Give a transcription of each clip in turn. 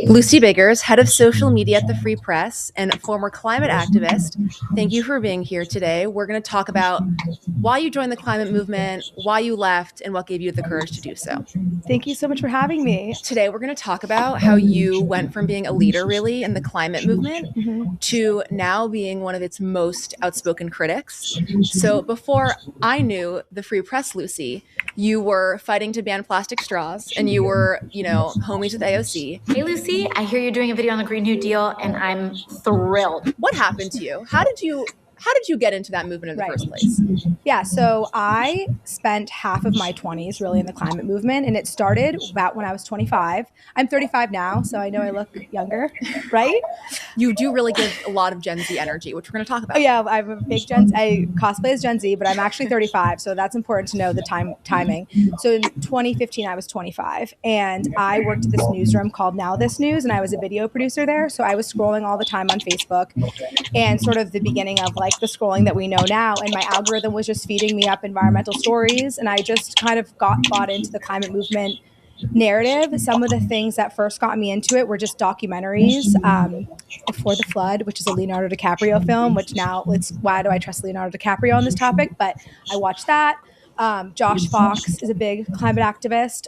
Lucy Biggers, head of social media at the Free Press and former climate activist. Thank you for being here today. We're going to talk about why you joined the climate movement, why you left, and what gave you the courage to do so. Thank you so much for having me. Today, we're going to talk about how you went from being a leader, really, in the climate movement to now being one of its most outspoken critics. So before I knew the Free Press, Lucy, you were fighting to ban plastic straws and you were, homies with AOC. Hey, Lucy, I hear you're doing a video on the Green New Deal and I'm thrilled. What happened to you? How did you get into that movement in the first place? Yeah, so I spent half of my 20s really in the climate movement, and it started about when I was 25. I'm 35 now, so I know I look younger, right? You do really give a lot of Gen Z energy, which we're going to talk about. Oh yeah, I'm a big I cosplay as Gen Z, but I'm actually 35, so that's important to know the timing. So in 2015, I was 25, and I worked at this newsroom called Now This News, and I was a video producer there, so I was scrolling all the time on Facebook, and sort of the beginning of like the scrolling that we know now, and my algorithm was just feeding me up environmental stories, and I just kind of got bought into the climate movement narrative. Some of the things that first got me into it were just documentaries. Before the Flood, which is a Leonardo DiCaprio film, which now why do I trust Leonardo DiCaprio on this topic? But I watched that. Josh Fox is a big climate activist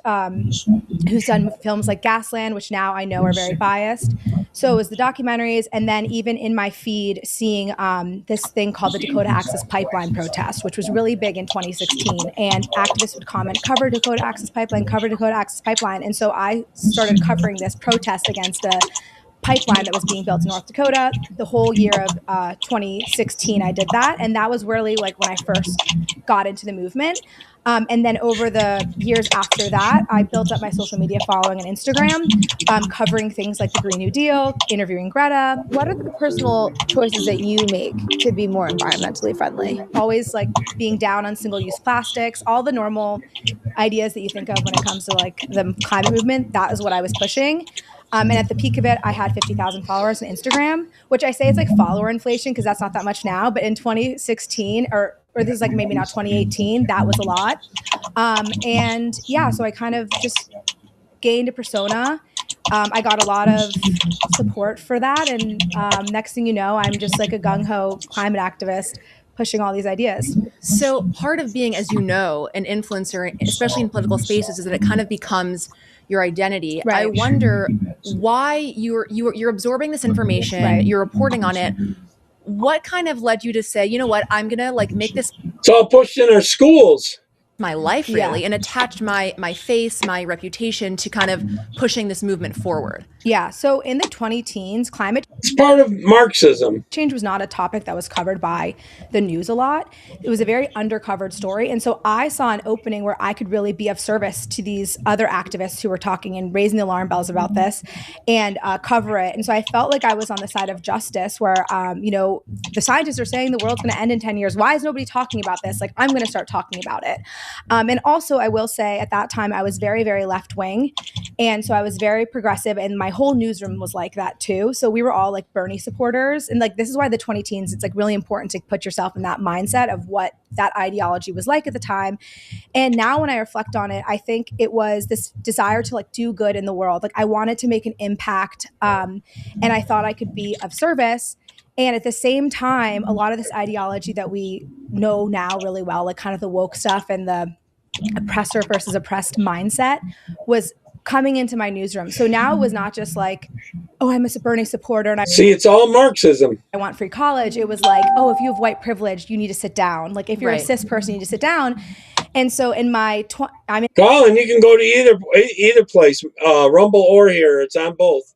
who's done films like Gasland, which now I know are very biased. So it was the documentaries, and then even in my feed, seeing this thing called the Dakota Access Pipeline protest, which was really big in 2016. And activists would comment, cover Dakota Access Pipeline, cover Dakota Access Pipeline. And so I started covering this protest against a pipeline that was being built in North Dakota. The whole year of 2016, I did that. And that was really like when I first got into the movement. And then over the years after that, I built up my social media following on Instagram, covering things like the Green New Deal, interviewing Greta. What are the personal choices that you make to be more environmentally friendly? Always like being down on single-use plastics, all the normal ideas that you think of when it comes to like the climate movement. That is what I was pushing. And at the peak of it, I had 50,000 followers on Instagram, which I say it's like follower inflation because that's not that much now. But in 2016, or this is like maybe now 2018, that was a lot. And yeah, so I kind of just gained a persona. I got a lot of support for that. And next thing you know, I'm just like a gung-ho climate activist pushing all these ideas. So part of being, as you know, an influencer, especially in political spaces, is that it kind of becomes your identity. Right. I wonder why you're absorbing this information, right. You're reporting on it. What kind of led you to say, you know what, I'm gonna like make this. It's all pushed in our schools. My life really, and attached my face, my reputation to kind of pushing this movement forward. Yeah. So in the 2010s, climate it's part of Marxism. Change was not a topic that was covered by the news a lot. It was a very undercovered story. And so I saw an opening where I could really be of service to these other activists who were talking and raising the alarm bells about this and cover it. And so I felt like I was on the side of justice where, the scientists are saying the world's going to end in 10 years. Why is nobody talking about this? Like, I'm going to start talking about it. And also, I will say at that time, I was very, very left wing. And so I was very progressive. And my whole newsroom was like that, too. So we were all like Bernie supporters. And like, this is why the 2010s, it's like really important to put yourself in that mindset of what that ideology was like at the time. And now when I reflect on it, I think it was this desire to like do good in the world. Like I wanted to make an impact. And I thought I could be of service. And at the same time, a lot of this ideology that we know now really well, like kind of the woke stuff and the oppressor versus oppressed mindset was coming into my newsroom. So now it was not just like, oh, I'm a Bernie supporter. And See, it's all Marxism. I want free college. It was like, oh, if you have white privilege, you need to sit down. Like if you're a cis person, you need to sit down. And so in my, Colin, you can go to either place, Rumble or here. It's on both.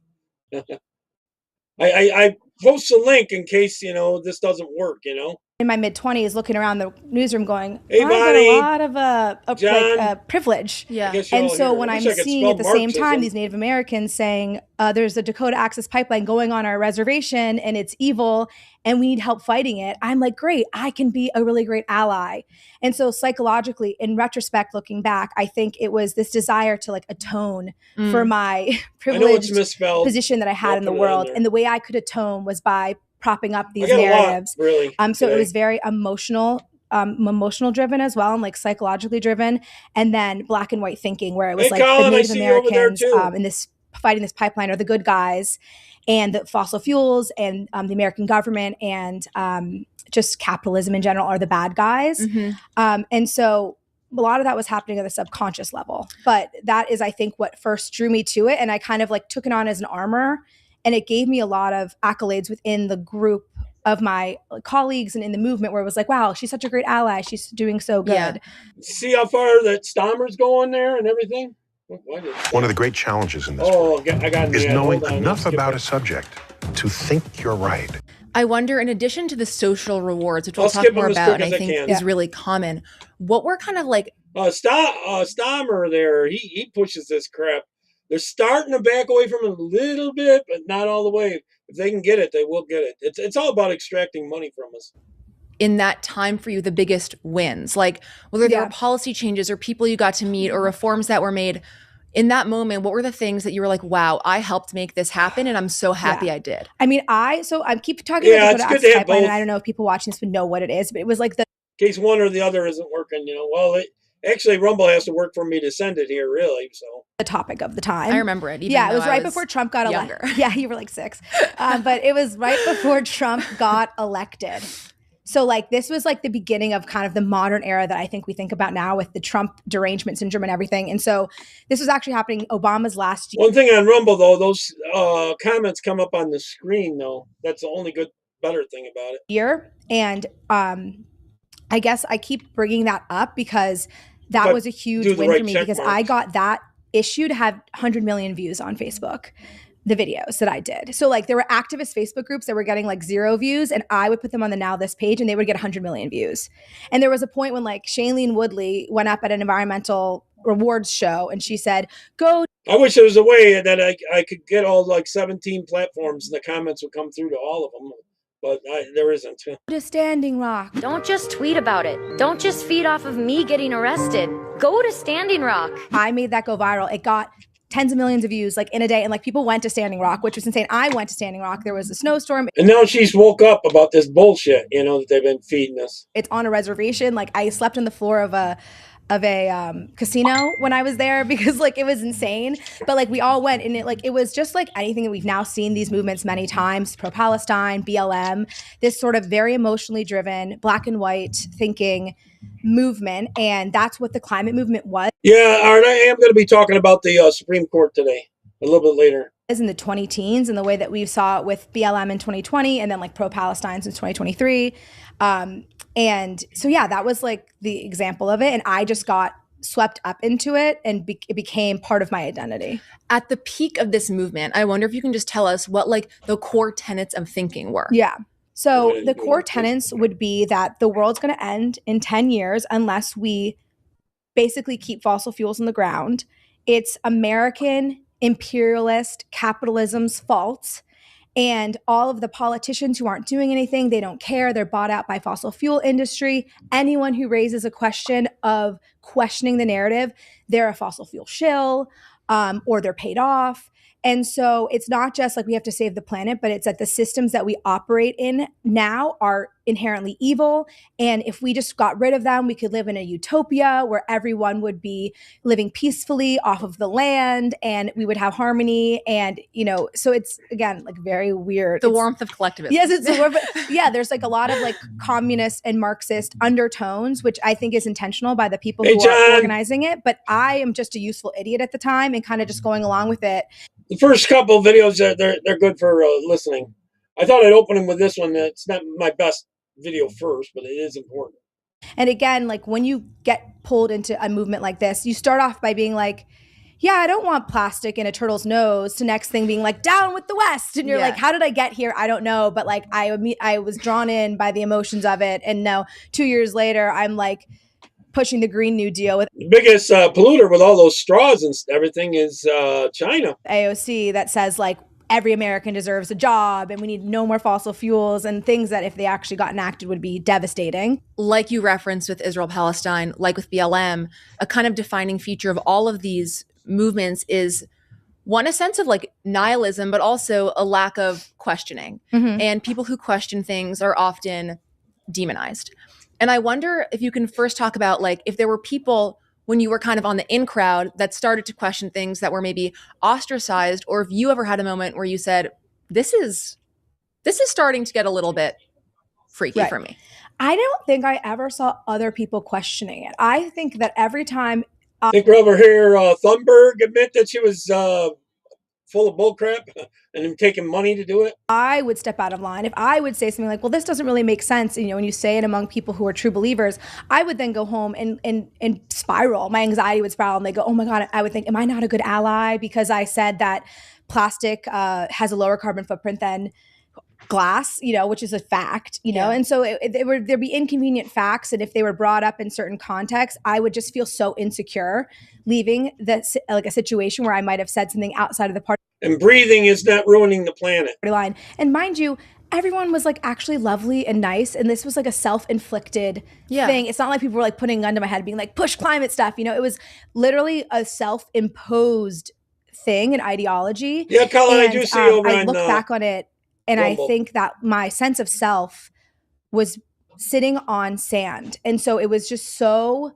I post a link in case, this doesn't work, In my mid-20s, looking around the newsroom going, hey, I've got a lot of privilege. Yeah. And so when I'm seeing at the same time these Native Americans saying, there's a Dakota Access Pipeline going on our reservation and it's evil and we need help fighting it, I'm like, great, I can be a really great ally. And so psychologically, in retrospect, looking back, I think it was this desire to like atone for my privileged position that I had in the world. And the way I could atone was by propping up these narratives. Really. So it was very emotional emotional driven as well and like psychologically driven, and then black and white thinking, where it was Hey, like Colin, the I Native see you over there Americans too. in this fighting this pipeline are the good guys, and the fossil fuels and the American government and just capitalism in general are the bad guys. And so a lot of that was happening at the subconscious level. But that is, I think, what first drew me to it. And I kind of like took it on as an armor. And it gave me a lot of accolades within the group of my colleagues and in the movement, where it was like, wow, she's such a great ally. She's doing so good. Yeah. See how far that Stammer's going there and everything? One of the great challenges in this Oh, work I got is mad. knowing Hold on, enough let's about skip a subject to think you're right. I wonder, in addition to the social rewards, which we'll I'll talk skip more them as about, quick and I as I think can. is really common, what were kind of like, Stammer there, he pushes this crap. They're starting to back away from it a little bit, but not all the way. If they can get it, they will get it. It's all about extracting money from us. in that time for you, the biggest wins? Like whether there were policy changes or people you got to meet or reforms that were made in that moment, what were the things that you were like, wow, I helped make this happen and I'm so happy I did? I mean, I keep talking Yeah, about it's Dakota good Access to have Pipeline, and both. I don't know if people watching this would know what it is, but it was like the In case one or the other isn't working, well, actually, Rumble has to work for me to send it here, really. So topic of the time. I remember it. Even Yeah, it though was I right before Trump got younger. elected. Yeah, you were like 6. But it was right before Trump got elected. So like this was like the beginning of kind of the modern era that I think we think about now with the Trump derangement syndrome and everything. And so this was actually happening Obama's last year. one thing on Rumble, though, those comments come up on the screen, though. That's the only better thing about it. And I guess I keep bringing that up because that But was a huge do the win right for me, check because I marks. got that issue to have 100 million views on Facebook, the videos that I did. So like there were activist Facebook groups that were getting like 0 views, and I would put them on the Now This page and they would get 100 million views. And there was a point when like Shailene Woodley went up at an environmental rewards show and she said, go. I wish there was a way that I could get all like 17 platforms and the comments would come through to all of them, but there isn't. To Standing Rock. Don't just tweet about it. Don't just feed off of me getting arrested. Go to Standing Rock. I made that go viral. It got tens of millions of views like in a day, and like people went to Standing Rock, which was insane. I went to Standing Rock. There was a snowstorm. And now she's woke up about this bullshit, that they've been feeding us. It's on a reservation. Like I slept on the floor of a casino when I was there because like it was insane. But like we all went, and it was just like anything that we've now seen these movements many times: pro-Palestine, BLM, this sort of very emotionally driven, black and white thinking movement. And that's what the climate movement was. Yeah, Art, I am going to be talking about the Supreme Court today, a little bit later. In the 2010s, and the way that we saw it with BLM in 2020, and then like pro-Palestine since 2023. And so, yeah, that was like the example of it. And I just got swept up into it, and it became part of my identity. At the peak of this movement, I wonder if you can just tell us what like the core tenets of thinking were. Yeah. So the core tenets would be that the world's going to end in 10 years unless we basically keep fossil fuels in the ground. It's American imperialist capitalism's fault. And all of the politicians who aren't doing anything, they don't care. They're bought out by fossil fuel industry. Anyone who raises a question of questioning the narrative, they're a fossil fuel shill, or they're paid off. And so it's not just like we have to save the planet, but it's that the systems that we operate in now are inherently evil. And if we just got rid of them, we could live in a utopia where everyone would be living peacefully off of the land, and we would have harmony. And, so it's, again, like very weird. The warmth of collectivism. Yes, it's the warmth. Yeah, there's like a lot of like communist and Marxist undertones, which I think is intentional by the people who are organizing it. But I am just a useful idiot at the time and kind of just going along with it. The first couple of videos, they're good for listening. I thought I'd open them with this one. It's not my best video first, but it is important. And again, like when you get pulled into a movement like this, you start off by being like, yeah, I don't want plastic in a turtle's nose, to next thing being like, down with the West. And you're like, how did I get here? I don't know. But like I was drawn in by the emotions of it. And now 2 years later, I'm like pushing the Green New Deal with the biggest polluter with all those straws and everything is China. AOC that says like every American deserves a job and we need no more fossil fuels, and things that if they actually got enacted would be devastating. Like you referenced with Israel Palestine, like with BLM, a kind of defining feature of all of these movements is one, a sense of like nihilism, but also a lack of questioning. And people who question things are often demonized. And I wonder if you can first talk about like if there were people when you were kind of on the in crowd that started to question things that were maybe ostracized, or if you ever had a moment where you said, this is starting to get a little bit freaky Right. for me. I don't think I ever saw other people questioning it. I think that every time Think we'll ever hear Thunberg admit that she was full of bullcrap and him taking money to do it? I would step out of line, if I would say something like, well, this doesn't really make sense, when you say it among people who are true believers, I would then go home and spiral. My anxiety would spiral, and they go, oh my God, I would think, am I not a good ally because I said that plastic has a lower carbon footprint than glass, which is a fact, Yeah. and so there'd be inconvenient facts, and if they were brought up in certain contexts, I would just feel so insecure leaving a situation where I might have said something outside of the party And breathing is not ruining the planet. line. And mind you, everyone was like actually lovely and nice, and this was like a self-inflicted thing. It's not like people were like putting a gun to my head being like, push climate stuff, it was literally a self-imposed thing and ideology. Yeah, Colin, I do see over I on look back on it, and Rumble. I think that my sense of self was sitting on sand, and so it was just so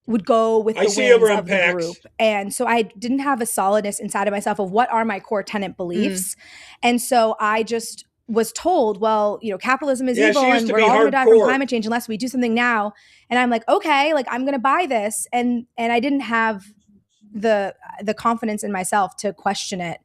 would go with I the see over winds on of the PAX. group. And so I didn't have a solidness inside of myself of what are my core tenant beliefs. And so I just was told, well, capitalism is Yeah, evil she used and to we're be all going to die from hardcore. climate change unless we do something now. And I'm like, okay, like I'm going to buy this. And I didn't have the confidence in myself to question it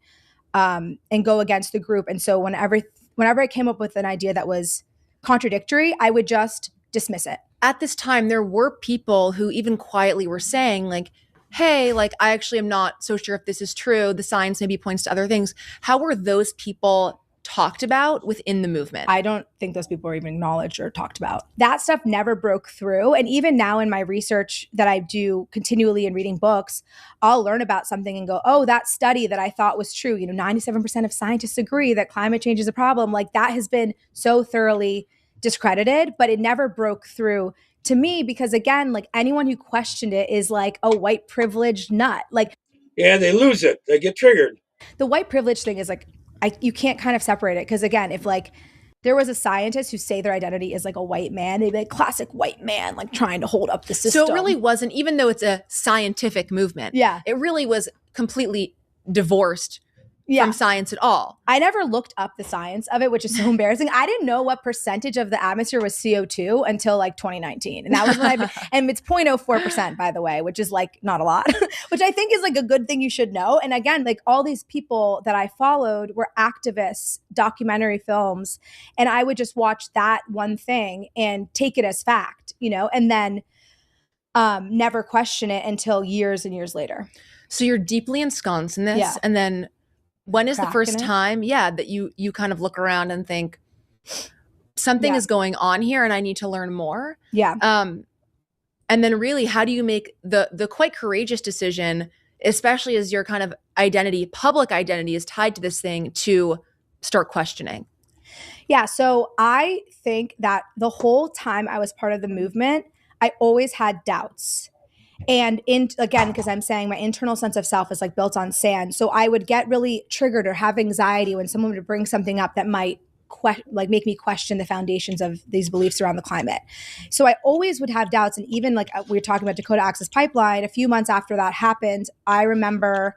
and go against the group. And so whenever I came up with an idea that was contradictory, I would just dismiss it. At this time, there were people who even quietly were saying like, hey, like I actually am not so sure if this is true. The science maybe points to other things. How were those people talked about within the movement? I don't think those people are even acknowledged or talked about. That stuff never broke through. And even now in my research that I do continually in reading books, I'll learn about something and go, oh, that study that I thought was true, 97% of scientists agree that climate change is a problem. Like that has been so thoroughly discredited, but it never broke through to me because again, like anyone who questioned it is like a white privileged nut. Like Yeah, they lose it. They get triggered. the white privilege thing is like, you can't kind of separate it. Cause again, if like there was a scientist who say their identity is like a white man, they'd be like classic white man, like trying to hold up the system. So it really wasn't, even though it's a scientific movement, Yeah. it really was completely divorced from science at all. I never looked up the science of it, which is so embarrassing. I didn't know what percentage of the atmosphere was CO2 until like 2019. And that was when and it's 0.04%, by the way, which is like not a lot, which I think is like a good thing you should know. And again, like all these people that I followed were activists, documentary films, and I would just watch that one thing and take it as fact, and then never question it until years and years later. So you're deeply ensconced in this. Yeah. And then when is the Cracking first it. time, that you kind of look around and think something Yeah. is going on here and I need to learn more? Yeah. And then really, how do you make the quite courageous decision, especially as your kind of identity, public identity is tied to this thing, to start questioning? Yeah. So I think that the whole time I was part of the movement, I always had doubts. And again, because I'm saying my internal sense of self is like built on sand. So I would get really triggered or have anxiety when someone would bring something up that might make me question the foundations of these beliefs around the climate. So I always would have doubts. And even like we were talking about Dakota Access Pipeline, a few months after that happened, I remember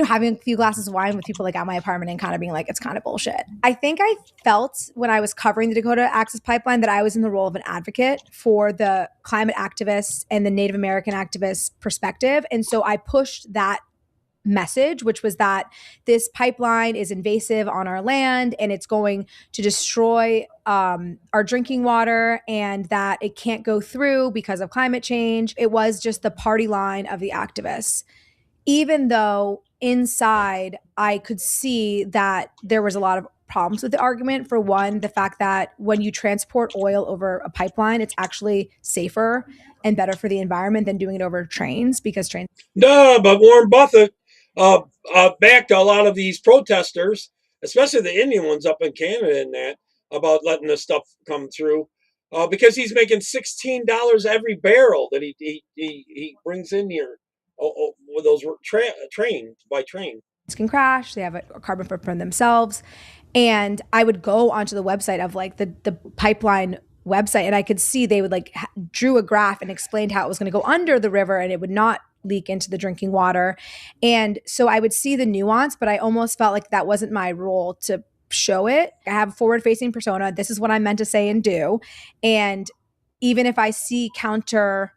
having a few glasses of wine with people like at my apartment and kind of being like, it's kind of bullshit. I think I felt when I was covering the Dakota Access Pipeline that I was in the role of an advocate for the climate activists and the Native American activists perspective. And so I pushed that message, which was that this pipeline is invasive on our land and it's going to destroy our drinking water and that it can't go through because of climate change. It was just the party line of the activists, even though inside I could see that there was a lot of problems with the argument. For one, the fact that when you transport oil over a pipeline, it's actually safer and better for the environment than doing it over trains, because trains. No, but Warren Buffett backed a lot of these protesters, especially the Indian ones up in Canada, and that about letting this stuff come through, because he's making $16 every barrel that he brings in here. With those train. Can crash. They have a carbon footprint themselves. And I would go onto the website of like the pipeline website, and I could see they would like drew a graph and explained how it was going to go under the river and it would not leak into the drinking water. And so I would see the nuance, but I almost felt like that wasn't my role to show it. I have a forward facing persona. This is what I'm meant to say and do. And even if I see counter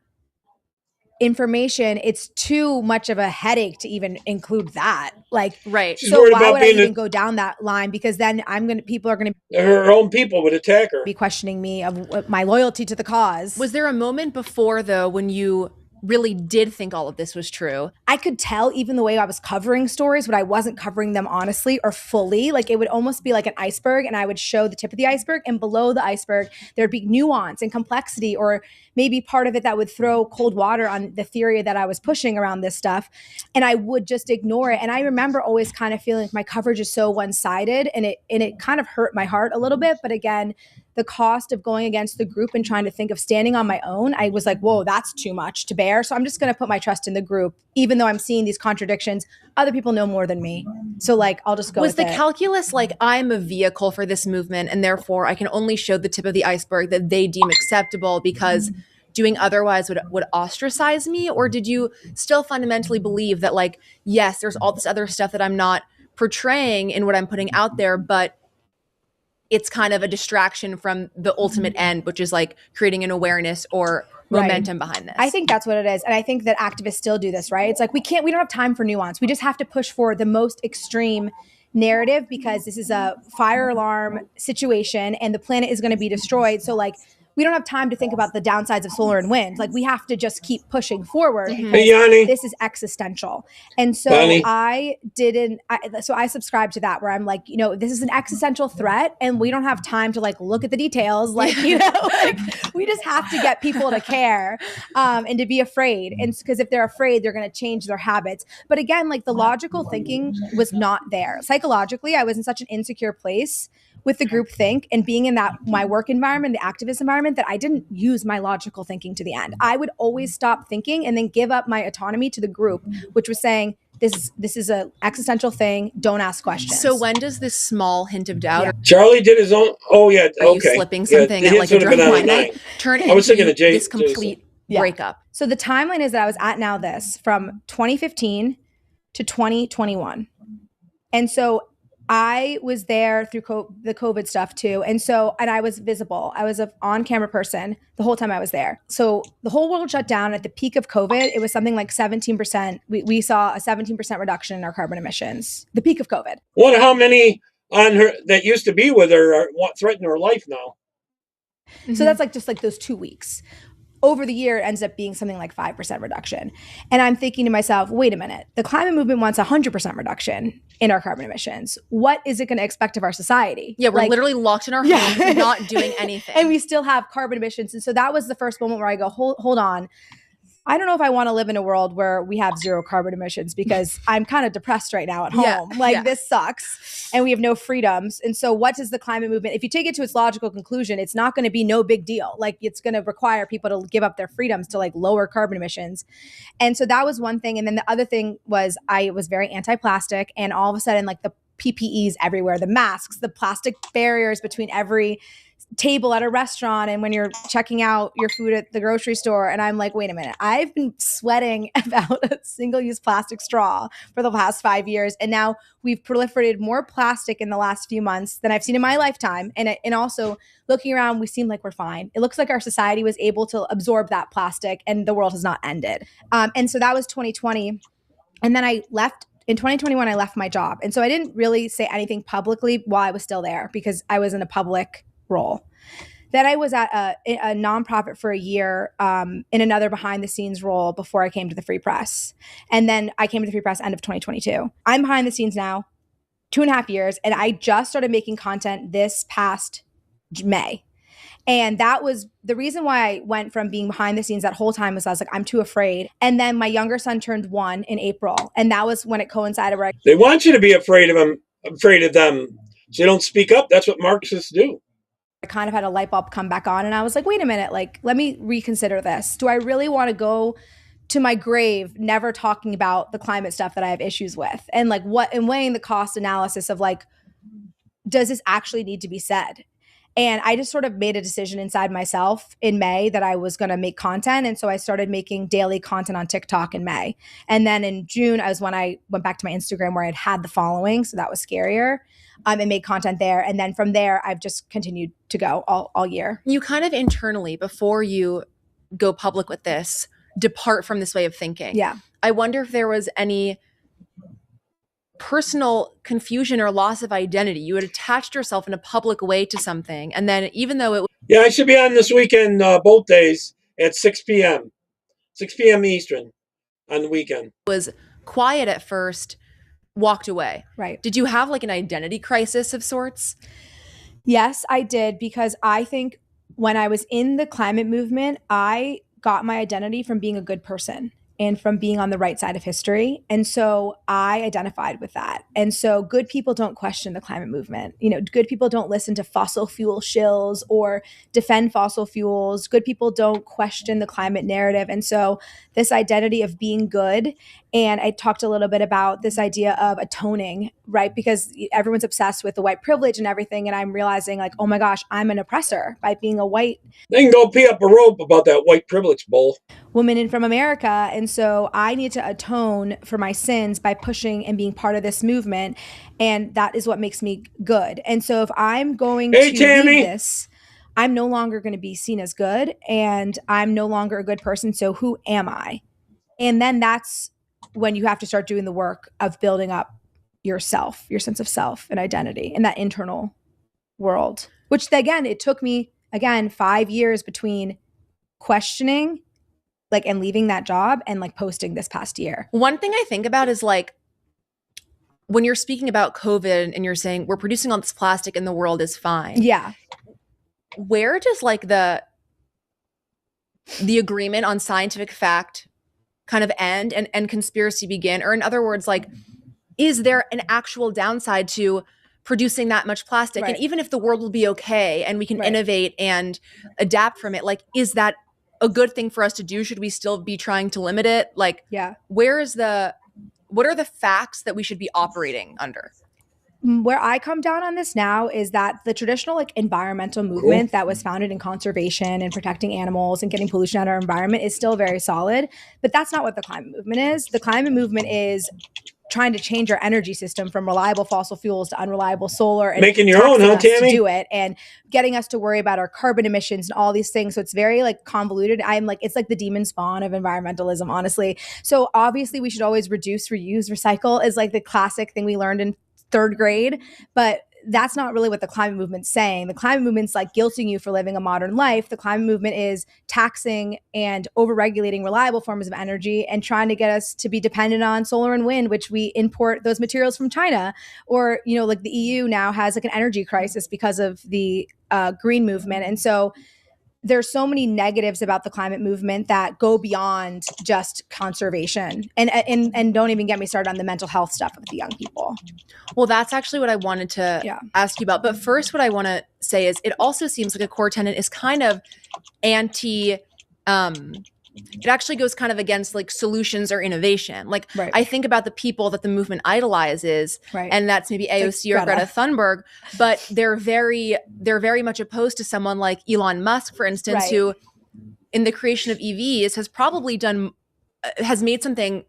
information, it's too much of a headache to even include that. Like, Right. She's so worried why about would I being even go down that line? Because then people are going to her own people would attack her. be questioning me of my loyalty to the cause. Was there a moment before, though, when you really did think all of this was true? I could tell even the way I was covering stories, but I wasn't covering them honestly or fully. Like it would almost be like an iceberg, and I would show the tip of the iceberg, and below the iceberg, there'd be nuance and complexity, or maybe part of it that would throw cold water on the theory that I was pushing around this stuff. And I would just ignore it. And I remember always kind of feeling like my coverage is so one-sided, and it kind of hurt my heart a little bit. But again, the cost of going against the group and trying to think of standing on my own, I was like, whoa, that's too much to bear. So I'm just going to put my trust in the group, even though I'm seeing these contradictions. Other people know more than me. So like, I'll just go Was with the it. calculus like, I'm a vehicle for this movement, and therefore I can only show the tip of the iceberg that they deem acceptable because doing otherwise would ostracize me? Or did you still fundamentally believe that, like, yes, there's all this other stuff that I'm not portraying in what I'm putting out there, but it's kind of a distraction from the ultimate end, which is like creating an awareness or momentum behind this? I think that's what it is. And I think that activists still do this, right? It's like we don't have time for nuance. We just have to push for the most extreme narrative because this is a fire alarm situation and the planet is going to be destroyed. So like, we don't have time to think about the downsides of solar and wind. Like we have to just keep pushing forward. Hey, Yanni. This is existential. And so Yanni. I subscribe to that where I'm like, this is an existential threat and we don't have time to like look at the details. Like, like we just have to get people to care and to be afraid. And because if they're afraid, they're going to change their habits. But again, like the logical thinking was not there. Psychologically, I was in such an insecure place with the group think and being in that my work environment, the activist environment, that I didn't use my logical thinking to the end. I would always stop thinking and then give up my autonomy to the group, which was saying, this is an existential thing. Don't ask questions. So when does this small hint of doubt, Charlie did his own. Oh yeah, are okay. you slipping something at his like a would have drunk been wine on night, 9. turn I was thinking into of Jason. this complete breakup? So the timeline is that I was at Now This from 2015 to 2021. And so I was there through the COVID stuff too. And I was visible. I was an on-camera person the whole time I was there. So the whole world shut down at the peak of COVID. It was something like 17%. We saw a 17% reduction in our carbon emissions, the peak of COVID. What? How many on her that used to be with her threaten her life now? So that's like just like those 2 weeks. Over the year, it ends up being something like 5% reduction. And I'm thinking to myself, wait a minute, the climate movement wants 100% reduction in our carbon emissions. What is it going to expect of our society? Yeah, we're literally locked in our homes, not doing anything. And we still have carbon emissions. And so that was the first moment where I go, hold on. I don't know if I want to live in a world where we have zero carbon emissions because I'm kind of depressed right now at home. This sucks and we have no freedoms. And so what does the climate movement, if you take it to its logical conclusion, it's not going to be no big deal. Like it's going to require people to give up their freedoms to like lower carbon emissions. And so that was one thing. And then the other thing was I was very anti-plastic, and all of a sudden like the PPEs everywhere, the masks, the plastic barriers between every table at a restaurant and when you're checking out your food at the grocery store. And I'm like, wait a minute, I've been sweating about a single-use plastic straw for the past 5 years. And now we've proliferated more plastic in the last few months than I've seen in my lifetime. And also looking around, we seem like we're fine. It looks like our society was able to absorb that plastic and the world has not ended. And so that was 2020. And then I left. In 2021, I left my job. And so I didn't really say anything publicly while I was still there because I was in a public role. Then I was at a nonprofit for a year in another behind the scenes role before I came to the Free Press. And then I came to the Free Press end of 2022. I'm behind the scenes now, 2.5 years. And I just started making content this past May. And that was the reason why I went from being behind the scenes that whole time was I was like, I'm too afraid. And then my younger son turned 1 in April. And that was when it coincided where They want you to be afraid of them, so you don't speak up. That's what Marxists do. I kind of had a light bulb come back on and I was like, wait a minute, like, let me reconsider this. Do I really want to go to my grave never talking about the climate stuff that I have issues with? And like weighing the cost analysis of like, does this actually need to be said? And I just sort of made a decision inside myself in May that I was going to make content. And so I started making daily content on TikTok in May. And then in June, I was when I went back to my Instagram where I'd had the following. So that was scarier. And made content there. And then from there, I've just continued to go all year. You kind of internally, before you go public with this, depart from this way of thinking. Yeah. I wonder if there was any personal confusion or loss of identity. You had attached yourself in a public way to something. And then even though it Yeah, I should be on this weekend, both days at 6 p.m. 6 p.m. Eastern on the weekend. was quiet at first, walked away. Right. Did you have like an identity crisis of sorts? Yes, I did, because I think when I was in the climate movement, I got my identity from being a good person and from being on the right side of history. And so I identified with that. And so good people don't question the climate movement. You know, good people don't listen to fossil fuel shills or defend fossil fuels. Good people don't question the climate narrative. And so this identity of being good, and I talked a little bit about this idea of atoning, right? Because everyone's obsessed with the white privilege and everything. And I'm realizing like, oh my gosh, I'm an oppressor by being a white They can go pee up a rope about that white privilege bull. woman in from America. And so I need to atone for my sins by pushing and being part of this movement. And that is what makes me good. And so if I'm going Hey, to Tammy. leave this, I'm no longer going to be seen as good, and I'm no longer a good person. So who am I? And then that's when you have to start doing the work of building up yourself, your sense of self and identity in that internal world, which again, it took me 5 years between questioning like and leaving that job and like posting this past year. One thing I think about is like when you're speaking about COVID and you're saying we're producing all this plastic and the world is fine. Yeah. Where does like the agreement on scientific fact kind of end and conspiracy begin? Or in other words, like, is there an actual downside to producing that much plastic? Right. And even if the world will be okay and we can Right. innovate and adapt from it, like, is that a good thing for us to do? Should we still be trying to limit it? Like, Yeah. what are the facts that we should be operating under? Where I come down on this now is that the traditional like environmental movement that was founded in conservation and protecting animals and getting pollution out of our environment is still very solid, but that's not what the climate movement is. The climate movement is trying to change our energy system from reliable fossil fuels to unreliable solar and Making your own, taxing huh, us to Tammy? do it and getting us to worry about our carbon emissions and all these things. So it's very like convoluted. It's like the demon spawn of environmentalism, honestly. So obviously we should always reduce, reuse, recycle is like the classic thing we learned in third grade, but that's not really what the climate movement's saying. The climate movement's like guilting you for living a modern life. The climate movement is taxing and overregulating reliable forms of energy and trying to get us to be dependent on solar and wind, which we import those materials from China. Or, you know, like the EU now has like an energy crisis because of the green movement. And so there's so many negatives about the climate movement that go beyond just conservation and don't even get me started on the mental health stuff of the young people. Well, that's actually what I wanted to ask you about. But first, what I want to say is it also seems like a core tenet is kind of it actually goes kind of against like solutions or innovation. Like Right. I think about the people that the movement idolizes, Right. and that's maybe AOC or Greta Thunberg, but they're very much opposed to someone like Elon Musk, for instance, Right. who in the creation of EVs has made something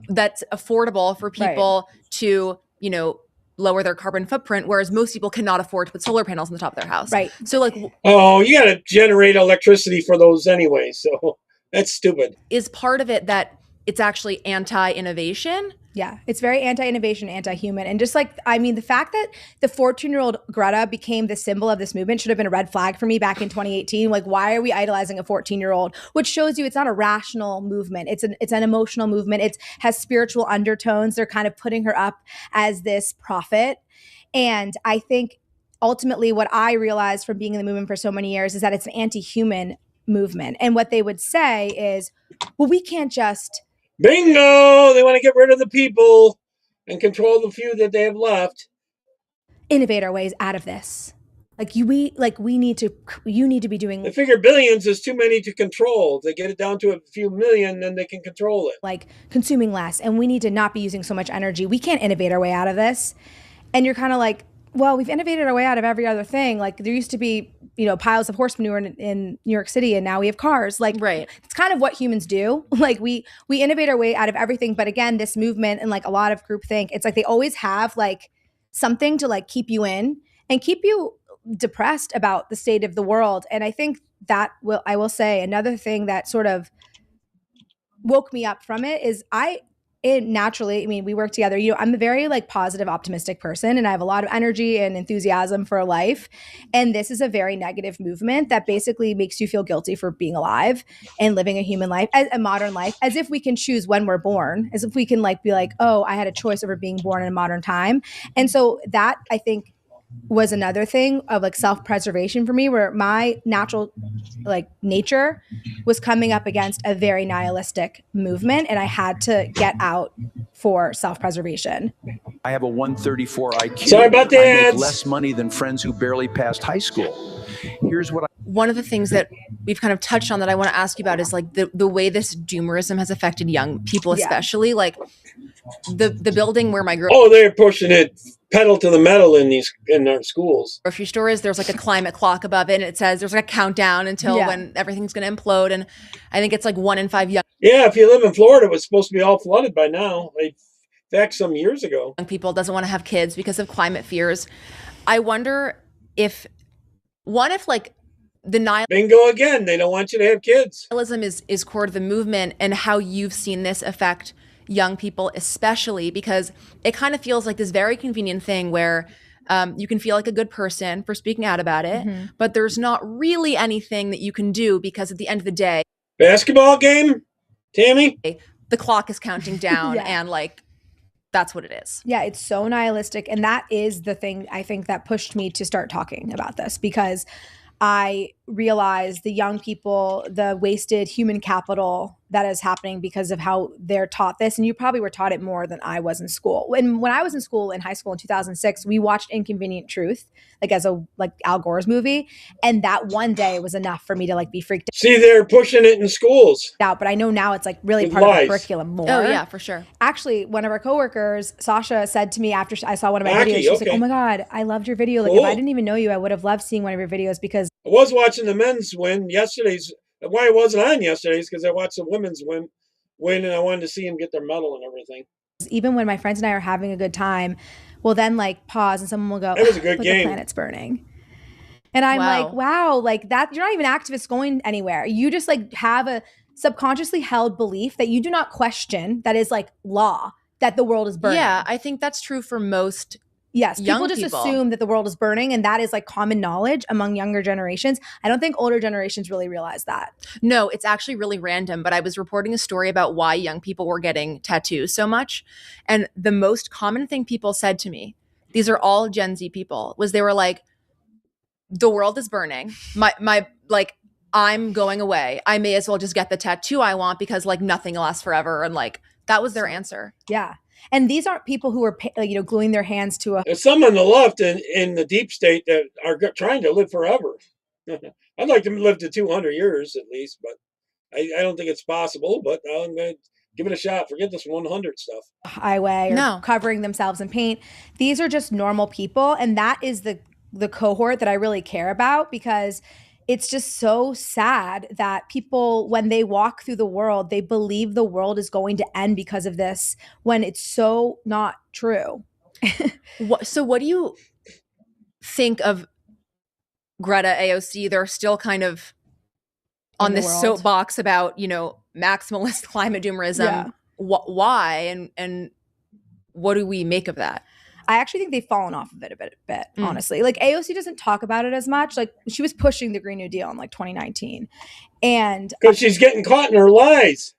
that's affordable for people to, you know, lower their carbon footprint, whereas most people cannot afford to put solar panels on the top of their house. Right. So like, Oh, you got to generate electricity for those anyway. So that's stupid. is part of it that it's actually anti-innovation? Yeah, it's very anti-innovation, anti-human. And just like, I mean, the fact that the 14-year-old Greta became the symbol of this movement should have been a red flag for me back in 2018. Like, why are we idolizing a 14-year-old? Which shows you it's not a rational movement. It's an emotional movement. It has spiritual undertones. They're kind of putting her up as this prophet. And I think ultimately what I realized from being in the movement for so many years is that it's an anti-human movement. And what they would say is, well, we can't just... Bingo! They want to get rid of the people and control the few that they have left. innovate our ways out of this. You need to be doing They figure billions is too many to control. If they get it down to a few million, then they can control it. like consuming less, and we need to not be using so much energy. We can't innovate our way out of this. And you're kind of like, Well, we've innovated our way out of every other thing. Like there used to be, piles of horse manure in New York City, and now we have cars. Like, Right. it's kind of what humans do. Like we innovate our way out of everything. But again, this movement and like a lot of groupthink, it's like they always have like something to like keep you in and keep you depressed about the state of the world. And I think that I will say another thing that sort of woke me up from it is naturally, I mean, we work together. I'm a very like positive, optimistic person, and I have a lot of energy and enthusiasm for life. And this is a very negative movement that basically makes you feel guilty for being alive and living a human life, a modern life, as if we can choose when we're born, as if we can like be like, oh, I had a choice over being born in a modern time. And so that I think was another thing of like self-preservation for me, where my natural like nature was coming up against a very nihilistic movement, and I had to get out for self-preservation. I have a 134 IQ. Sorry about I that. make less money than friends who barely passed high school. Here's what One of the things that we've kind of touched on that I want to ask you about is like the way this doomerism has affected young people, Yeah. especially like the building where my Oh, they're pushing it pedal to the metal in our schools. grocery store is, there's like a climate clock above it, and it says there's like a countdown until Yeah. when everything's going to implode. And I think it's like 1 in 5 young Yeah, if you live in Florida, it was supposed to be all flooded by now. Back some years ago. people doesn't want to have kids because of climate fears. I wonder if like the Bingo again. They don't want you to have kids. nihilism is core to the movement, and how you've seen this affect young people, especially because it kind of feels like this very convenient thing where you can feel like a good person for speaking out about it, but there's not really anything that you can do because at the end of the day, Basketball game, Tammy? the clock is counting down Yeah. and like that's what it is. Yeah, it's so nihilistic. And that is the thing I think that pushed me to start talking about this, because I realized the young people, the wasted human capital that is happening because of how they're taught this. And you probably were taught it more than I was in school. When I was in school, in high school in 2006, we watched Inconvenient Truth, like as a like Al Gore's movie. And that one day was enough for me to like be freaked See, they're pushing it in schools. out. But I know now it's like really With part of lies. the curriculum more. Oh yeah, for sure. Actually, one of our coworkers, Sasha, said to me after I saw one of my Aki, videos, she's like, okay. "Oh my God, I loved your video. Like, Cool. if I didn't even know you, I would have loved seeing one of your videos because I was watching the men's win yesterday's. Why it wasn't on yesterday's because I watched the women's win, and I wanted to see them get their medal and everything. even when my friends and I are having a good time, we'll then like pause and someone will go, It was a good "But game. the planet's burning." And I'm Wow. like, wow, like that, you're not even activists going anywhere. You just like have a subconsciously held belief that you do not question, that is like law, that the world is burning. Yeah, I think that's true for most. Yes, young people just people. assume that the world is burning, and that is like common knowledge among younger generations. I don't think older generations really realize that. No, it's actually really random, but I was reporting a story about why young people were getting tattoos so much. And the most common thing people said to me, these are all Gen Z people, was they were like, the world is burning. My like, I'm going away. I may as well just get the tattoo I want because like nothing lasts forever. And like, that was their answer. Yeah. And these aren't people who are, gluing their hands to a There's some on the left in the deep state that are trying to live forever. I'd like to live to 200 years at least, but I don't think it's possible. But I'm going to give it a shot. Forget this 100 stuff. highway or No. covering themselves in paint. These are just normal people. And that is the cohort that I really care about, because it's just so sad that people, when they walk through the world, they believe the world is going to end because of this, when it's so not true. So what do you think of Greta, AOC? They're still kind of on In the this world. soapbox about, maximalist climate doomerism. Yeah. Why? And what do we make of that? I actually think they've fallen off of it a bit, Mm. honestly. Like AOC doesn't talk about it as much. Like she was pushing the Green New Deal in like 2019. And Because she's getting caught in her lies.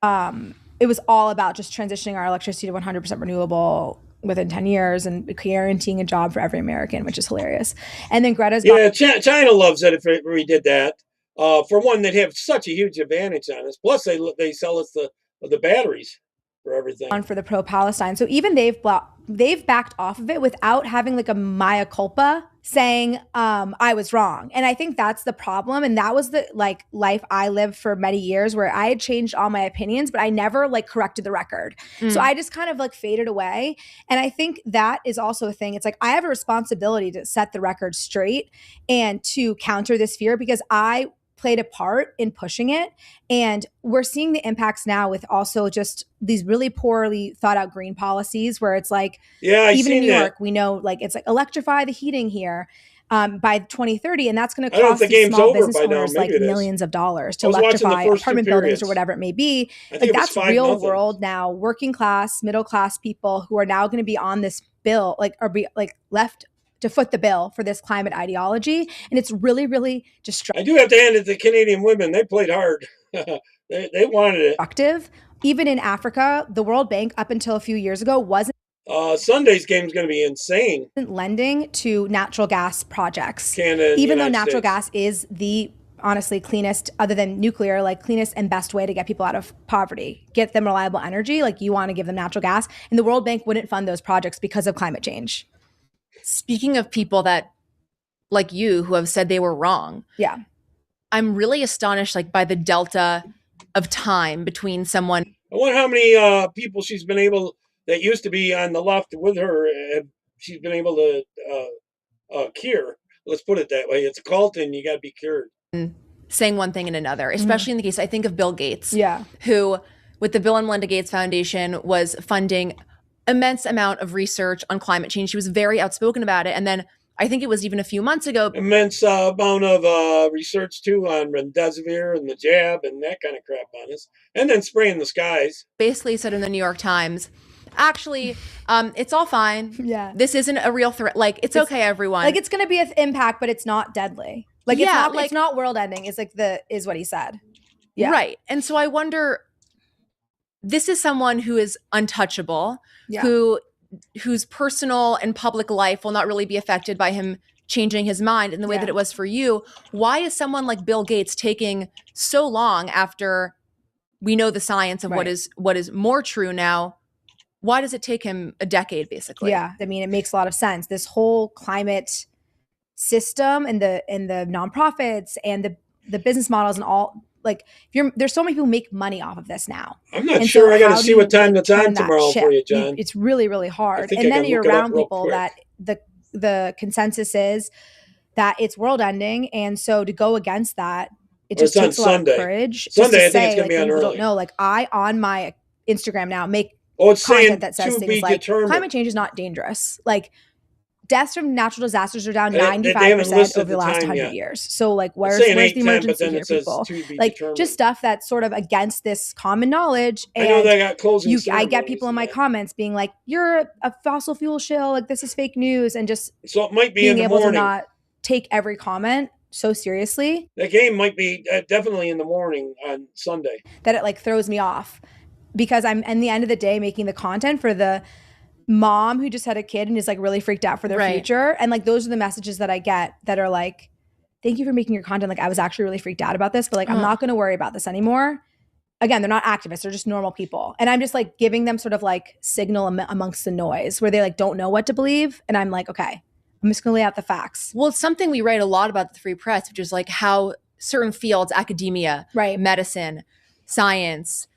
it was all about just transitioning our electricity to 100% renewable within 10 years and guaranteeing a job for every American, which is hilarious. And then Greta's Yeah, China loves it if we did that. For one, they'd have such a huge advantage on us. Plus, they sell us the batteries for everything. gone for the pro-Palestine. So even they've backed off of it without having like a mea culpa saying I was wrong. And I think that's the problem. And that was the like life I lived for many years, where I had changed all my opinions, but I never like corrected the record. So I just kind of like faded away. And I think that is also a thing. It's like I have a responsibility to set the record straight and to counter this fear, because I played a part in pushing it. And we're seeing the impacts now with also just these really poorly thought out green policies, where it's like, even in New York, we know like it's like electrify the heating here by 2030. And that's going to cost these small business owners like millions of dollars to electrify apartment buildings or whatever it may be. Like that's real world now, working class, middle class people who are now going to be on this bill, like, or be like left to foot the bill for this climate ideology. And it's really, really destructive. I do have to hand it to Canadian women. They played hard. they wanted it. Even in Africa, the World Bank up until a few years ago wasn't Sunday's game is going to be insane. Lending to natural gas projects. Canada, even though United natural States. gas is the honestly cleanest, other than nuclear, like cleanest and best way to get people out of poverty, get them reliable energy. Like you want to give them natural gas, and the World Bank wouldn't fund those projects because of climate change. Speaking of people that, like you, who have said they were wrong. Yeah. I'm really astonished, like, by the delta of time between someone. I wonder how many people she's been able, that used to be on the left with her, she's been able to cure. Let's put it that way. It's a cult and you got to be cured. Saying one thing and another, especially in the case, I think of Bill Gates, Yeah. who, with the Bill and Melinda Gates Foundation, was funding immense amount of research on climate change. She was very outspoken about it. And then I think it was even a few months ago. Immense amount of research too on remdesivir and the jab and that kind of crap on us. And then spraying the skies. Basically said in the New York Times, actually, it's all fine. Yeah. This isn't a real threat. Like, it's okay, everyone. Like it's going to be an impact, but it's not deadly. Like it's not world ending. It's like is what he said. Yeah. Right. And so I wonder, this is someone who is untouchable, whose personal and public life will not really be affected by him changing his mind in the way that it was for you. Why is someone like Bill Gates taking so long after we know the science of what is more true now? Why does it take him a decade, basically? Yeah. I mean, it makes a lot of sense. This whole climate system and the nonprofits and the business models and all, like there's so many people who make money off of this now. I'm not sure. I got to see what time that's on tomorrow for you, John. It's really, really hard. And then you're around people that the consensus is that it's world ending. And so to go against that, it just takes a lot of courage. Sunday, I think it's going to be on early. Don't know. Like I, on my Instagram now, make it's content that says things like climate change is not dangerous. Like deaths from natural disasters are down 95% over the last 100 years. So like, where's the emergency here, people? Like just stuff that's sort of against this common knowledge. And I know they got closing. I get people in my comments being like, "You're a fossil fuel shill. Like this is fake news," and just so it might be being in the able morning. to not take every comment so seriously. The game might be definitely in the morning on Sunday. That it like throws me off because I'm in the end of the day making the content for the mom who just had a kid and is like really freaked out for their future. And like those are the messages that I get that are like, thank you for making your content. Like I was actually really freaked out about this, but like I'm not going to worry about this anymore. Again, they're not activists, they're just normal people. And I'm just like giving them sort of like signal amongst the noise where they like don't know what to believe. And I'm like, okay, I'm just gonna lay out the facts. Well, it's something we write a lot about at the Free Press, which is like how certain fields, academia, medicine, science,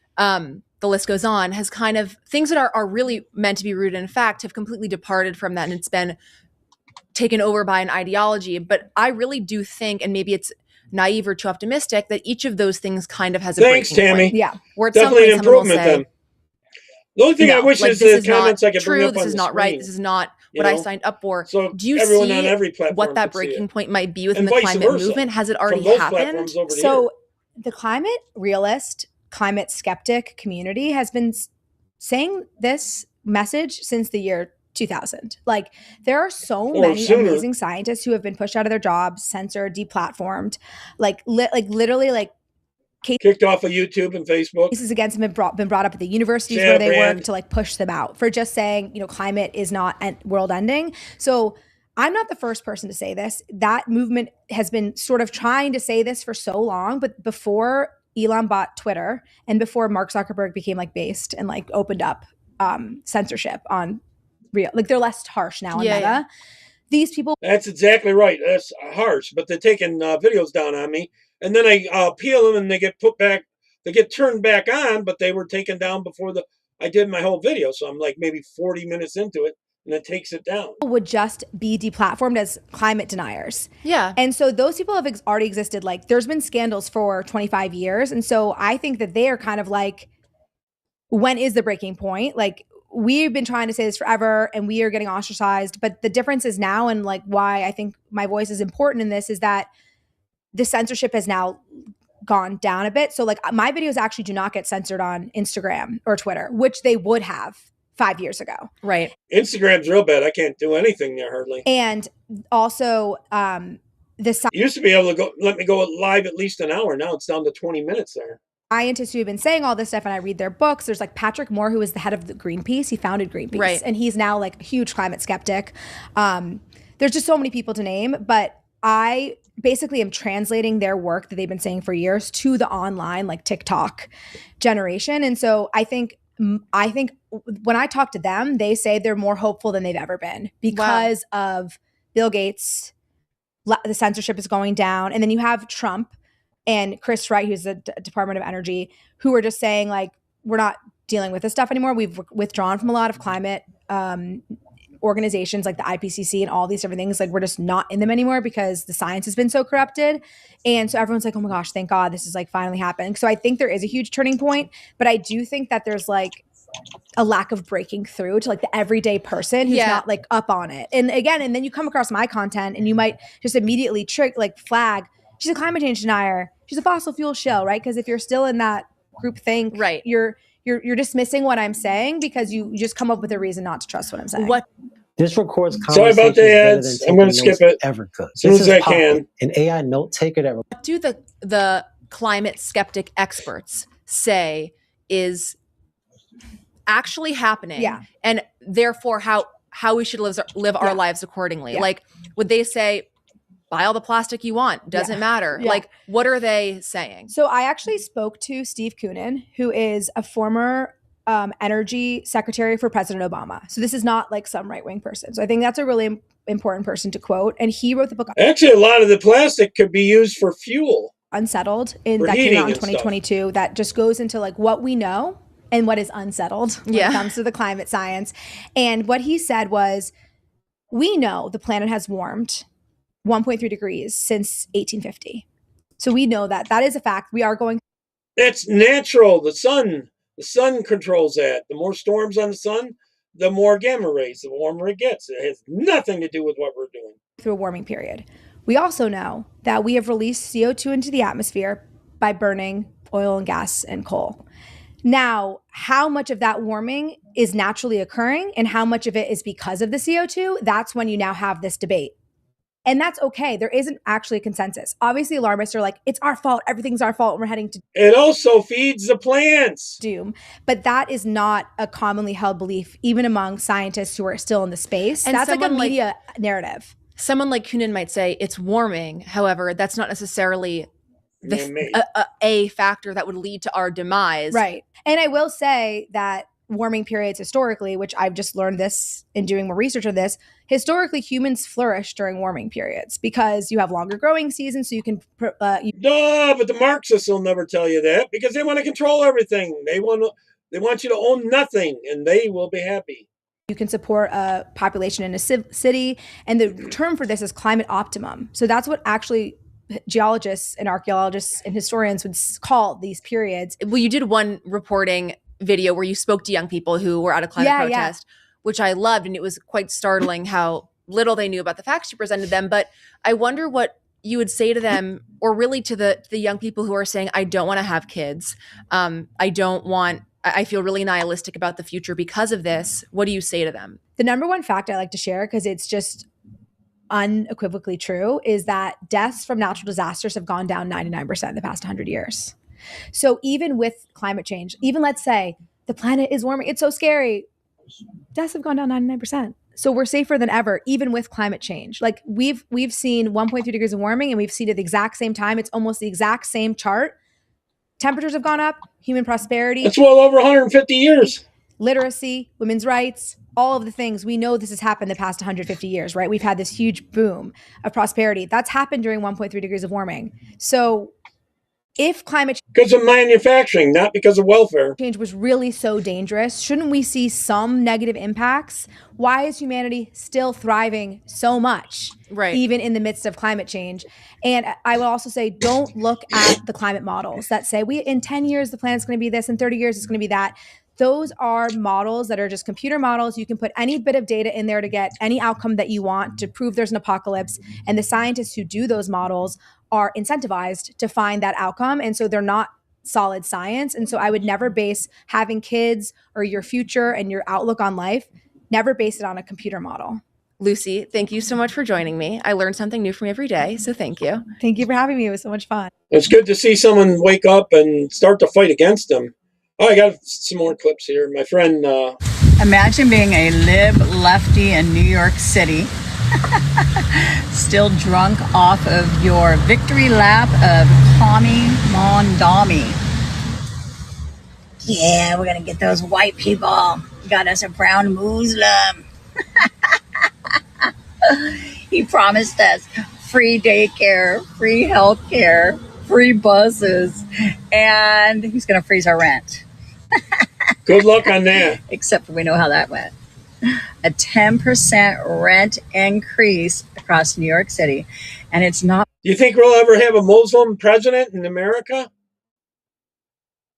the list goes on, has kind of things that are really meant to be rooted in fact have completely departed from that, and it's been taken over by an ideology. But I really do think, and maybe it's naive or too optimistic, that each of those things kind of has a breaking Tammy. point. Yeah, where at definitely some an point someone will improvement. say, Then the only thing I wish is the comments I could bring up on the screen. This is not right. This is not what I signed up for. So do you everyone see on every platform what that could see breaking it. point might be within And the vice climate versa, movement? Has it already from both happened? platforms over So the climate realist, climate skeptic community has been saying this message since the year 2000. Like there are so many amazing scientists who have been pushed out of their jobs, censored, deplatformed, like literally like kicked off of YouTube and Facebook. Cases against them have been brought up at the universities where they work to like push them out for just saying, you know, climate is not world ending. So I'm not the first person to say this. That movement has been sort of trying to say this for so long, but before Elon bought Twitter and before Mark Zuckerberg became like based and like opened up censorship on real, like they're less harsh now on Meta. these people That's exactly right. That's harsh, but they're taking videos down on me, and then I appeal them, and they get put back. They get turned back on, but they were taken down before I did my whole video. So I'm like maybe 40 minutes into it, and it takes it down. would just be deplatformed as climate deniers. Yeah. And so those people have already existed. Like there's been scandals for 25 years. And so I think that they are kind of like, when is the breaking point? Like we've been trying to say this forever and we are getting ostracized. But the difference is now, and like why I think my voice is important in this, is that the censorship has now gone down a bit. So like my videos actually do not get censored on Instagram or Twitter, which they would have 5 years ago. Right. Instagram's real bad. I can't do anything there hardly. And also, You used to be able to let me go live at least an hour. Now it's down to 20 minutes there. scientists who have been saying all this stuff, and I read their books. There's like Patrick Moore, who is the head of the Greenpeace. He founded Greenpeace, Right. and he's now like a huge climate skeptic. There's just so many people to name, but I basically am translating their work that they've been saying for years to the online, like TikTok generation. And so I think when I talk to them, they say they're more hopeful than they've ever been because of Bill Gates. The censorship is going down, and then you have Trump and Chris Wright, who's the Department of Energy, who are just saying like, we're not dealing with this stuff anymore. We've withdrawn from a lot of climate organizations like the IPCC and all these different things. Like we're just not in them anymore because the science has been so corrupted. And so everyone's like, oh my gosh, thank God this is like finally happening. So I think there is a huge turning point, but I do think that there's like a lack of breaking through to like the everyday person who's not like up on it. And again, and then you come across my content and you might just immediately flag, she's a climate change denier. She's a fossil fuel shill, right? Because if you're still in that group think, right, you're dismissing what I'm saying because you just come up with a reason not to trust what I'm saying. This records Sorry about the ads. I'm going to skip it ever could. as soon as I can. An AI note taker that What do the climate skeptic experts say is actually happening? Yeah. And therefore how we should live our lives accordingly. Yeah. Like, would they say, buy all the plastic you want, doesn't matter? Yeah. Like, what are they saying? So I actually spoke to Steve Koonin, who is a former energy secretary for President Obama. So this is not like some right-wing person. So I think that's a really important person to quote. And he wrote the book Actually, a lot of the plastic could be used for fuel. Unsettled, For that came heating out in and stuff. 2022, that just goes into like what we know and what is unsettled when it comes to the climate science. And what he said was, we know the planet has warmed 1.3 degrees since 1850. So we know that is a fact. We are going. That's natural. The sun controls that. The more storms on the sun, the more gamma rays, the warmer it gets. It has nothing to do with what we're doing. Through a warming period. We also know that we have released CO2 into the atmosphere by burning oil and gas and coal. Now, how much of that warming is naturally occurring and how much of it is because of the CO2? That's when you now have this debate. And that's okay. There isn't actually a consensus. Obviously, alarmists are like, it's our fault. Everything's our fault. We're heading to It also feeds the plants. doom. But that is not a commonly held belief, even among scientists who are still in the space. And That's like a someone like- media narrative. Someone like Koonin might say it's warming. However, that's not necessarily Man-made. a factor that would lead to our demise. Right. And I will say that warming periods historically, which I've just learned this in doing more research on this, historically humans flourish during warming periods because you have longer growing seasons, so you can No, but the Marxists will never tell you that because they want to control everything. They want you to own nothing, and they will be happy. you can support a population in a city. And the term for this is climate optimum. So that's what actually geologists and archaeologists and historians would call these periods. Well, you did one reporting video where you spoke to young people who were at a climate protest, which I loved. And it was quite startling how little they knew about the facts you presented them. But I wonder what you would say to them, or really to the young people who are saying, I don't want to have kids. I feel really nihilistic about the future because of this. What do you say to them? The number one fact I like to share, because it's just unequivocally true, is that deaths from natural disasters have gone down 99% in the past 100 years. So even with climate change, even let's say the planet is warming, it's so scary, deaths have gone down 99%. So we're safer than ever, even with climate change. Like we've seen 1.3 degrees of warming, and we've seen it at the exact same time. It's almost the exact same chart. Temperatures have gone up, human prosperity. That's well over 150 years. Literacy, women's rights, all of the things, we know this has happened the past 150 years, right? We've had this huge boom of prosperity. That's happened during 1.3 degrees of warming. So if climate Because of manufacturing, not because of welfare. change was really so dangerous, shouldn't we see some negative impacts? Why is humanity still thriving so much, Right. even in the midst of climate change? And I will also say, don't look at the climate models that say in 10 years, the planet's going to be this, in 30 years, it's going to be that. Those are models that are just computer models. You can put any bit of data in there to get any outcome that you want to prove there's an apocalypse. And the scientists who do those models are incentivized to find that outcome. And so they're not solid science. And so I would never base having kids or your future and your outlook on life, never base it on a computer model. Lucy, thank you so much for joining me. I learn something new from you every day, so thank you. Thank you for having me. It was so much fun. It's good to see someone wake up and start to fight against them. Oh, I got some more clips here. My friend... Imagine being a lib lefty in New York City, still drunk off of your victory lap of Tommy Mondami. Yeah, we're going to get those white people. Got us a brown Muslim. He promised us free daycare, free health care, free buses, and he's going to freeze our rent. Good luck on that. Except we know how that went. A 10% rent increase across New York City. And it's not. Do you think we'll ever have a Muslim president in America?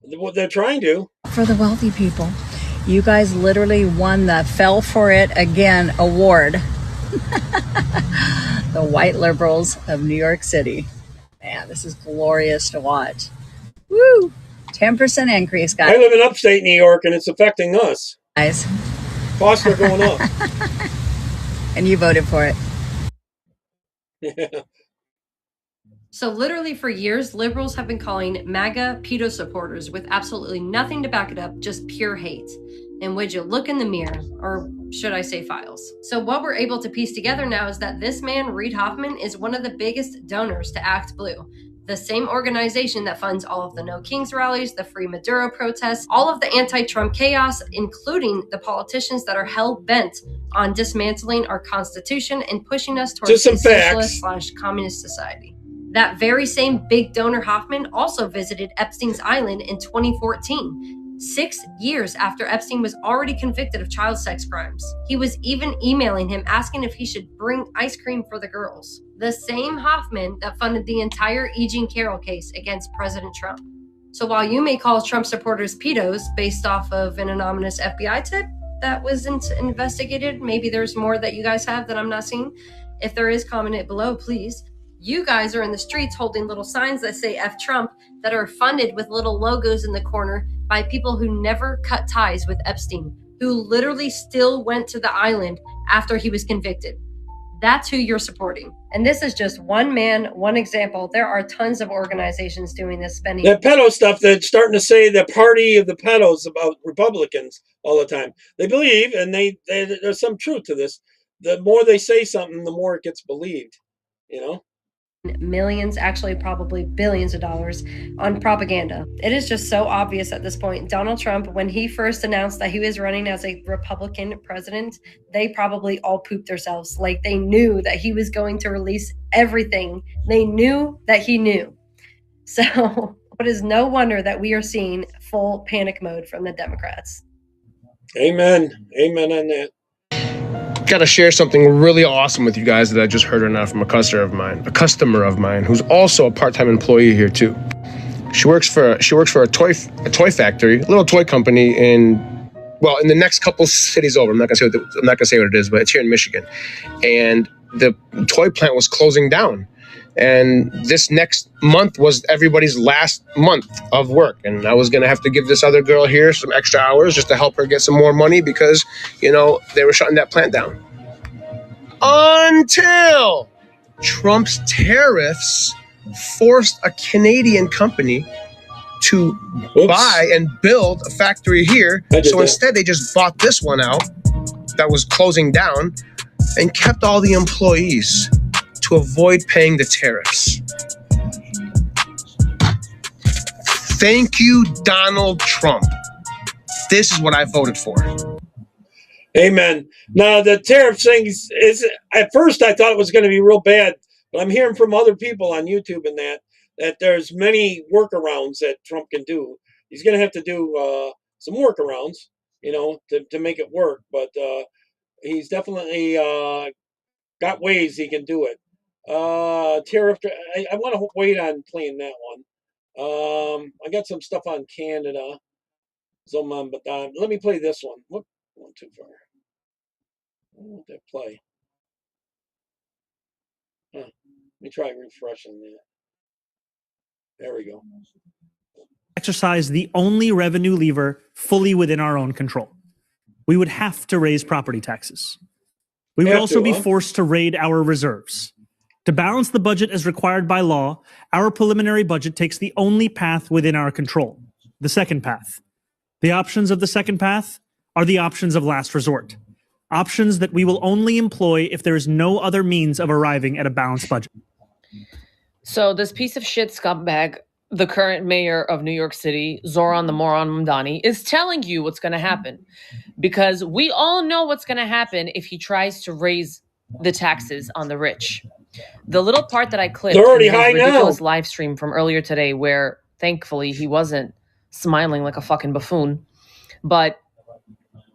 What they're trying to. For the wealthy people. You guys literally won the Fell For It Again award. The white liberals of New York City. Man, this is glorious to watch. Woo! 10% increase, guys. I live in upstate New York, and it's affecting us. Guys. Costs are going up. And you voted for it. Yeah. So literally for years, liberals have been calling MAGA pedo supporters with absolutely nothing to back it up, just pure hate. And would you look in the mirror, or should I say files? So what we're able to piece together now is that this man, Reid Hoffman, is one of the biggest donors to Act Blue, the same organization that funds all of the No Kings rallies, the Free Maduro protests, all of the anti-Trump chaos, including the politicians that are hell-bent on dismantling our Constitution and pushing us towards a socialist/communist society. That very same big donor Hoffman also visited Epstein's Island in 2014, 6 years after Epstein was already convicted of child sex crimes. He was even emailing him asking if he should bring ice cream for the girls. The same Hoffman that funded the entire E. Jean Carroll case against President Trump. So while you may call Trump supporters pedos based off of an anonymous FBI tip that wasn't investigated, maybe there's more that you guys have that I'm not seeing. If there is, comment it below, please. You guys are in the streets holding little signs that say F Trump that are funded with little logos in the corner by people who never cut ties with Epstein, who literally still went to the island after he was convicted. That's who you're supporting. And this is just one man, one example. There are tons of organizations doing this, spending. That pedo stuff, they're starting to say the party of the pedos about Republicans all the time. They believe, and there's some truth to this, the more they say something, the more it gets believed, you know? Millions, actually probably billions of dollars on propaganda. It is just so obvious at this point. Donald Trump, when he first announced that he was running as a Republican president, they probably all pooped themselves. Like, they knew that he was going to release everything. They knew that he knew. So it is no wonder that we are seeing full panic mode from the Democrats. Amen. Amen on that. Got to share something really awesome with you guys that I just heard right now from a customer of mine who's also a part-time employee here too. She works for a toy factory, a little toy company in the next couple cities over. I'm not gonna say what it is, but it's here in Michigan. And the toy plant was closing down. And this next month was everybody's last month of work. And I was going to have to give this other girl here some extra hours just to help her get some more money because, they were shutting that plant down. Until Trump's tariffs forced a Canadian company to buy and build a factory here. So instead, they just bought this one out that was closing down and kept all the employees to avoid paying the tariffs. Thank you, Donald Trump. This is what I voted for. Amen. Now, the tariff thing is at first I thought it was going to be real bad, but I'm hearing from other people on YouTube and that there's many workarounds that Trump can do. He's going to have to do some workarounds, to make it work. But he's definitely got ways he can do it. Tariff. I want to wait on playing that one. I got some stuff on Canada. But let me play this one. Whoop, went too far. I don't want that play. Let me try refreshing that. There we go. Exercise the only revenue lever fully within our own control. We would have to raise property taxes. We would also be forced to raid our reserves. To balance the budget as required by law, our preliminary budget takes the only path within our control, the second path. The options of the second path are the options of last resort. Options that we will only employ if there is no other means of arriving at a balanced budget. So this piece of shit scumbag, the current mayor of New York City, Zoran the Moron Mamdani, is telling you what's going to happen. Because we all know what's going to happen if he tries to raise the taxes on the rich. The little part that I clipped in his ridiculous live stream from earlier today, where thankfully he wasn't smiling like a fucking buffoon, but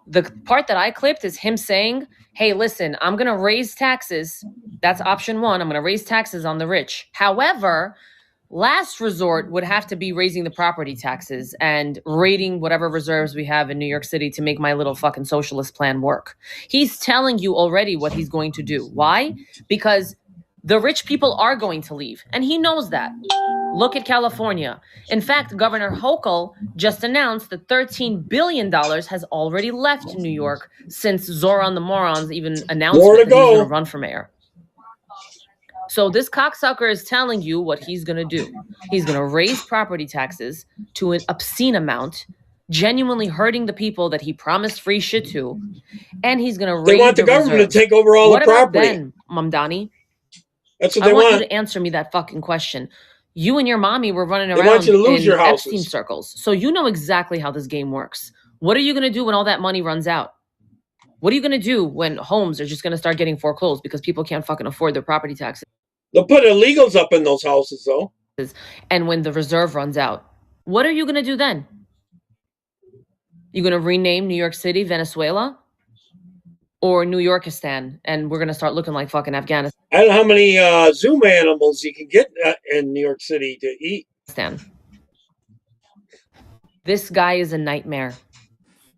the part that I clipped is him saying, hey, listen, I'm going to raise taxes. That's option one. I'm going to raise taxes on the rich. However, last resort would have to be raising the property taxes and raiding whatever reserves we have in New York City to make my little fucking socialist plan work. He's telling you already what he's going to do. Why? Because the rich people are going to leave, and he knows that. Look at California. In fact, Governor Hochul just announced that $13 billion has already left New York since Zoran the Morons even announced that he's going to run for mayor. So this cocksucker is telling you what he's going to do. He's going to raise property taxes to an obscene amount, genuinely hurting the people that he promised free shit to, and he's going to raise They want the government to take over all the property. What about then, Mamdani? That's what they want you to answer me that fucking question. You and your mommy were running around want you to lose your houses. Epstein circles. So you know exactly how this game works. What are you going to do when all that money runs out? What are you going to do when homes are just going to start getting foreclosed because people can't fucking afford their property taxes? They'll put illegals up in those houses, though. And when the reserve runs out, what are you going to do then? You going to rename New York City Venezuela? Or New Yorkistan, and we're going to start looking like fucking Afghanistan. I don't know how many Zoom animals you can get in New York City to eat. This guy is a nightmare.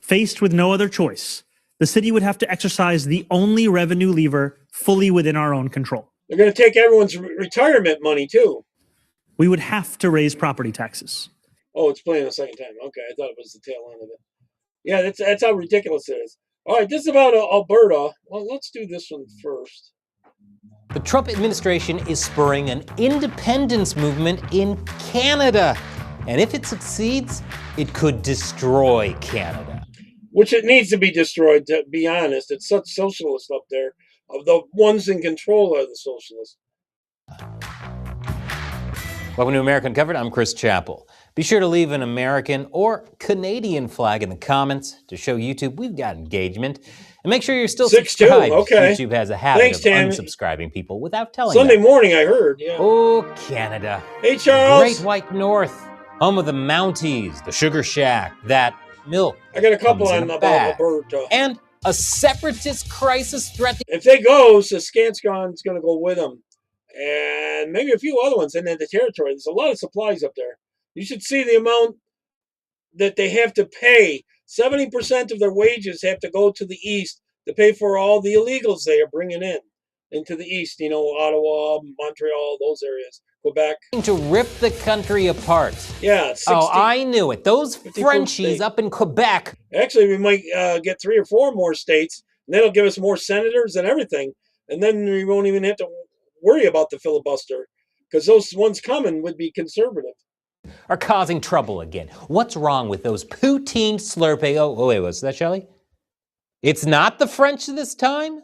Faced with no other choice, the city would have to exercise the only revenue lever fully within our own control. They're going to take everyone's retirement money, too. We would have to raise property taxes. Oh, it's playing a second time. Okay, I thought it was the tail end of it. Yeah, that's how ridiculous it is. All right, this is about Alberta. Well, let's do this one first. The Trump administration is spurring an independence movement in Canada. And if it succeeds, it could destroy Canada. Which it needs to be destroyed, to be honest. It's such socialists up there. The ones in control are the socialists. Welcome to America Uncovered. I'm Chris Chappell. Be sure to leave an American or Canadian flag in the comments to show YouTube we've got engagement. And make sure you're still subscribed. Okay. YouTube has a habit of unsubscribing people without telling Sunday them. morning, I heard. Yeah. Oh, Canada. Hey, Charles. Great White North. Home of the Mounties, the Sugar Shack, that milk. I got a couple on about Alberta. And a separatist crisis threat. If they go, Saskatchewan's going to go with them. And maybe a few other ones in the territory. There's a lot of supplies up there. You should see the amount that they have to pay. 70% of their wages have to go to the east to pay for all the illegals they are bringing into the east. You know, Ottawa, Montreal, those areas, Quebec. To rip the country apart. Yeah. 60, I knew it. Those Frenchies up in Quebec. Actually, we might get 3 or 4 more states, and that'll give us more senators and everything. And then we won't even have to worry about the filibuster, because those ones coming would be conservative. Are causing trouble again. What's wrong with those poutine slurping? Oh, wait, was that Shelley? It's not the French this time?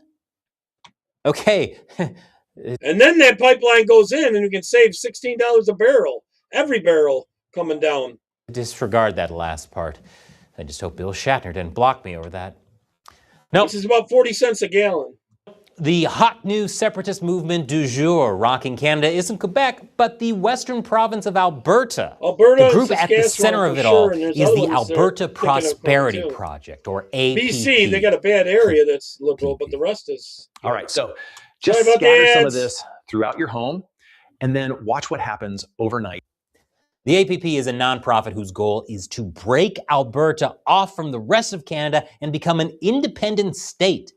Okay. And then that pipeline goes in and you can save $16 a barrel. Every barrel coming down. Disregard that last part. I just hope Bill Shatner didn't block me over that. Nope. This is about 40 cents a gallon. The hot new separatist movement du jour rocking Canada isn't Quebec, but the western province of Alberta. Alberta, The group at the center of it all and there's is other the ones they're Alberta thinking of going Prosperity too. Project, or APP. BC, they got a bad area that's liberal, but the rest is. All right, so Sorry just about scatter the some of ads. this throughout your home and then watch what happens overnight. The APP is a nonprofit whose goal is to break Alberta off from the rest of Canada and become an independent state.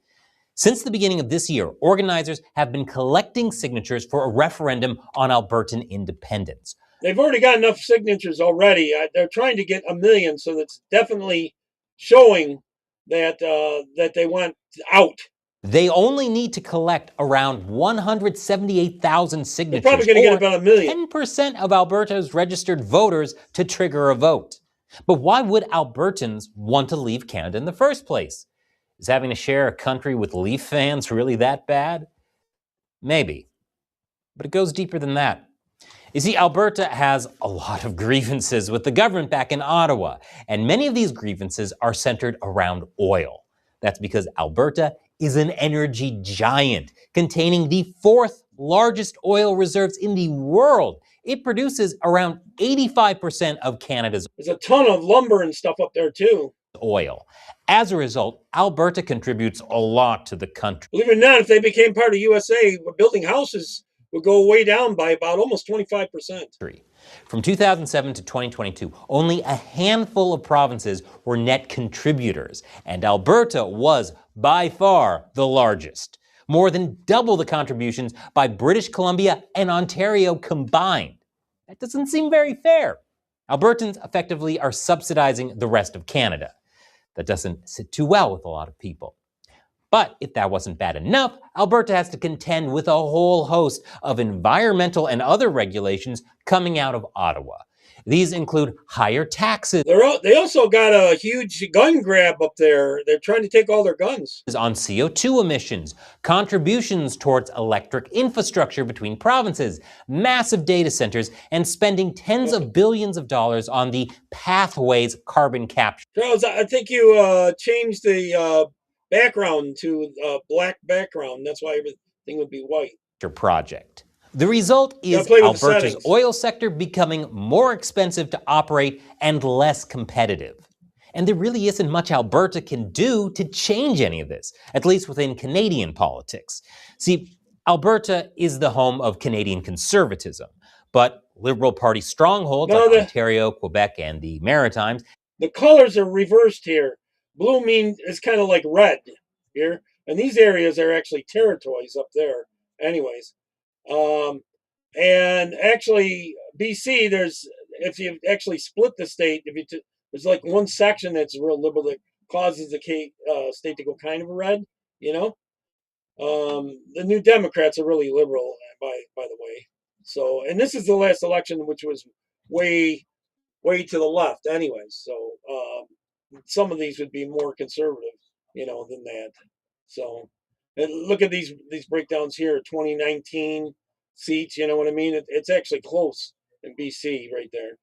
Since the beginning of this year, organizers have been collecting signatures for a referendum on Albertan independence. They've already got enough signatures already. They're trying to get 1 million, so that's definitely showing that that they want out. They only need to collect around 178,000 signatures, They're probably going to get about 1 million. 10% of Alberta's registered voters to trigger a vote. But why would Albertans want to leave Canada in the first place? Is having to share a country with Leaf fans really that bad? Maybe. But it goes deeper than that. You see, Alberta has a lot of grievances with the government back in Ottawa, and many of these grievances are centered around oil. That's because Alberta is an energy giant, containing the 4th largest oil reserves in the world. It produces around 85% of Canada's There's a ton of lumber and stuff up there too. oil. As a result, Alberta contributes a lot to the country. Believe it or not, if they became part of USA, building houses would go way down by about almost 25%. From 2007 to 2022, only a handful of provinces were net contributors, and Alberta was by far the largest. More than double the contributions by British Columbia and Ontario combined. That doesn't seem very fair. Albertans effectively are subsidizing the rest of Canada. That doesn't sit too well with a lot of people. But if that wasn't bad enough, Alberta has to contend with a whole host of environmental and other regulations coming out of Ottawa. These include higher taxes They also got a huge gun grab up there. They're trying to take all their guns. on CO2 emissions, contributions towards electric infrastructure between provinces, massive data centers, and spending tens of billions of dollars on the Pathways carbon capture Charles, I think you changed the background to black background. That's why everything would be white. project. The result is Gotta play with the Alberta's settings. oil sector becoming more expensive to operate and less competitive. And there really isn't much Alberta can do to change any of this, at least within Canadian politics. See, Alberta is the home of Canadian conservatism, but Liberal Party strongholds No, like Ontario, Quebec, and the Maritimes The colors are reversed here. Blue is kind of like red here, and these areas are actually territories up there. Anyways, and actually BC, if you actually split the state, there's like one section that's real liberal that causes the state to go kind of red. The New Democrats are really liberal, by the way. So, and this is the last election, which was way to the left, anyways. So, some of these would be more conservative, than that. So, and look at these breakdowns here. 2019 seats. You know what I mean? It's actually close in BC right there.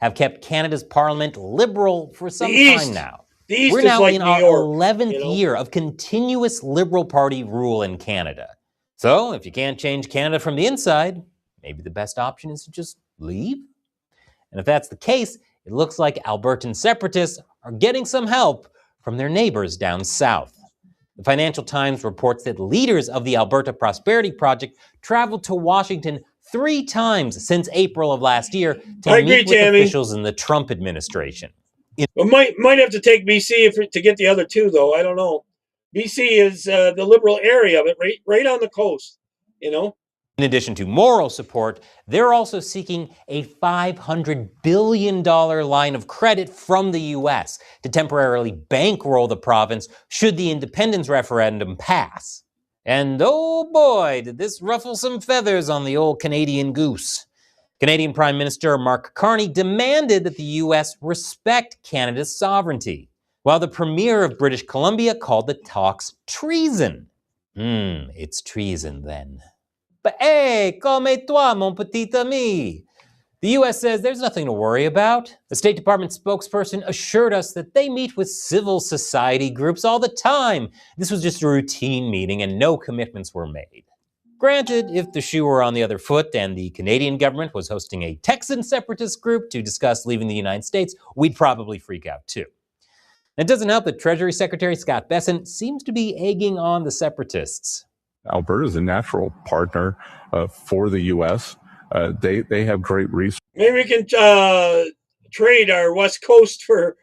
have kept Canada's parliament liberal for some time now. The East We're is now like in New our York, 11th year of continuous Liberal Party rule in Canada. So if you can't change Canada from the inside, maybe the best option is to just leave? And if that's the case, it looks like Albertan separatists are getting some help from their neighbors down south. The Financial Times reports that leaders of the Alberta Prosperity Project traveled to Washington 3 times since April of last year to I meet agree, with Tammy. officials in the Trump administration. But might have to take BC to get the other two, though. I don't know. BC is the liberal area of it, right on the coast. In addition to moral support, they're also seeking a $500 billion line of credit from the U.S. to temporarily bankroll the province should the independence referendum pass. And oh boy, did this ruffle some feathers on the old Canadian goose. Canadian Prime Minister Mark Carney demanded that the U.S. respect Canada's sovereignty, while the Premier of British Columbia called the talks treason. It's treason then. But hey, comme toi, mon petit ami. The U.S. says there's nothing to worry about. The State Department spokesperson assured us that they meet with civil society groups all the time. This was just a routine meeting and no commitments were made. Granted, if the shoe were on the other foot and the Canadian government was hosting a Texan separatist group to discuss leaving the United States, we'd probably freak out too. It doesn't help that Treasury Secretary Scott Bessent seems to be egging on the separatists. Alberta is a natural partner for the U.S. They have great resources. Maybe we can trade our West Coast with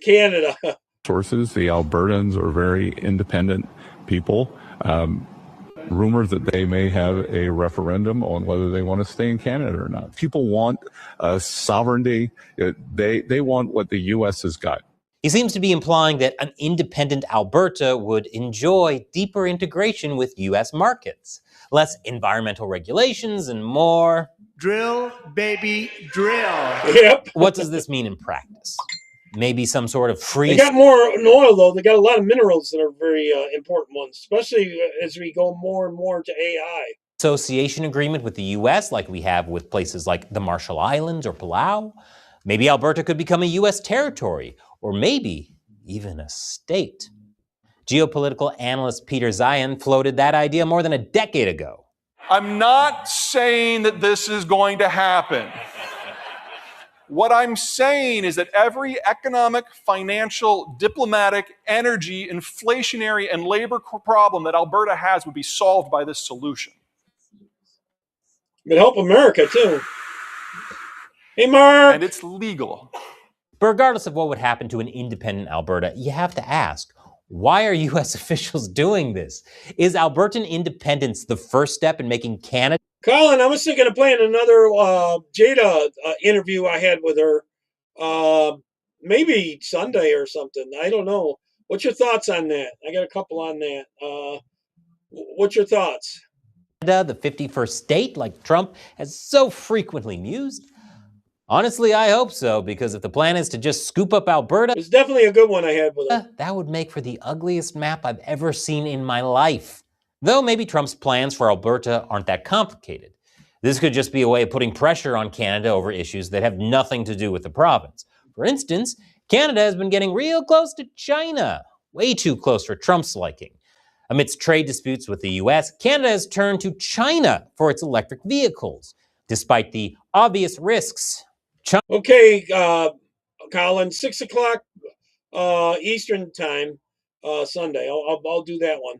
Canada. The Albertans are very independent people. Rumors that they may have a referendum on whether they want to stay in Canada or not. People want sovereignty. They want what the U.S. has got. He seems to be implying that an independent Alberta would enjoy deeper integration with U.S. markets, less environmental regulations and more... Drill, baby, drill. Yep. What does this mean in practice? Maybe some sort of free... They got more oil, though. They got a lot of minerals that are very important ones, especially as we go more and more to AI. Association agreement with the U.S. like we have with places like the Marshall Islands or Palau. Maybe Alberta could become a U.S. territory, or maybe even a state. Geopolitical analyst Peter Zeihan floated that idea more than a decade ago. I'm not saying that this is going to happen. What I'm saying is that every economic, financial, diplomatic, energy, inflationary, and labor problem that Alberta has would be solved by this solution. It would help America, too. Hey, Mark! And it's legal. But regardless of what would happen to an independent Alberta, you have to ask, why are U.S. officials doing this? Is Albertan independence the first step in making Canada... Colin, I was thinking of playing another Jada interview I had with her. Maybe Sunday or something. I don't know. What's your thoughts on that? I got a couple on that. What's your thoughts? The 51st state, like Trump has so frequently mused? Honestly, I hope so, because if the plan is to just scoop up Alberta... It's definitely a good one I had with her. That would make for the ugliest map I've ever seen in my life. Though maybe Trump's plans for Alberta aren't that complicated. This could just be a way of putting pressure on Canada over issues that have nothing to do with the province. For instance, Canada has been getting real close to China, way too close for Trump's liking. Amidst trade disputes with the US, Canada has turned to China for its electric vehicles, despite the obvious risks. Okay, Colin, 6 o'clock Eastern time, Sunday. I'll do that one.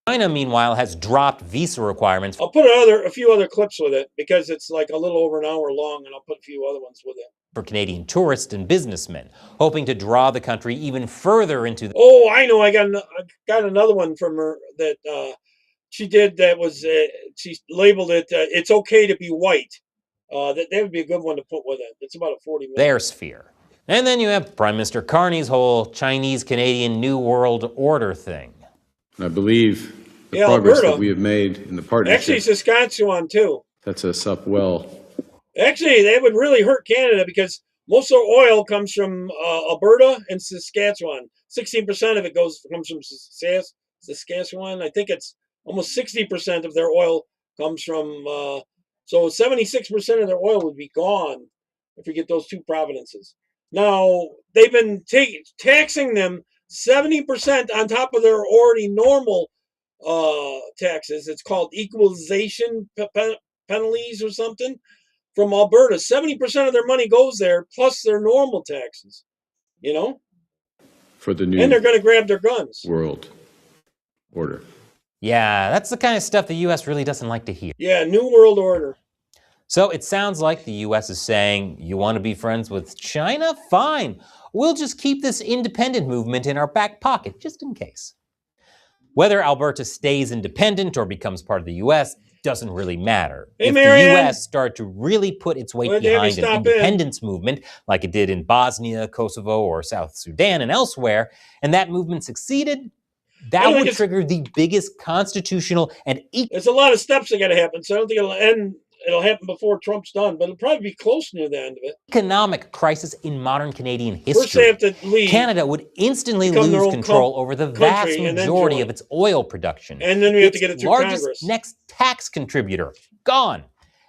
China, meanwhile, has dropped visa requirements. I'll put a few other clips with it because it's like a little over an hour long, and I'll put a few other ones with it. For Canadian tourists and businessmen, hoping to draw the country even further into the... Oh, I know. I got another one from her that she did that was, she labeled it, it's okay to be white. That would be a good one to put with it. It's about a 40 minute. Their sphere. And then you have Prime Minister Carney's whole Chinese-Canadian New World Order thing. I believe the progress Alberta, that we have made in the partnership. Actually, Saskatchewan, too. Sets us up well. Actually, that would really hurt Canada because most of the oil comes from Alberta and Saskatchewan. 16% of it comes from Saskatchewan. I think it's almost 60% of their oil comes from... So 76% of their oil would be gone if we get those two provinces. Now, they've been taxing them 70% on top of their already normal taxes. It's called equalization penalties or something from Alberta. 70% of their money goes there, plus their normal taxes, you know? For the new... And they're going to grab their guns. World order. Yeah, that's the kind of stuff the U.S. really doesn't like to hear. Yeah, New World Order. So it sounds like the U.S. is saying, you want to be friends with China? Fine. We'll just keep this independent movement in our back pocket, just in case. Whether Alberta stays independent or becomes part of the U.S. doesn't really matter. Hey, if Marianne, the U.S. started to really put its weight behind an independence movement, like it did in Bosnia, Kosovo, or South Sudan and elsewhere, and that movement succeeded, that would trigger the biggest constitutional and... There's a lot of steps that got to happen, so I don't think it'll end. It'll happen before Trump's done, but it'll probably be close near the end of it. Economic crisis in modern Canadian history. First they have to leave. Canada would instantly lose control over the vast majority of its oil production. And then we have to get it through Congress. Congress. Next tax contributor, gone.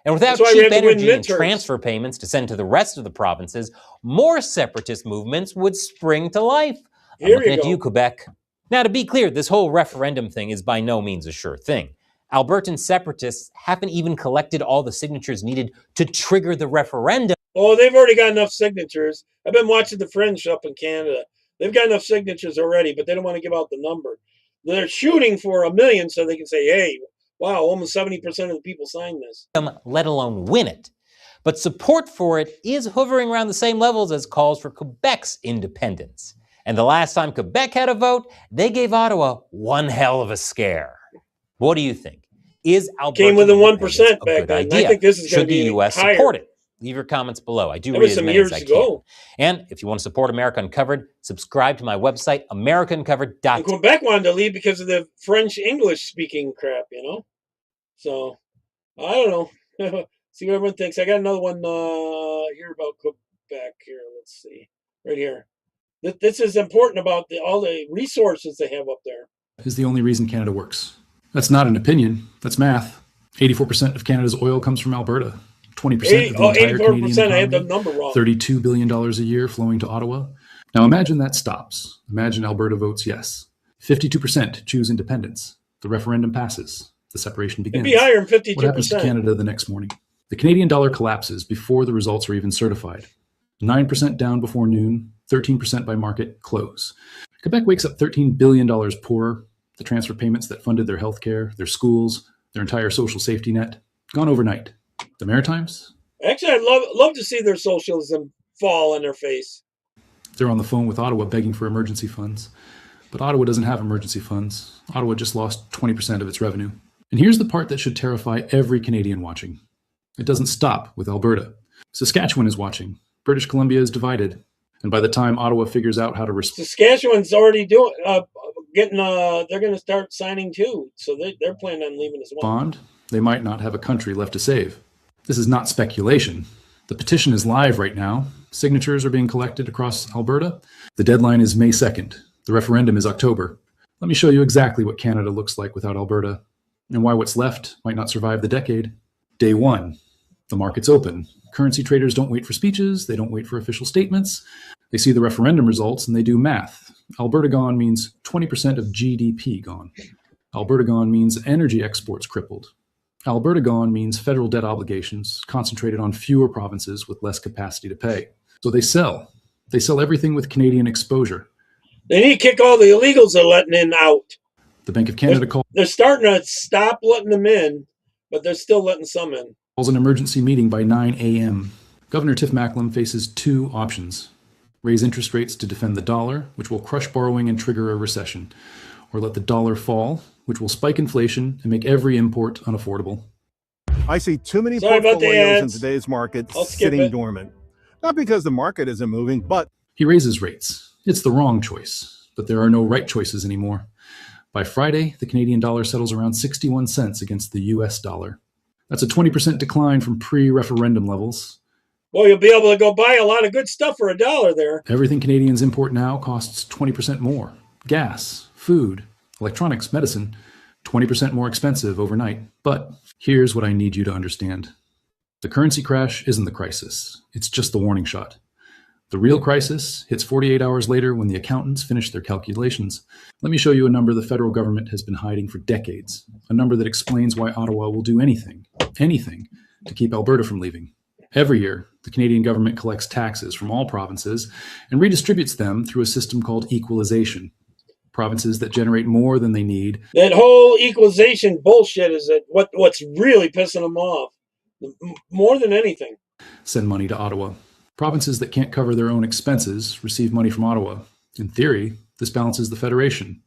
And without That's why we cheap have to win energy and midterms. transfer payments to send to the rest of the provinces, more separatist movements would spring to life. I'm Here looking you at go. you, Quebec. Now, to be clear, this whole referendum thing is by no means a sure thing. Albertan separatists haven't even collected all the signatures needed to trigger the referendum. Oh, they've already got enough signatures. I've been watching the Fringe up in Canada. They've got enough signatures already, but they don't want to give out the number. They're shooting for 1 million so they can say, hey, wow, almost 70% of the people signed this. Let alone win it. But support for it is hovering around the same levels as calls for Quebec's independence. And the last time Quebec had a vote, they gave Ottawa one hell of a scare. What do you think? Is Alberta Came within 1% a back good then. idea? I think this is going Should to be the U.S. higher. support it? Leave your comments below. I do That read was as some many years as I ago. can. And if you want to support America Uncovered, subscribe to my website, And AmericaUncovered.com. Quebec wanted to leave because of the French-English speaking crap, you know? So, I don't know. See what everyone thinks. I got another one here about Quebec here. Let's see. Right here. This is important about all the resources they have up there. Is the only reason Canada works. That's not an opinion. That's math. 84% of Canada's oil comes from Alberta. 20% of the entire 84%. Canadian I had the economy. number wrong. $32 billion a year flowing to Ottawa. Now imagine that stops. Imagine Alberta votes yes. 52% choose independence. The referendum passes. The separation begins. It'd be higher than 52%. What happens to Canada the next morning? The Canadian dollar collapses before the results are even certified. 9% down before noon, 13% by market close. Quebec wakes up $13 billion poorer. The transfer payments that funded their healthcare, their schools, their entire social safety net, gone overnight. The Maritimes? Actually, I'd love to see their socialism fall in their face. They're on the phone with Ottawa begging for emergency funds. But Ottawa doesn't have emergency funds. Ottawa just lost 20% of its revenue. And here's the part that should terrify every Canadian watching. It doesn't stop with Alberta. Saskatchewan is watching. British Columbia is divided. And by the time Ottawa figures out how to respond, Saskatchewan's already doing they're going to start signing too, so they're planning on leaving as well. they might not have a country left to save. This is not speculation. The petition is live right now. Signatures are being collected across Alberta. The deadline is May 2nd. The referendum is October. Let me show you exactly what Canada looks like without Alberta and why what's left might not survive the decade. Day 1. The market's open. Currency traders don't wait for speeches. They don't wait for official statements. They see the referendum results and they do math. Alberta gone means 20% of GDP gone. Alberta gone means energy exports crippled. Alberta gone means federal debt obligations concentrated on fewer provinces with less capacity to pay. So they sell. They sell everything with Canadian exposure. They need to kick all the illegals they're letting in out. The Bank of Canada They're starting to stop letting them in, but they're still letting some in. calls an emergency meeting by 9 a.m. Governor Tiff Macklem faces 2 options. Raise interest rates to defend the dollar, which will crush borrowing and trigger a recession, or let the dollar fall, which will spike inflation and make every import unaffordable. I see too many Sorry about the portfolios in ads. today's market I'll skip sitting it. dormant. Not because the market isn't moving, but He raises rates. It's the wrong choice, but there are no right choices anymore. By Friday, the Canadian dollar settles around 61 cents against the US dollar. That's a 20% decline from pre-referendum levels. Well, you'll be able to go buy a lot of good stuff for $1 there. Everything Canadians import now costs 20% more. Gas, food, electronics, medicine, 20% more expensive overnight. But here's what I need you to understand. The currency crash isn't the crisis. It's just the warning shot. The real crisis hits 48 hours later when the accountants finish their calculations. Let me show you a number the federal government has been hiding for decades. A number that explains why Ottawa will do anything, to keep Alberta from leaving. Every year, the Canadian government collects taxes from all provinces and redistributes them through a system called equalization. Provinces that generate more than they need That whole equalization bullshit is what's really pissing them off. More than anything. send money to Ottawa. Provinces that can't cover their own expenses receive money from Ottawa. In theory, this balances the federation.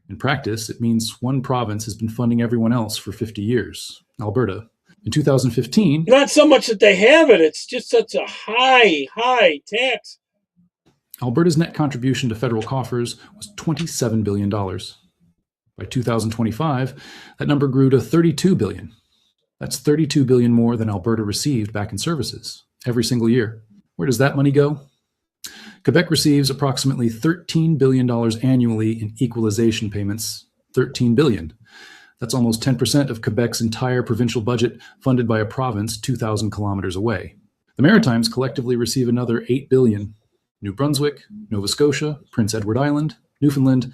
In practice, it means one province has been funding everyone else for 50 years, Alberta. In 2015, Not so much that they have it, it's just such a high tax. Alberta's net contribution to federal coffers was $27 billion. By 2025, that number grew to $32 billion. That's $32 billion more than Alberta received back in services every single year. Where does that money go? Quebec receives approximately $13 billion annually in equalization payments. $13 billion. That's almost 10% of Quebec's entire provincial budget funded by a province 2,000 kilometers away. The Maritimes collectively receive another $8 billion. New Brunswick, Nova Scotia, Prince Edward Island, Newfoundland.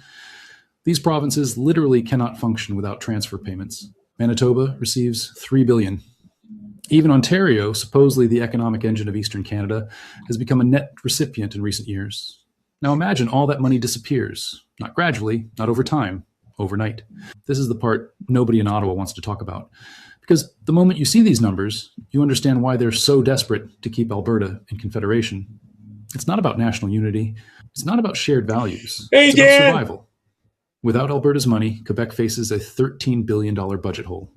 These provinces literally cannot function without transfer payments. Manitoba receives $3 billion. Even Ontario, supposedly the economic engine of Eastern Canada, has become a net recipient in recent years. Now imagine all that money disappears, not gradually, not over time, overnight. This is the part nobody in Ottawa wants to talk about. Because the moment you see these numbers, you understand why they're so desperate to keep Alberta in confederation. It's not about national unity. It's not about shared values. It's about survival. Without Alberta's money, Quebec faces a $13 billion budget hole.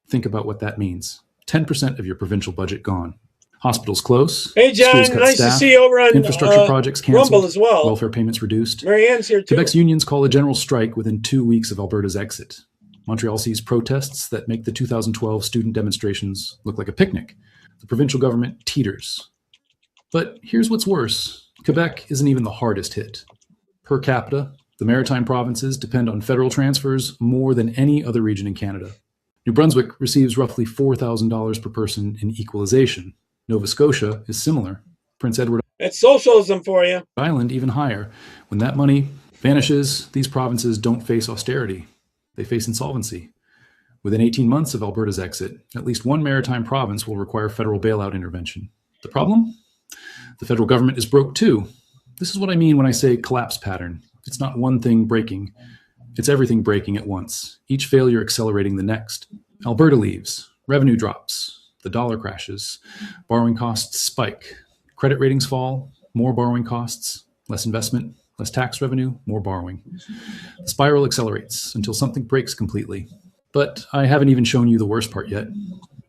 Think about what that means. 10% of your provincial budget gone. Hospitals close. Hey, John, nice staff, to see you over on infrastructure projects canceled, Rumble as well. Welfare payments reduced. Marianne's here too. Quebec's unions call a general strike within 2 weeks of Alberta's exit. Montreal sees protests that make the 2012 student demonstrations look like a picnic. The provincial government teeters. But here's what's worse. Quebec isn't even the hardest hit. Per capita, the Maritime provinces depend on federal transfers more than any other region in Canada. New Brunswick receives roughly $4,000 per person in equalization. Nova Scotia is similar. Prince Edward That's socialism for you. Island even higher. When that money vanishes, these provinces don't face austerity. They face insolvency. Within 18 months of Alberta's exit, at least one maritime province will require federal bailout intervention. The problem? The federal government is broke too. This is what I mean when I say collapse pattern. It's not one thing breaking. It's everything breaking at once, each failure accelerating the next. Alberta leaves, revenue drops, the dollar crashes, borrowing costs spike, credit ratings fall, more borrowing costs, less investment, less tax revenue, more borrowing. The spiral accelerates until something breaks completely. But I haven't even shown you the worst part yet,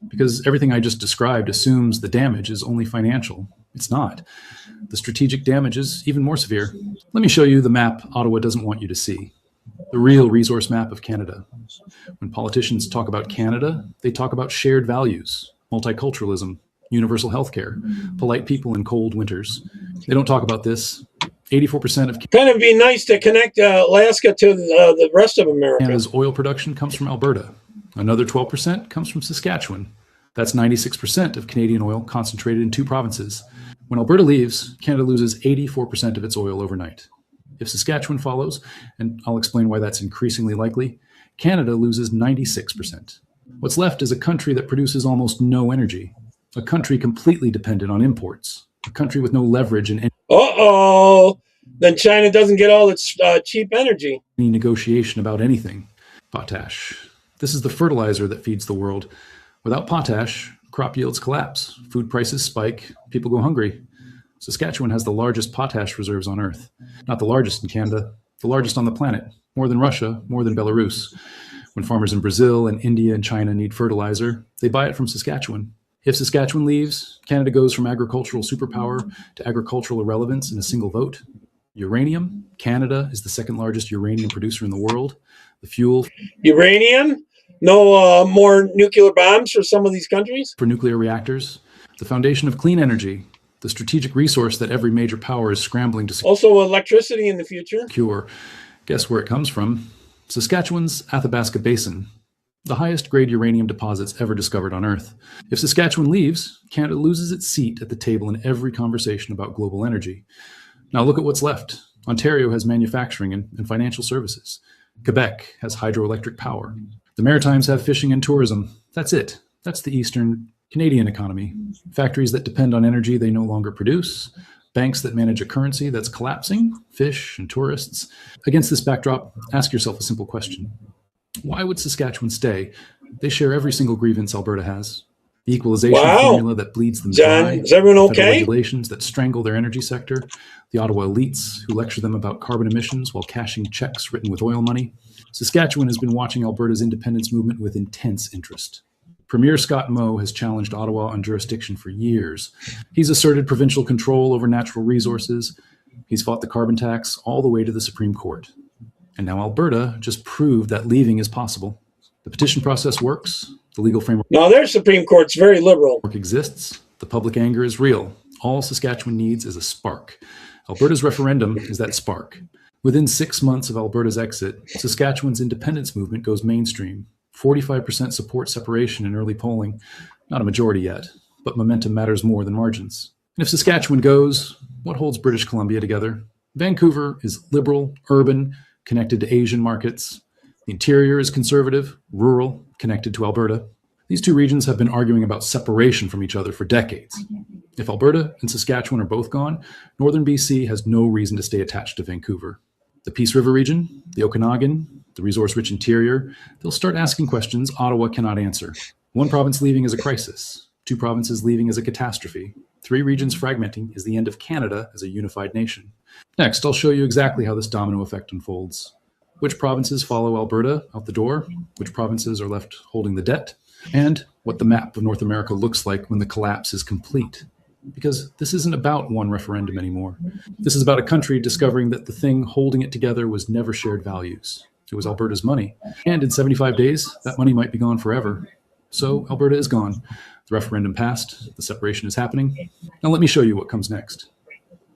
because everything I just described assumes the damage is only financial. It's not. The strategic damage is even more severe. Let me show you the map Ottawa doesn't want you to see. The real resource map of Canada. When politicians talk about Canada, they talk about shared values, multiculturalism, universal healthcare, polite people in cold winters. They don't talk about this. 84% of Kind of be nice to connect Alaska to the rest of America. Canada's oil production comes from Alberta. Another 12% comes from Saskatchewan. That's 96% of Canadian oil concentrated in 2 provinces. When Alberta leaves, Canada loses 84% of its oil overnight. If Saskatchewan follows, and I'll explain why that's increasingly likely, Canada loses 96%. What's left is a country that produces almost no energy, a country completely dependent on imports, a country with no leverage in Uh-oh. Then China doesn't get all its cheap energy. any negotiation about anything. Potash. This is the fertilizer that feeds the world. Without potash, crop yields collapse, food prices spike, people go hungry. Saskatchewan has the largest potash reserves on Earth. Not the largest in Canada, the largest on the planet. More than Russia, more than Belarus. When farmers in Brazil and India and China need fertilizer, they buy it from Saskatchewan. If Saskatchewan leaves, Canada goes from agricultural superpower to agricultural irrelevance in a single vote. Uranium. Canada is the second largest uranium producer in the world. The fuel Uranium? No more nuclear bombs for some of these countries? for nuclear reactors. The foundation of clean energy. The strategic resource that every major power is scrambling to Also electricity in the future? secure. Guess where it comes from? Saskatchewan's Athabasca Basin, the highest grade uranium deposits ever discovered on Earth. If Saskatchewan leaves, Canada loses its seat at the table in every conversation about global energy. Now look at what's left. Ontario has manufacturing and financial services. Quebec has hydroelectric power. The Maritimes have fishing and tourism. That's it. That's the Eastern Canadian economy. Factories that depend on energy they no longer produce. Banks that manage a currency that's collapsing. Fish and tourists. Against this backdrop, ask yourself a simple question. Why would Saskatchewan stay? They share every single grievance Alberta has. The equalization formula that bleeds them John, dry. is everyone Federal okay? regulations that strangle their energy sector. The Ottawa elites who lecture them about carbon emissions while cashing checks written with oil money. Saskatchewan has been watching Alberta's independence movement with intense interest. Premier Scott Moe has challenged Ottawa on jurisdiction for years. He's asserted provincial control over natural resources. He's fought the carbon tax all the way to the Supreme Court. And now Alberta just proved that leaving is possible. The petition process works. The legal framework No, their Supreme Court's very liberal. exists. The public anger is real. All Saskatchewan needs is a spark. Alberta's referendum is that spark. Within 6 months of Alberta's exit, Saskatchewan's independence movement goes mainstream. 45% support separation in early polling. Not a majority yet, but momentum matters more than margins. And if Saskatchewan goes, what holds British Columbia together? Vancouver is liberal, urban, connected to Asian markets. The interior is conservative, rural, connected to Alberta. These two regions have been arguing about separation from each other for decades. If Alberta and Saskatchewan are both gone, northern BC has no reason to stay attached to Vancouver. The Peace River region, the Okanagan, the resource-rich interior, they'll start asking questions Ottawa cannot answer. One province leaving is a crisis. 2 provinces leaving is a catastrophe. 3 regions fragmenting is the end of Canada as a unified nation. Next, I'll show you exactly how this domino effect unfolds. Which provinces follow Alberta out the door, which provinces are left holding the debt, and what the map of North America looks like when the collapse is complete. Because this isn't about one referendum anymore. This is about a country discovering that the thing holding it together was never shared values. It was Alberta's money. And in 75 days, that money might be gone forever. So Alberta is gone. The referendum passed. The separation is happening. Now let me show you what comes next.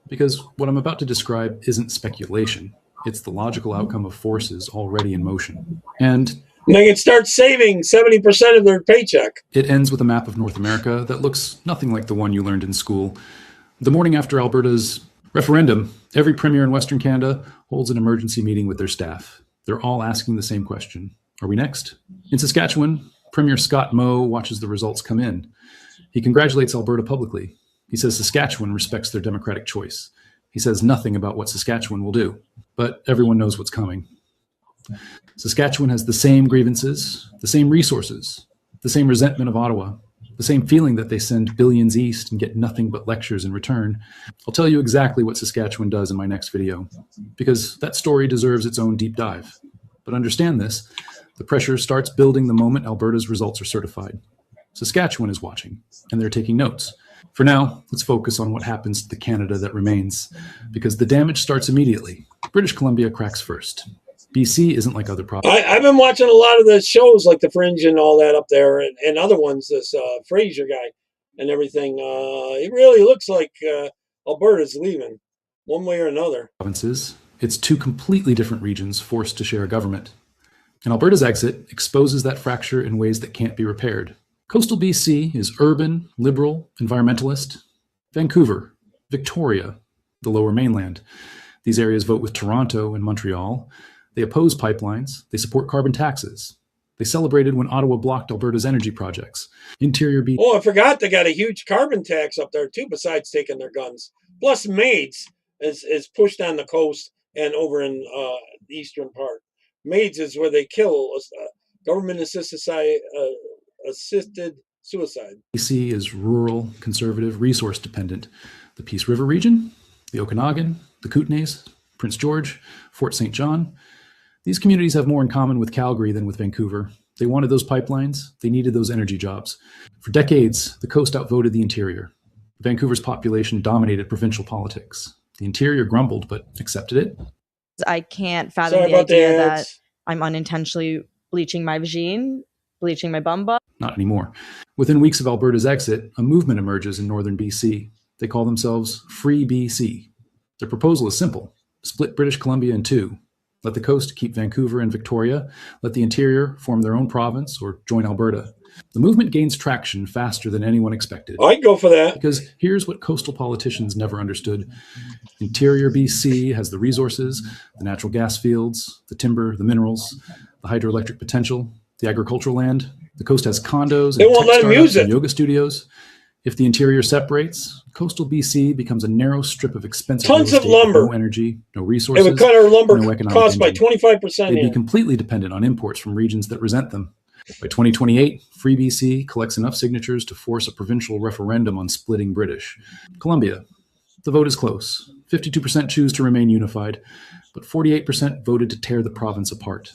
Because what I'm about to describe isn't speculation. It's the logical outcome of forces already in motion. And they can start saving 70% of their paycheck. It ends with a map of North America that looks nothing like the one you learned in school. The morning after Alberta's referendum, every premier in Western Canada holds an emergency meeting with their staff. They're all asking the same question. Are we next? In Saskatchewan, Premier Scott Moe watches the results come in. He congratulates Alberta publicly. He says Saskatchewan respects their democratic choice. He says nothing about what Saskatchewan will do, but everyone knows what's coming. Saskatchewan has the same grievances, the same resources, the same resentment of Ottawa, the same feeling that they send billions east and get nothing but lectures in return. I'll tell you exactly what Saskatchewan does in my next video, because that story deserves its own deep dive. But understand this, the pressure starts building the moment Alberta's results are certified. Saskatchewan is watching, and they're taking notes. For now, let's focus on what happens to the Canada that remains, because the damage starts immediately. British Columbia cracks first. BC isn't like other provinces. I've been watching a lot of the shows like The Fringe and all that up there, and other ones, this Fraser guy and everything. It really looks like Alberta's leaving one way or another. Provinces. It's 2 completely different regions forced to share a government. And Alberta's exit exposes that fracture in ways that can't be repaired. Coastal BC is urban, liberal, environmentalist. Vancouver, Victoria, the Lower Mainland. These areas vote with Toronto and Montreal. They oppose pipelines. They support carbon taxes. They celebrated when Ottawa blocked Alberta's energy projects. Interior BC. Oh, I forgot they got a huge carbon tax up there too, besides taking their guns. Plus, Maids is pushed on the coast and over in the eastern part. Maids is where they kill government-assisted suicide. BC is rural, conservative, resource-dependent. The Peace River region, the Okanagan, the Kootenays, Prince George, Fort St. John. These communities have more in common with Calgary than with Vancouver. They wanted those pipelines. They needed those energy jobs. For decades, the coast outvoted the interior. Vancouver's population dominated provincial politics. The interior grumbled, but accepted it. I can't fathom the idea that I'm unintentionally bleaching my vagine, bleaching my bum. Not anymore. Within weeks of Alberta's exit, a movement emerges in northern BC. They call themselves Free BC. Their proposal is simple. Split British Columbia in 2. Let the coast keep Vancouver and Victoria. Let the interior form their own province or join Alberta. The movement gains traction faster than anyone expected. I'd go for that. Because here's what coastal politicians never understood. Interior BC has the resources, the natural gas fields, the timber, the minerals, the hydroelectric potential, the agricultural land. The coast has condos and tech startups and yoga studios. If the interior separates, coastal BC becomes a narrow strip of expensive tons real of estate, lumber, no energy, no resources. It would cut our lumber no economic cost by engine. 25%. They'd be completely dependent on imports from regions that resent them. By 2028, Free BC collects enough signatures to force a provincial referendum on splitting British Columbia. The vote is close. 52% choose to remain unified, but 48% voted to tear the province apart.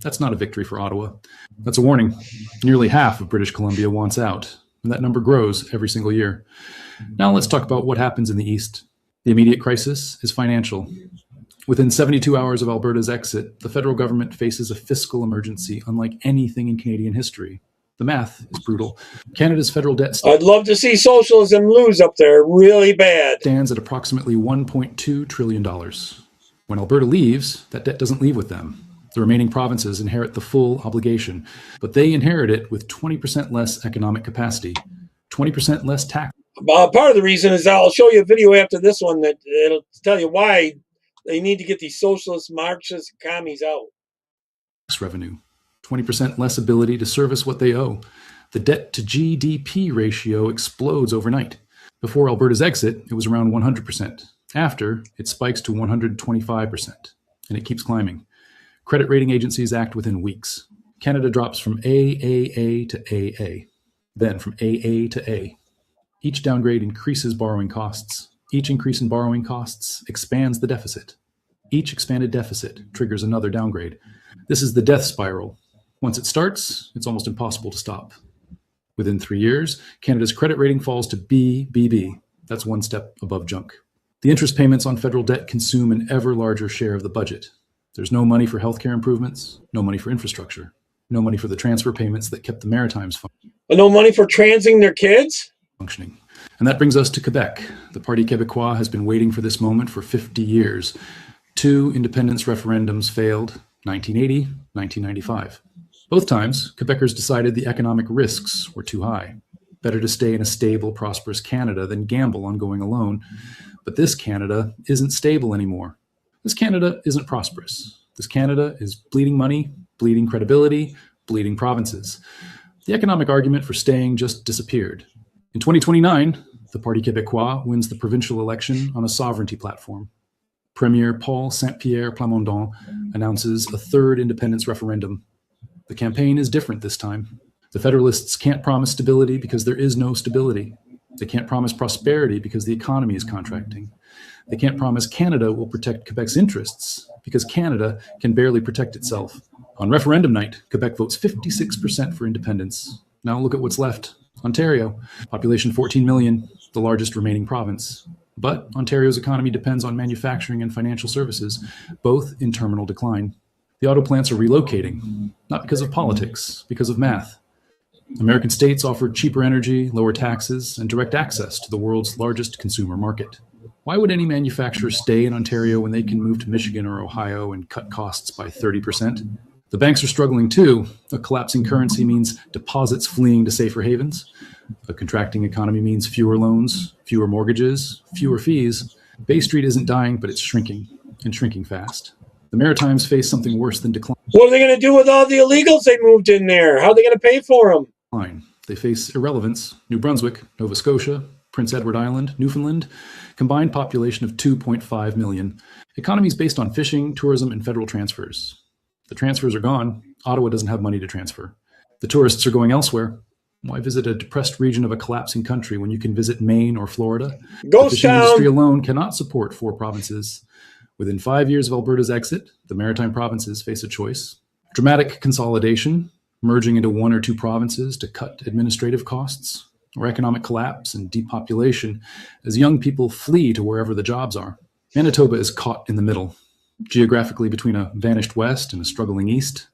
That's not a victory for Ottawa. That's a warning. Nearly half of British Columbia wants out, and that number grows every single year. Now let's talk about what happens in the East. The immediate crisis is financial. Within 72 hours of Alberta's exit, the federal government faces a fiscal emergency unlike anything in Canadian history. The math is brutal. Canada's federal debt I'd love to see socialism lose up there really bad. Stands at approximately $1.2 trillion. When Alberta leaves, that debt doesn't leave with them. The remaining provinces inherit the full obligation, but they inherit it with 20% less economic capacity, 20% less tax. Part of the reason is I'll show you a video after this one that it'll tell you why they need to get these socialist, Marxist commies out. Revenue, 20% less ability to service what they owe. The debt to GDP ratio explodes overnight. Before Alberta's exit, it was around 100%. After, it spikes to 125%, and it keeps climbing. Credit rating agencies act within weeks. Canada drops from AAA to AA, then from AA to A. Each downgrade increases borrowing costs. Each increase in borrowing costs expands the deficit. Each expanded deficit triggers another downgrade. This is the death spiral. Once it starts, it's almost impossible to stop. Within 3 years, Canada's credit rating falls to BBB. That's one step above junk. The interest payments on federal debt consume an ever larger share of the budget. There's no money for healthcare improvements, no money for infrastructure, no money for the transfer payments that kept the Maritimes no money for transing their kids? Functioning. And that brings us to Quebec. The Parti Québécois has been waiting for this moment for 50 years. 2 independence referendums failed, 1980, 1995. Both times, Quebecers decided the economic risks were too high. Better to stay in a stable, prosperous Canada than gamble on going alone. But this Canada isn't stable anymore. This Canada isn't prosperous. This Canada is bleeding money, bleeding credibility, bleeding provinces. The economic argument for staying just disappeared. In 2029, the Parti Québécois wins the provincial election on a sovereignty platform. Premier Paul Saint-Pierre Plamondon announces a 3rd independence referendum. The campaign is different this time. The Federalists can't promise stability because there is no stability. They can't promise prosperity because the economy is contracting. They can't promise Canada will protect Quebec's interests because Canada can barely protect itself. On referendum night, Quebec votes 56% for independence. Now look at what's left. Ontario, population 14 million, the largest remaining province. But Ontario's economy depends on manufacturing and financial services, both in terminal decline. The auto plants are relocating, not because of politics, because of math. American states offer cheaper energy, lower taxes, and direct access to the world's largest consumer market. Why would any manufacturer stay in Ontario when they can move to Michigan or Ohio and cut costs by 30%? The banks are struggling too. A collapsing currency means deposits fleeing to safer havens. A contracting economy means fewer loans, fewer mortgages, fewer fees. Bay Street isn't dying, but it's shrinking, and shrinking fast. The Maritimes face something worse than decline. What are they going to do with all the illegals they moved in there? How are they going to pay for them? They face irrelevance. New Brunswick, Nova Scotia, Prince Edward Island, Newfoundland, combined population of 2.5 million. Economies based on fishing, tourism, and federal transfers. The transfers are gone. Ottawa doesn't have money to transfer. The tourists are going elsewhere. Why visit a depressed region of a collapsing country when you can visit Maine or Florida? The fishing industry alone cannot support 4 provinces. Within 5 years of Alberta's exit, the Maritime provinces face a choice. Dramatic consolidation, merging into 1 or 2 provinces to cut administrative costs, or economic collapse and depopulation as young people flee to wherever the jobs are. Manitoba is caught in the middle, geographically between a vanished west and a struggling east.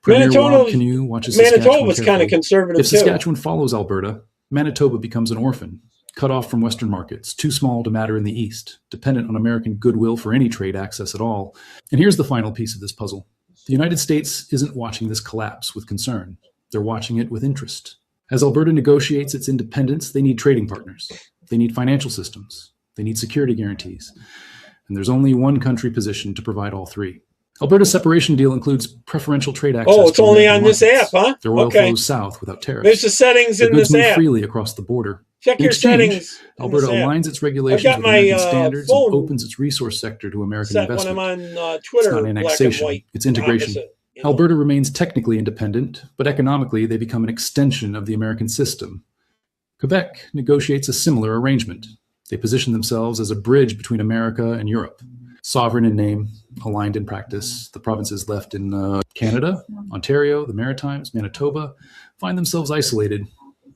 Premier Rob Canoe watches Manitoba was kind of conservative If Saskatchewan follows Alberta, Manitoba becomes an orphan, cut off from Western markets, too small to matter in the East, dependent on American goodwill for any trade access at all. And here's the final piece of this puzzle. The United States isn't watching this collapse with concern. They're watching it with interest. As Alberta negotiates its independence, they need trading partners. They need financial systems. They need security guarantees. And there's only one country positioned to provide all 3. Alberta's separation deal includes preferential trade access. Oh, it's only on this app, huh? Their oil flows south without tariffs. There's the settings in goods this move app. freely across the border. Check In your exchange, settings. Alberta aligns its regulations with American standards and opens its resource sector to American Set when investment. I'm on It's Twitter, not black and annexation, white. it's integration. Opposite. Alberta remains technically independent, but economically they become an extension of the American system. Quebec negotiates a similar arrangement. They position themselves as a bridge between America and Europe. Sovereign in name, aligned in practice, the provinces left in Canada, Ontario, the Maritimes, Manitoba, find themselves isolated.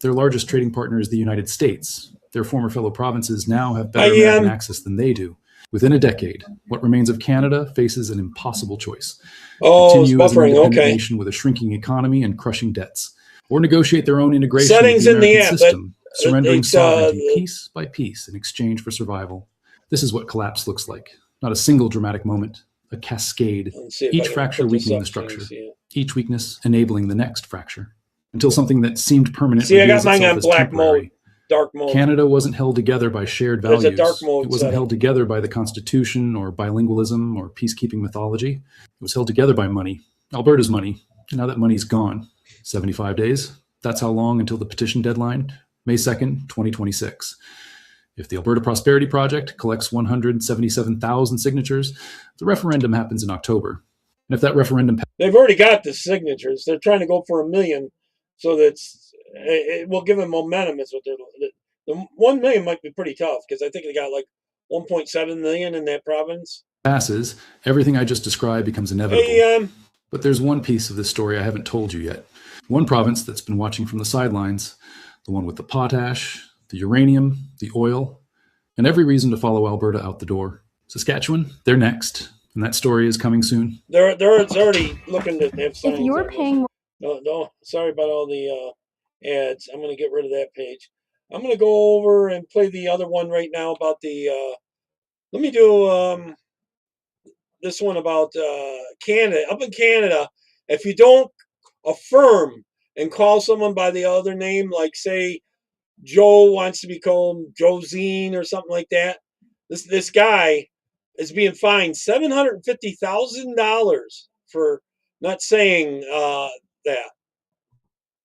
Their largest trading partner is the United States. Their former fellow provinces now have better American access than they do. Within a decade, what remains of Canada faces an impossible choice. Continue as an independent nation with a shrinking economy and crushing debts, or negotiate their own integration Settings with the in the American app, system, surrendering it's, sovereignty piece by piece in exchange for survival. This is what collapse looks like. Not a single dramatic moment, a cascade, Let's see if I each can fracture put this weakening up the so you can structure, see it. each weakness enabling the next fracture, until something that seemed permanent See, I got reveals mine itself on as black temporary. mode, dark mode. Canada wasn't held together by shared There's values. a dark mode It wasn't setting. held together by the Constitution or bilingualism or peacekeeping mythology. It was held together by money, Alberta's money. And now that money's gone. 75 days. That's how long until the petition deadline, May 2nd, 2026. If the Alberta Prosperity Project collects 177,000 signatures, the referendum happens in October. And if that referendum They've already got the signatures. They're trying to go for 1 million, so it will give them momentum. Is what the 1 million might be pretty tough because I think they got like 1.7 million in that province. passes, everything I just described becomes inevitable. Hey, But there's one piece of this story I haven't told you yet. One province that's been watching from the sidelines, the one with the potash, the uranium, the oil, and every reason to follow Alberta out the door. Saskatchewan, they're next, and that story is coming soon. they're already looking to have signs. If you're paying No, sorry about all the ads. I'm going to get rid of that page. I'm going to go over and play the other one right now about the. Let me do this one about Canada. Up in Canada, if you don't affirm and call someone by the other name, like say Joe wants to be called Josine or something like that, this guy is being fined $750,000 for not saying that.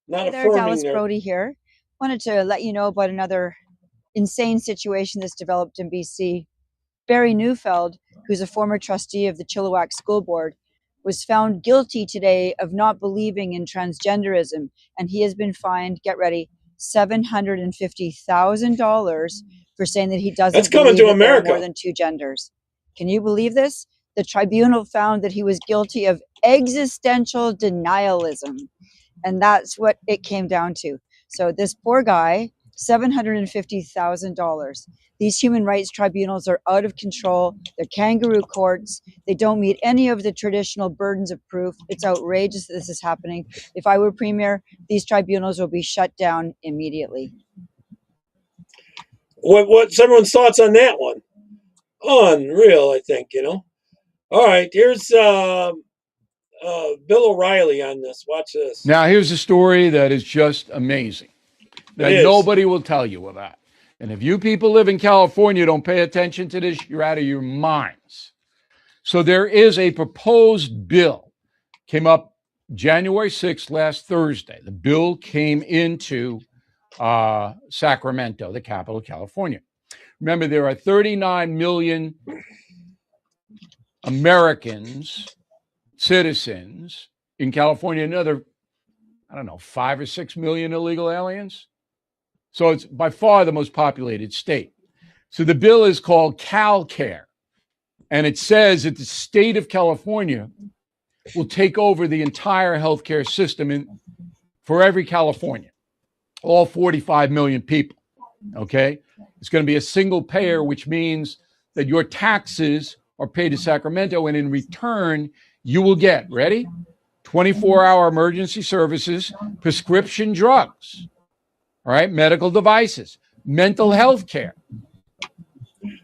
Not Hey there, affirming Dallas their. Brody here. Wanted to let you know about another insane situation that's developed in BC. Barry Neufeld, who's a former trustee of the Chilliwack School Board, was found guilty today of not believing in transgenderism, and he has been fined, get ready, $750,000 for saying that he doesn't That's coming believe to that there are America. more than two genders. Can you believe this? The tribunal found that he was guilty of existential denialism, and that's what it came down to. So this poor guy, $750,000. These human rights tribunals are out of control. They're kangaroo courts. They don't meet any of the traditional burdens of proof. It's outrageous that this is happening. If I were premier, these tribunals will be shut down immediately. What's everyone's thoughts on that one? Unreal, I think, All right, here's Bill O'Reilly on this. Watch this. Now, here's a story that is just amazing that nobody will tell you about. And if you people live in California, don't pay attention to this, you're out of your minds. So there is a proposed bill, came up January 6th, last Thursday. The bill came into Sacramento, the capital of California. Remember, there are 39 million Americans, citizens in California, another, 5 or 6 million illegal aliens. So it's by far the most populated state. So the bill is called CalCare. And it says that the state of California will take over the entire healthcare system for every Californian, all 45 million people. Okay? It's going to be a single payer, which means that your taxes are paid to Sacramento. And in return, you will get, ready? 24-hour emergency services, prescription drugs. All right, medical devices, mental health care.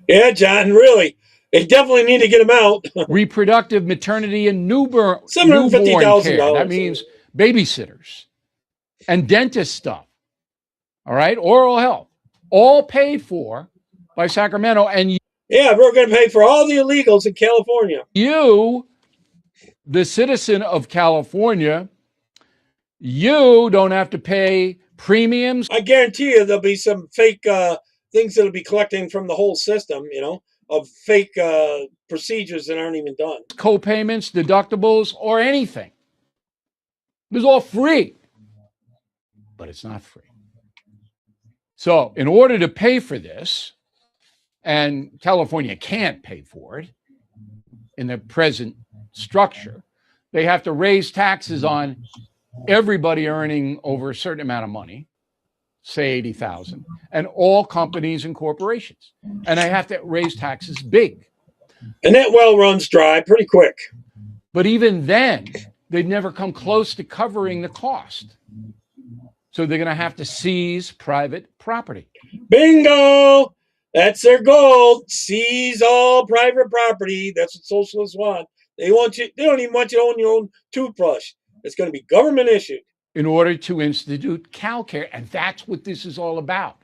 Yeah, John, really. They definitely need to get them out. Reproductive, maternity, and newborn care. $750,000. That means babysitters and dentist stuff. All right, oral health, all paid for by Sacramento. And yeah, we're going to pay for all the illegals in California. You, the citizen of California, you don't have to pay premiums. I guarantee you there'll be some fake things that'll be collecting from the whole system, of fake procedures that aren't even done. Co-payments, deductibles, or anything. It was all free. But it's not free. So in order to pay for this, and California can't pay for it in the present structure, they have to raise taxes on everybody earning over a certain amount of money, say 80,000, and all companies and corporations. And they have to raise taxes big. And that well runs dry pretty quick. But even then, they'd never come close to covering the cost. So they're going to have to seize private property. Bingo! That's their goal. Seize all private property. That's what socialists want. They don't even want you to own your own toothbrush. It's going to be government issued. In order to institute CalCare. And that's what this is all about.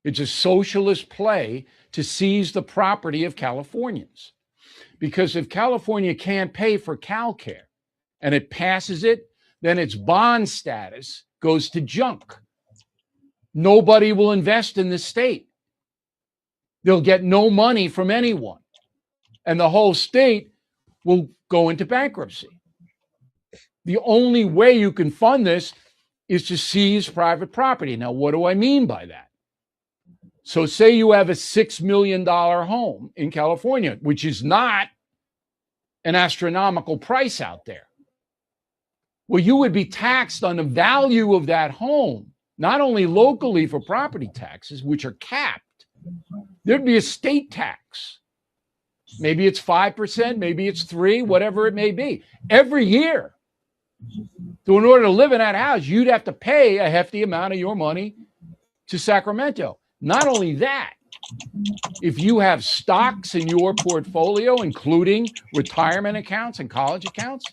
It's a socialist play to seize the property of Californians. Because if California can't pay for CalCare and it passes it, then its bond status goes to junk. Nobody will invest in the state. They'll get no money from anyone. And the whole state will go into bankruptcy. The only way you can fund this is to seize private property. Now, what do I mean by that? So say you have a $6 million home in California, which is not an astronomical price out there. Well, you would be taxed on the value of that home, not only locally for property taxes, which are capped. There'd be a state tax. Maybe it's 5%, maybe it's 3%, whatever it may be, every year. So in order to live in that house, you'd have to pay a hefty amount of your money to Sacramento. Not only that, if you have stocks in your portfolio, including retirement accounts and college accounts,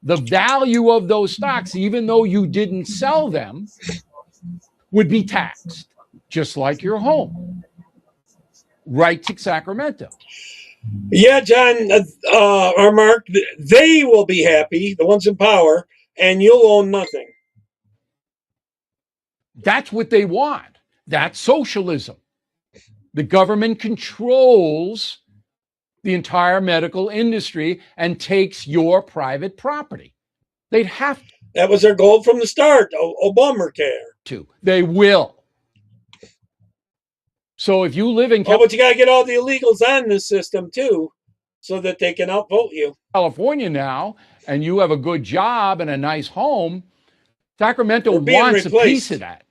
the value of those stocks, even though you didn't sell them, would be taxed, just like your home. Right to Sacramento. Yeah, John, or Mark, they will be happy, the ones in power, and you'll own nothing. That's what they want. That's socialism. The government controls the entire medical industry and takes your private property. They'd have to. That was their goal from the start, Obamacare. They will. So if you live in but you got to get all the illegals on this system too, so that they can outvote you. California now, and you have a good job and a nice home, Sacramento wants a piece of that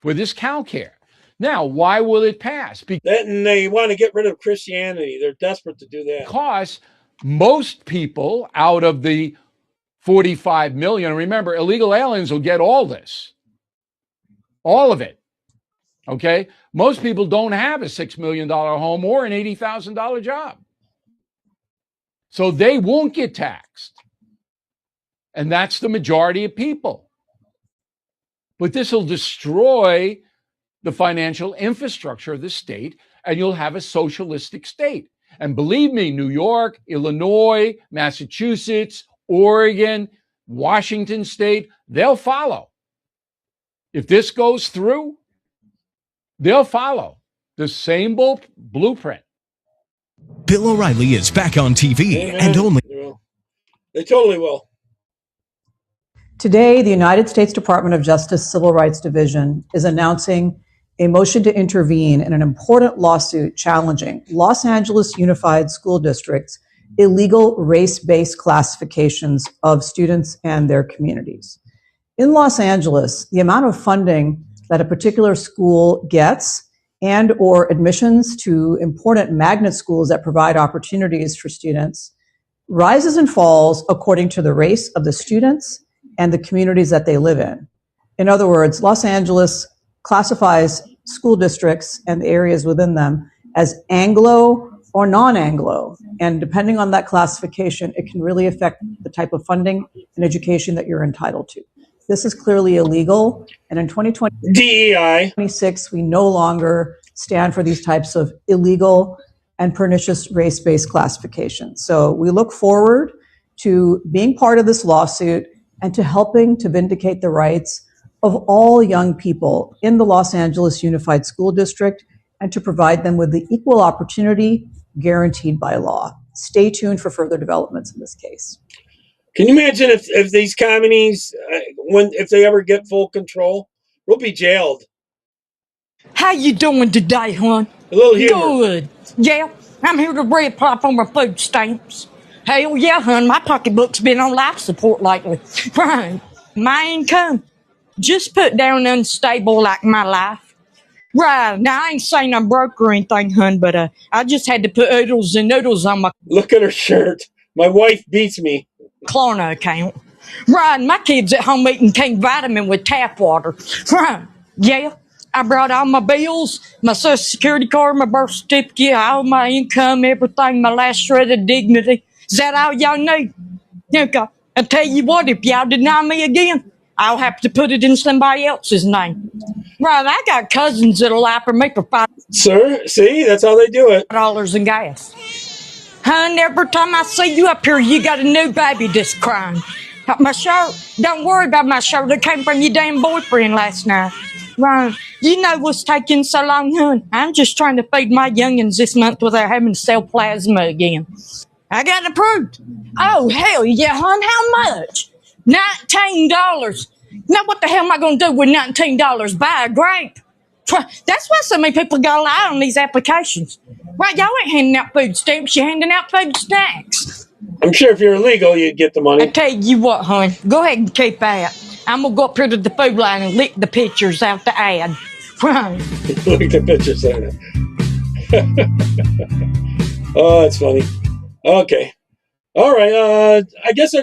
for this CalCare. Now, why will it pass? And they want to get rid of Christianity. They're desperate to do that. Because most people out of the 45 million, remember, illegal aliens will get all this. All of it. Okay? Most people don't have a $6 million home or an $80,000 job. So they won't get taxed. And that's the majority of people. But this will destroy the financial infrastructure of the state, and you'll have a socialistic state. And believe me, New York, Illinois, Massachusetts, Oregon, Washington State, they'll follow. If this goes through, they'll follow the same blueprint. Bill O'Reilly is back on TV and only. They totally will. Today, the United States Department of Justice Civil Rights Division is announcing a motion to intervene in an important lawsuit challenging Los Angeles Unified School District's illegal race-based classifications of students and their communities. In Los Angeles, the amount of funding that a particular school gets and or admissions to important magnet schools that provide opportunities for students rises and falls according to the race of the students and the communities that they live in. In other words, Los Angeles classifies school districts and the areas within them as Anglo or non-Anglo. And depending on that classification, it can really affect the type of funding and education that you're entitled to. This is clearly illegal. And in 2026, we no longer stand for these types of illegal and pernicious race-based classifications. So we look forward to being part of this lawsuit and to helping to vindicate the rights of all young people in the Los Angeles Unified School District and to provide them with the equal opportunity guaranteed by law. Stay tuned for further developments in this case. Can you imagine if these communies, if they ever get full control, we'll be jailed. How you doing today, hon? A little humor. Good. Yeah, I'm here to red pop on my food stamps. Hell yeah, hon, my pocketbook's been on life support lately. Right. My income just put down unstable like my life. Right. Now, I ain't saying I'm broke or anything, hon, but I just had to put oodles and noodles on my... Look at her shirt. My wife beats me. Klarna account. Right. My kid's at home eating King Vitamin with tap water. Right. Yeah. I brought all my bills, my Social Security card, my birth certificate, all my income, everything, my last shred of dignity. Is that all y'all need? Okay. I tell you what, if y'all deny me again, I'll have to put it in somebody else's name. Right, I got cousins that'll lie for me for $5. Sir, see, that's how they do it. In gas. Hun, every time I see you up here, you got a new baby that's crying. My shirt, don't worry about my shirt. It came from your damn boyfriend last night. Right, you know what's taking so long, hun? I'm just trying to feed my youngins this month without having to sell plasma again. I got it approved. Oh, hell yeah, hun, how much? $19. Now, what the hell am I going to do with $19? Buy a grape? That's why so many people got to lie on these applications. Right, y'all ain't handing out food stamps, you're handing out food snacks. I'm sure if you're illegal, you'd get the money. I tell you what, hon, go ahead and keep that. I'm going to go up here to the food line and lick the pictures out the ad. Right. Lick the pictures out of it. Oh, that's funny. Okay. All right. I guess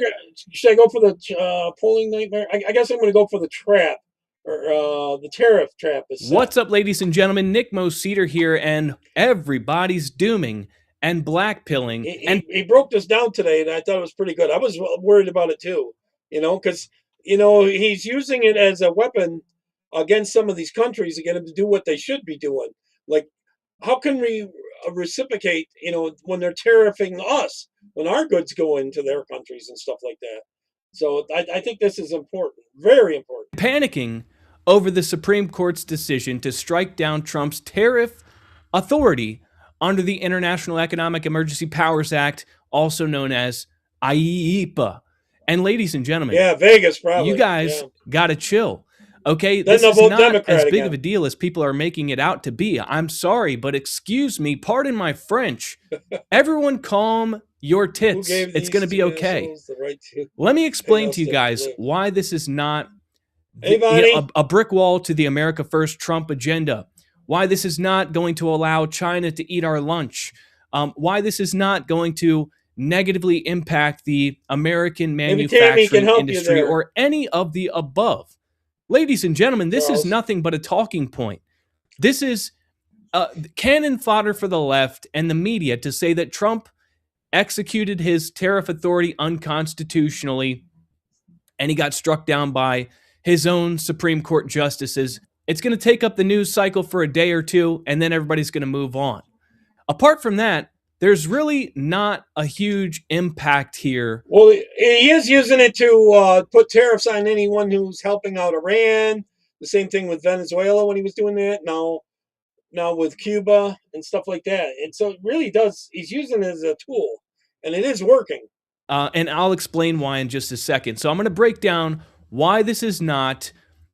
should I go for the polling nightmare? I guess I'm going to go for the trap, or the tariff trap. What's up, ladies and gentlemen? Nick Moseder here, and everybody's dooming and blackpilling. He broke this down today, and I thought it was pretty good. I was worried about it too, because he's using it as a weapon against some of these countries to get them to do what they should be doing. Like, how can we reciprocate, when they're tariffing us, when our goods go into their countries and stuff like that? So I think this is important, very important. Panicking over the Supreme Court's decision to strike down Trump's tariff authority under the International Economic Emergency Powers Act, also known as IEEPA. And ladies and gentlemen, Vegas, probably. You guys got to chill. Okay, Then this is they'll vote not Democrat as big again. of a deal as people are making it out to be. I'm sorry, but excuse me, pardon my French. Everyone calm your tits. It's going to be okay. Let me explain to you guys why this is not a brick wall to the America First Trump agenda. Why this is not going to allow China to eat our lunch. Why this is not going to negatively impact the American manufacturing industry or any of the above. Ladies and gentlemen, this is nothing but a talking point. This is cannon fodder for the left and the media to say that Trump executed his tariff authority unconstitutionally and he got struck down by his own Supreme Court justices. It's going to take up the news cycle for a day or two, and then everybody's going to move on. Apart from that, there's really not a huge impact here. Well, he is using it to put tariffs on anyone who's helping out Iran. The same thing with Venezuela when he was doing that. Now with Cuba and stuff like that. And so it really does. He's using it as a tool, and it is working. And I'll explain why in just a second. So I'm going to break down why this is not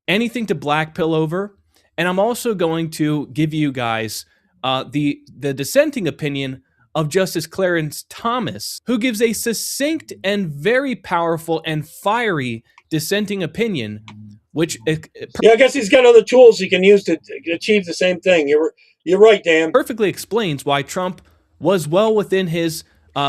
anything to blackpill over, and I'm also going to give you guys the dissenting opinion of Justice Clarence Thomas, who gives a succinct and very powerful and fiery dissenting opinion, which I guess he's got other tools he can use to achieve the same thing. You're right, Dan. Perfectly explains why Trump was well within his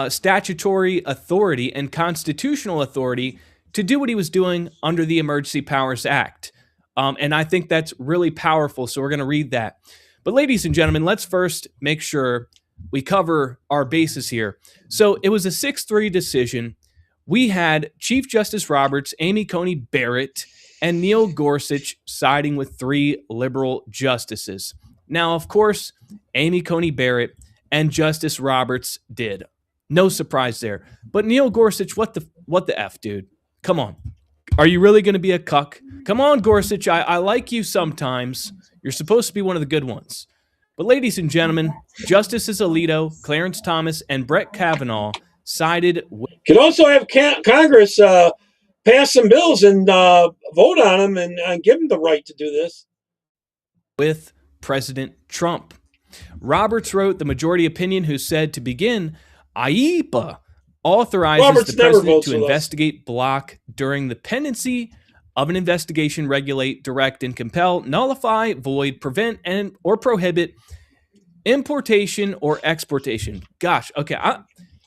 statutory authority and constitutional authority to do what he was doing under the Emergency Powers Act. And I think that's really powerful, so we're going to read that. But ladies and gentlemen, let's first make sure we cover our bases here. So it was a 6-3 decision. We had Chief Justice Roberts, Amy Coney Barrett, and Neil Gorsuch siding with 3 liberal justices. Now, of course, Amy Coney Barrett and Justice Roberts did. No surprise there. But Neil Gorsuch, what the F, dude? Come on. Are you really going to be a cuck? Come on, Gorsuch. I like you sometimes. You're supposed to be one of the good ones. But ladies and gentlemen, Justices Alito, Clarence Thomas, and Brett Kavanaugh sided with... Could also have Congress pass some bills and vote on them and give them the right to do this. With President Trump. Roberts wrote the majority opinion, who said, to begin, IEEPA authorizes the president to investigate, block during the pendency of an investigation, regulate, direct, and compel, nullify, void, prevent, and or prohibit importation or exportation. Gosh, okay,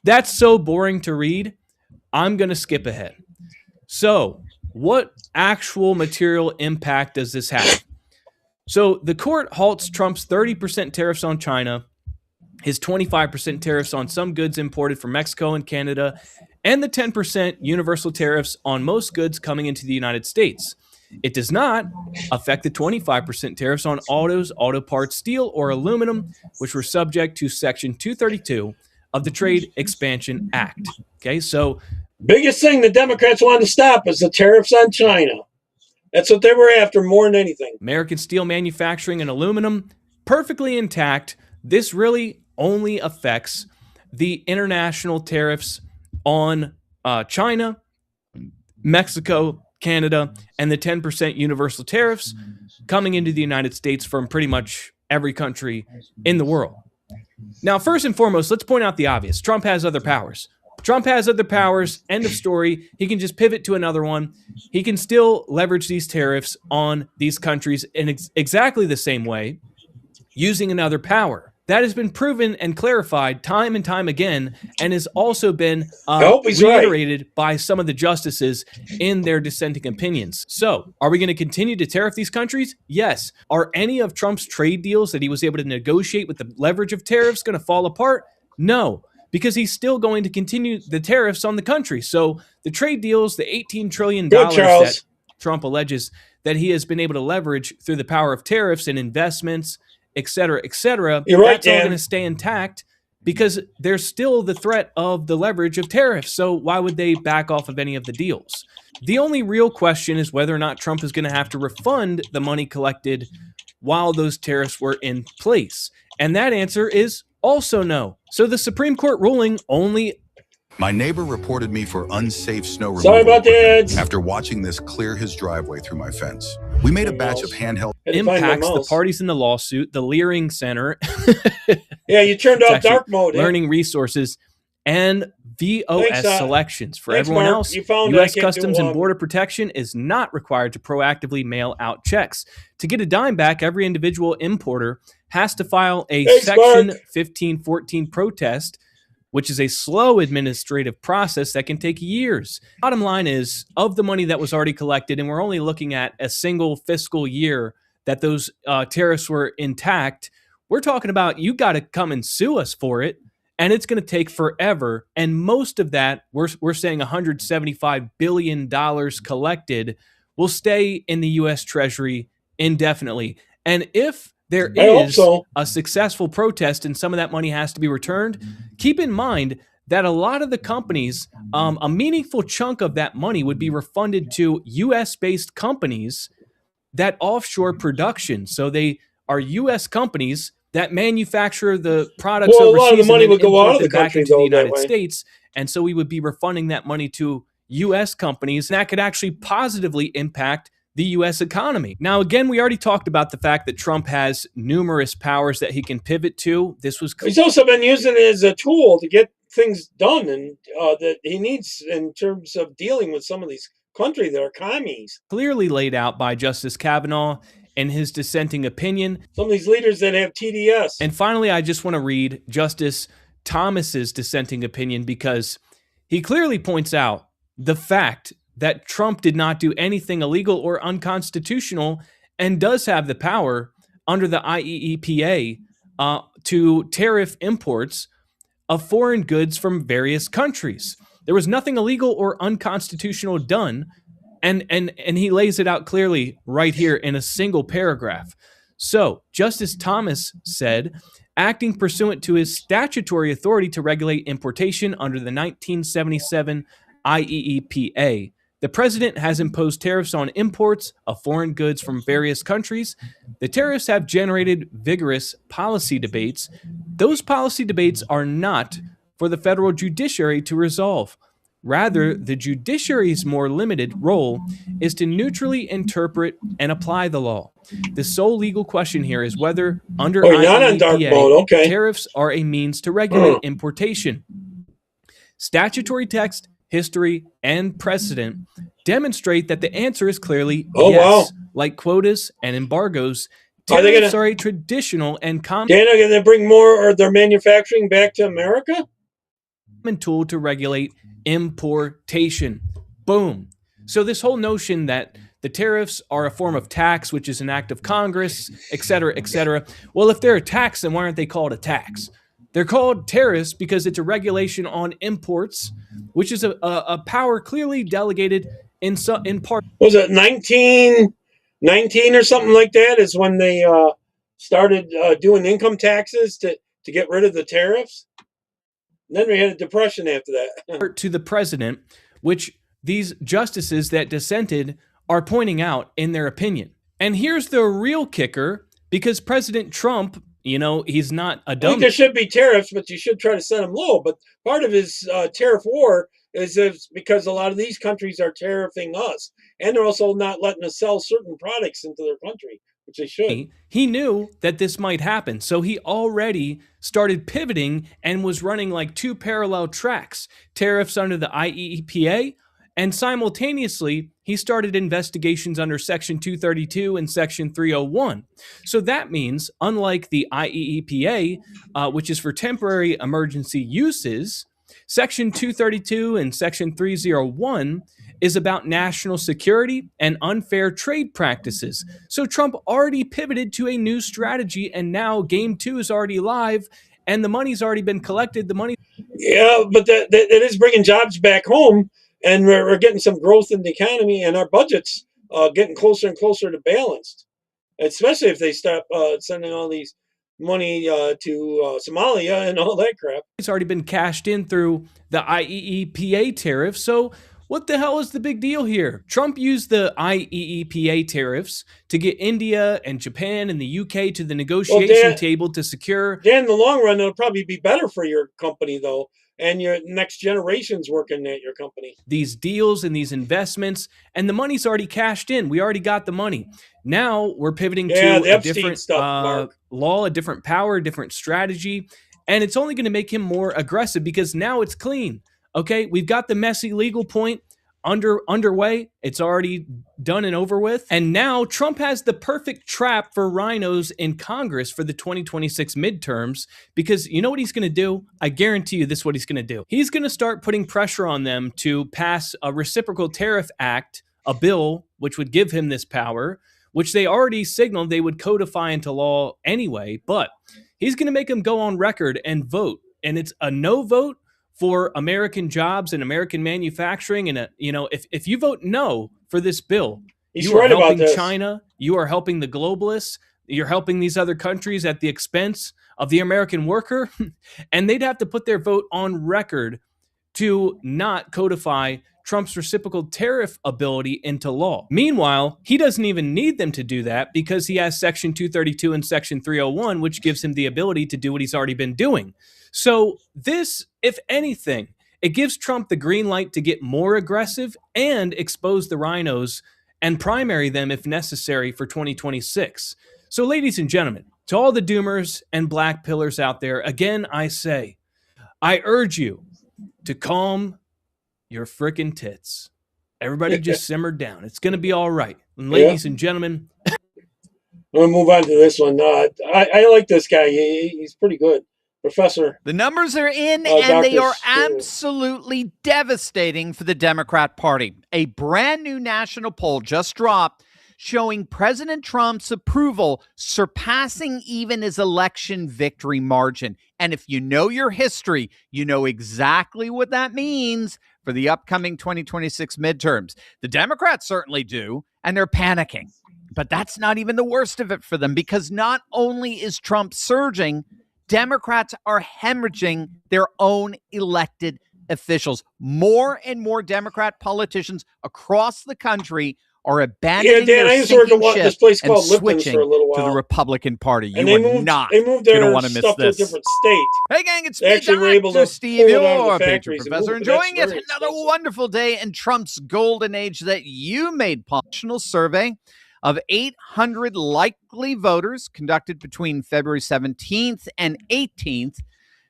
that's so boring to read. I'm going to skip ahead. So, what actual material impact does this have? So, the court halts Trump's 30% tariffs on China his 25% tariffs on some goods imported from Mexico and Canada, and the 10% universal tariffs on most goods coming into the United States. It does not affect the 25% tariffs on autos, auto parts, steel, or aluminum, which were subject to Section 232 of the Trade Expansion Act. Okay, so biggest thing the Democrats wanted to stop is the tariffs on China. That's what they were after more than anything. American steel manufacturing and aluminum, perfectly intact. This really only affects the international tariffs on China, Mexico, Canada, and the 10% universal tariffs coming into the United States from pretty much every country in the world. Now, first and foremost, let's point out the obvious. Trump has other powers. Trump has other powers. End of story. He can just pivot to another one. He can still leverage these tariffs on these countries in exactly the same way using another power. That has been proven and clarified time and time again, and has also been reiterated by some of the justices in their dissenting opinions. So, are we going to continue to tariff these countries? Yes. Are any of Trump's trade deals that he was able to negotiate with the leverage of tariffs going to fall apart? No, because he's still going to continue the tariffs on the country. So, the trade deals, the $18 trillion that Trump alleges that he has been able to leverage through the power of tariffs and investments, et cetera, that's all going to stay intact because there's still the threat of the leverage of tariffs. So why would they back off of any of the deals? The only real question is whether or not Trump is going to have to refund the money collected while those tariffs were in place. And that answer is also no. So the Supreme Court ruling only... My neighbor reported me for unsafe snow removal. Sorry about that. After watching this clear his driveway through my fence. We made a batch of handheld impacts the parties in the lawsuit, the Leering Center. Yeah, you turned off dark mode. Learning resources and VOS selections. For everyone else, U.S. Customs and Border Protection is not required to proactively mail out checks. To get a dime back, every individual importer has to file a Section 1514 protest, which is a slow administrative process that can take years. Bottom line is, of the money that was already collected, and we're only looking at a single fiscal year that those tariffs were intact, we're talking about you got to come and sue us for it, and it's going to take forever. And most of that, we're saying $175 billion collected, will stay in the U.S. Treasury indefinitely. And if there is a successful protest and some of that money has to be returned, keep in mind that a lot of the companies, a meaningful chunk of that money would be refunded to U.S.-based companies that offshore production. So they are U.S. companies that manufacture the products overseas, a lot of the money would go out of the country to the United States. And so we would be refunding that money to U.S. companies, and that could actually positively impact the U.S. economy. Now, again, we already talked about the fact that Trump has numerous powers that he can pivot to. He's also been using it as a tool to get things done, and that he needs in terms of dealing with some of these countries that are commies. Clearly laid out by Justice Kavanaugh in his dissenting opinion. Some of these leaders that have TDS. And finally, I just want to read Justice Thomas's dissenting opinion, because he clearly points out the fact that Trump did not do anything illegal or unconstitutional and does have the power under the IEEPA to tariff imports of foreign goods from various countries. There was nothing illegal or unconstitutional done, and he lays it out clearly right here in a single paragraph. So, Justice Thomas said, acting pursuant to his statutory authority to regulate importation under the 1977 IEEPA, the president has imposed tariffs on imports of foreign goods from various countries. The tariffs have generated vigorous policy debates. Those policy debates are not for the federal judiciary to resolve. Rather, the judiciary's more limited role is to neutrally interpret and apply the law. The sole legal question here is whether, under IEEPA, tariffs are a means to regulate importation. Statutory text, history, and precedent demonstrate that the answer is clearly yes. Like quotas and embargoes, tariffs are a traditional and common bring more of their manufacturing back to America? Tool to regulate importation. Boom. So this whole notion that the tariffs are a form of tax, which is an act of Congress, et cetera, et cetera. Well, if they're a tax, then why aren't they called a tax? They're called tariffs because it's a regulation on imports, which is a power clearly delegated in part. Was it 1919 or something like that is when they started doing income taxes to get rid of the tariffs? And then we had a depression after that. To the president, which these justices that dissented are pointing out in their opinion. And here's the real kicker, because President Trump, you know, he's not a dumb. I think there should be tariffs, but you should try to set them low. But part of his tariff war is because a lot of these countries are tariffing us. And they're also not letting us sell certain products into their country, which they should. He knew that this might happen. So he already started pivoting and was running like two parallel tracks, tariffs under the IEEPA. And simultaneously, he started investigations under Section 232 and Section 301. So that means, unlike the IEEPA, which is for temporary emergency uses, Section 232 and Section 301 is about national security and unfair trade practices. So Trump already pivoted to a new strategy, and now Game 2 is already live, and the money's already been collected. The money. Yeah, but that is bringing jobs back home. And we're getting some growth in the economy, and our budget's getting closer and closer to balanced, especially if they stop sending all these money to Somalia and all that crap. It's already been cashed in through the IEEPA tariff. So what the hell is the big deal here? Trump used the IEEPA tariffs to get India and Japan and the UK to the negotiation table to secure. Dan, in the long run, it'll probably be better for your company, though. And your next generation's working at your company. These deals and these investments, and the money's already cashed in. We already got the money. Now we're pivoting to a different law, a different power, a different strategy. And it's only going to make him more aggressive because now it's clean. Okay, we've got the messy legal point underway. It's already done and over with. And now Trump has the perfect trap for rhinos in Congress for the 2026 midterms, because you know what he's going to do? I guarantee you this is what he's going to do. He's going to start putting pressure on them to pass a reciprocal tariff act, a bill which would give him this power, which they already signaled they would codify into law anyway. But he's going to make them go on record and vote. And it's a no vote for American jobs and American manufacturing. And, if you vote no for this bill, you are helping China, you are helping the globalists, you're helping these other countries at the expense of the American worker. And they'd have to put their vote on record to not codify Trump's reciprocal tariff ability into law. Meanwhile, he doesn't even need them to do that because he has Section 232 and Section 301, which gives him the ability to do what he's already been doing. So this, if anything, it gives Trump the green light to get more aggressive and expose the rhinos and primary them if necessary for 2026. So ladies and gentlemen, to all the doomers and black pillars out there, again, I say, I urge you to calm your frickin' tits. Everybody just simmer down. It's going to be all right. And ladies and gentlemen. We'll move on to this one. I like this guy. He's pretty good. Professor. The numbers are in, and they are absolutely devastating for the Democrat Party. A brand new national poll just dropped showing President Trump's approval surpassing even his election victory margin. And if you know your history, you know exactly what that means for the upcoming 2026 midterms. The Democrats certainly do, and they're panicking. But that's not even the worst of it for them, because not only is Trump surging, Democrats are hemorrhaging their own elected officials. More and more Democrat politicians across the country are abandoning their sinking ship and switching to the Republican Party. You are not going to want to miss this. To a different state. Hey, gang, it's me, Dr. Steve, your Patriot Professor, enjoying yet another wonderful day in Trump's golden age that you made possible. Survey of 800 likely voters conducted between February 17th and 18th,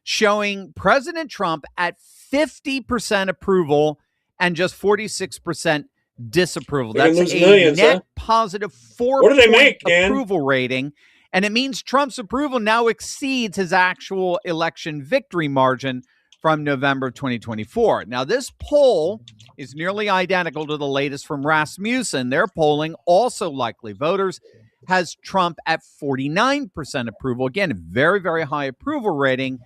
showing President Trump at 50% approval and just 46% disapproval. That's a net positive 4-point approval rating. And it means Trump's approval now exceeds his actual election victory margin from November 2024. Now, this poll is nearly identical to the latest from Rasmussen. Their polling, also likely voters, has Trump at 49% approval. Again, a very, very high approval rating.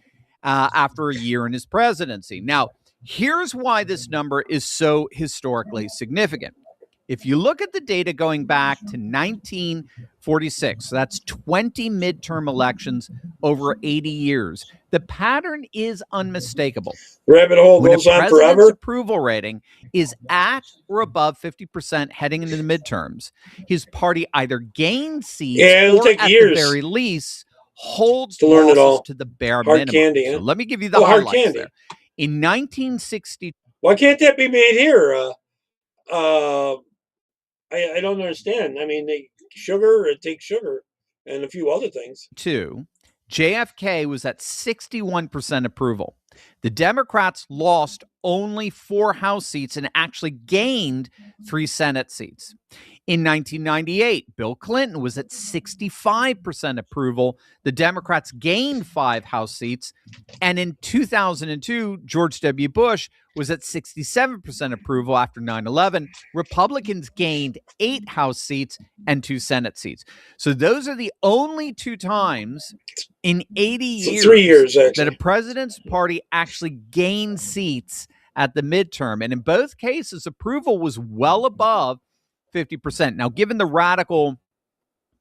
after a year in his presidency. Now, here's why this number is so historically significant. If you look at the data going back to 1946, so that's 20 midterm elections over 80 years, the pattern is unmistakable. Rabbit hole goes on forever. His approval rating is at or above 50% heading into the midterms, his party either gains seats or at the very least holds to learn it all to the bare hard minimum. Candy, So let me give you the highlights there. In 1960, why can't that be made here? I don't understand. I mean, it takes sugar and a few other things. JFK was at 61% approval. The Democrats lost only 4 House seats and actually gained 3 Senate seats. In 1998, Bill Clinton was at 65% approval. The Democrats gained 5 House seats. And in 2002, George W. Bush was at 67% approval after 9/11. Republicans gained 8 House seats and 2 Senate seats. So those are the only 2 times in 80 years, 3 years that a president's party actually gained seats at the midterm. And in both cases, approval was well above 50%. Now, given the radical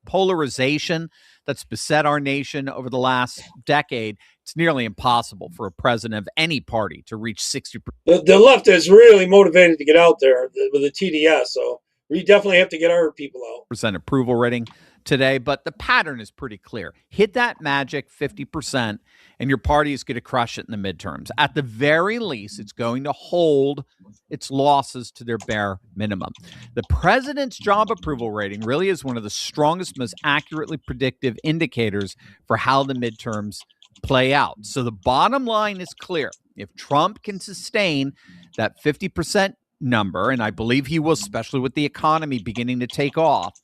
polarization that's beset our nation over the last decade, it's nearly impossible for a president of any party to reach 60%. The left is really motivated to get out there with the TDS, so we definitely have to get our people out. Approval rating today, but the pattern is pretty clear. Hit that magic 50%, and your party is going to crush it in the midterms. At the very least, it's going to hold its losses to their bare minimum. The president's job approval rating really is one of the strongest, most accurately predictive indicators for how the midterms play out. So the bottom line is clear. If Trump can sustain that 50% number, and I believe he will, especially with the economy beginning to take off,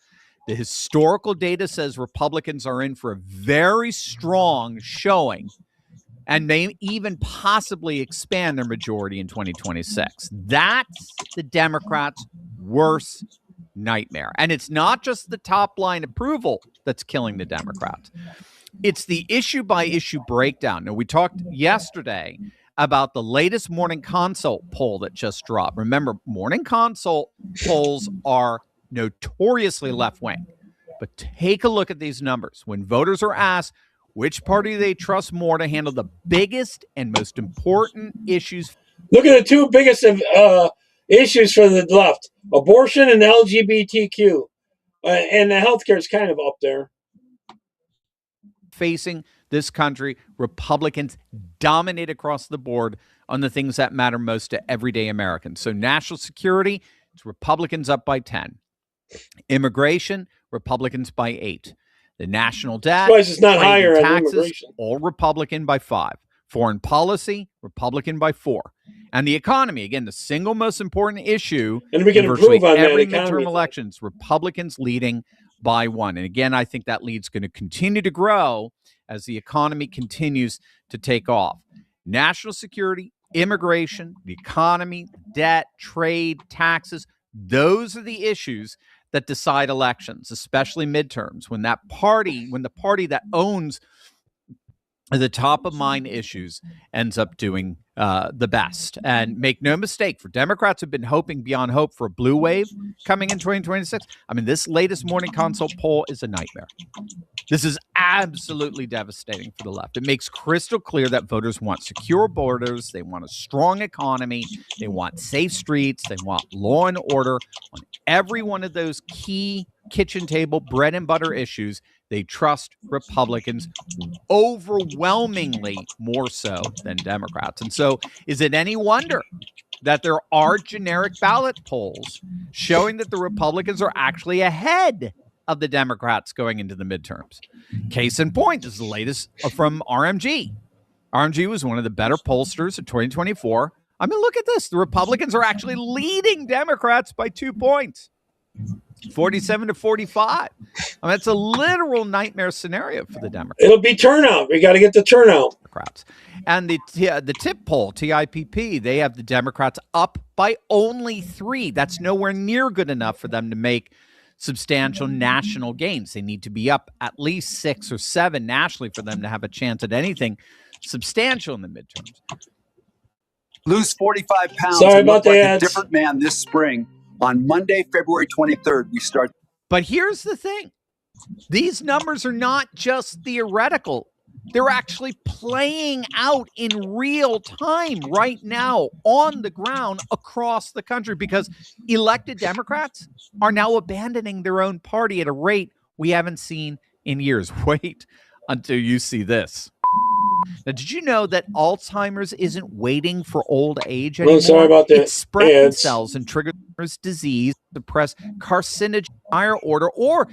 the historical data says Republicans are in for a very strong showing and may even possibly expand their majority in 2026. That's the Democrats' worst nightmare. And it's not just the top line approval that's killing the Democrats. It's the issue by issue breakdown. Now, we talked yesterday about the latest Morning Consult poll that just dropped. Remember, Morning Consult polls are notoriously left-wing. But take a look at these numbers. When voters are asked which party they trust more to handle the biggest and most important issues. Look at the 2 biggest issues for the left: abortion and LGBTQ. And the healthcare is kind of up there. Facing this country, Republicans dominate across the board on the things that matter most to everyday Americans. So national security, it's Republicans up by 10. Immigration, Republicans by 8. The national debt, it's not higher on taxes, immigration. all Republican by 5. Foreign policy, Republican by 4. And the economy, again, the single most important issue. And we can virtually improve on every that economy midterm elections, Republicans leading by 1. And again, I think that lead's going to continue to grow as the economy continues to take off. National security, immigration, the economy, debt, trade, taxes, those are the issues that decide elections, especially midterms, when the party that owns the top of mind issues ends up doing the best. And make no mistake, for Democrats who've been hoping beyond hope for a blue wave coming in 2026, I mean, this latest Morning Consult poll is a nightmare. This is absolutely devastating for the left. It makes crystal clear that voters want secure borders, they want a strong economy, they want safe streets, they want law and order. On every one of those key kitchen table bread and butter issues, they trust Republicans overwhelmingly more so than Democrats. And so is it any wonder that there are generic ballot polls showing that the Republicans are actually ahead of the Democrats going into the midterms? Case in point, this is the latest from RMG. RMG was one of the better pollsters in 2024. I mean, look at this. The Republicans are actually leading Democrats by 2 points. 47 to 45. I mean, it's a literal nightmare scenario for the Democrats. It'll be turnout. We got to get the turnout. And the TIP poll, TIPP, they have the Democrats up by only 3. That's nowhere near good enough for them to make substantial national gains. They need to be up at least 6 or 7 nationally for them to have a chance at anything substantial in the midterms. Lose 45 pounds. Sorry and about look like that. a different man this spring. On Monday, February 23rd, we start. But here's the thing. These numbers are not just theoretical. They're actually playing out in real time right now on the ground across the country, because elected Democrats are now abandoning their own party at a rate we haven't seen in years. Wait until you see this. Now, did you know that Alzheimer's isn't waiting for old age anymore? Well, sorry about that. It spreads cells and triggers disease, suppress carcinogen, higher order, or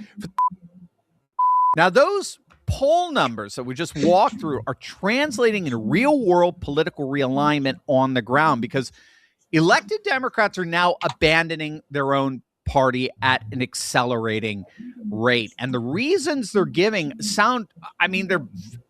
now those poll numbers that we just walked through are translating into real-world political realignment on the ground, because elected Democrats are now abandoning their own party at an accelerating rate. And the reasons they're giving they're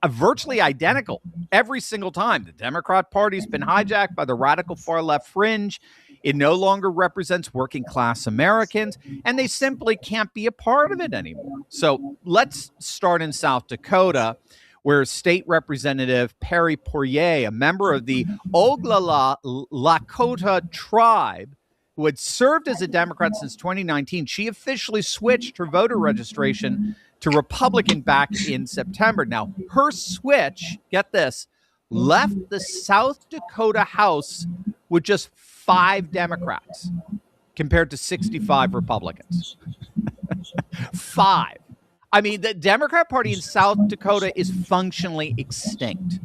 virtually identical every single time. The Democrat Party's been hijacked by the radical far left fringe. It no longer represents working class Americans, and they simply can't be a part of it anymore. So let's start in South Dakota, where State Representative Perry Poirier, a member of the Oglala Lakota tribe, who had served as a Democrat since 2019, she officially switched her voter registration to Republican back in September. Now, her switch, get this, left the South Dakota House with just 5 Democrats compared to 65 Republicans. 5. I mean, the Democrat Party in South Dakota is functionally extinct.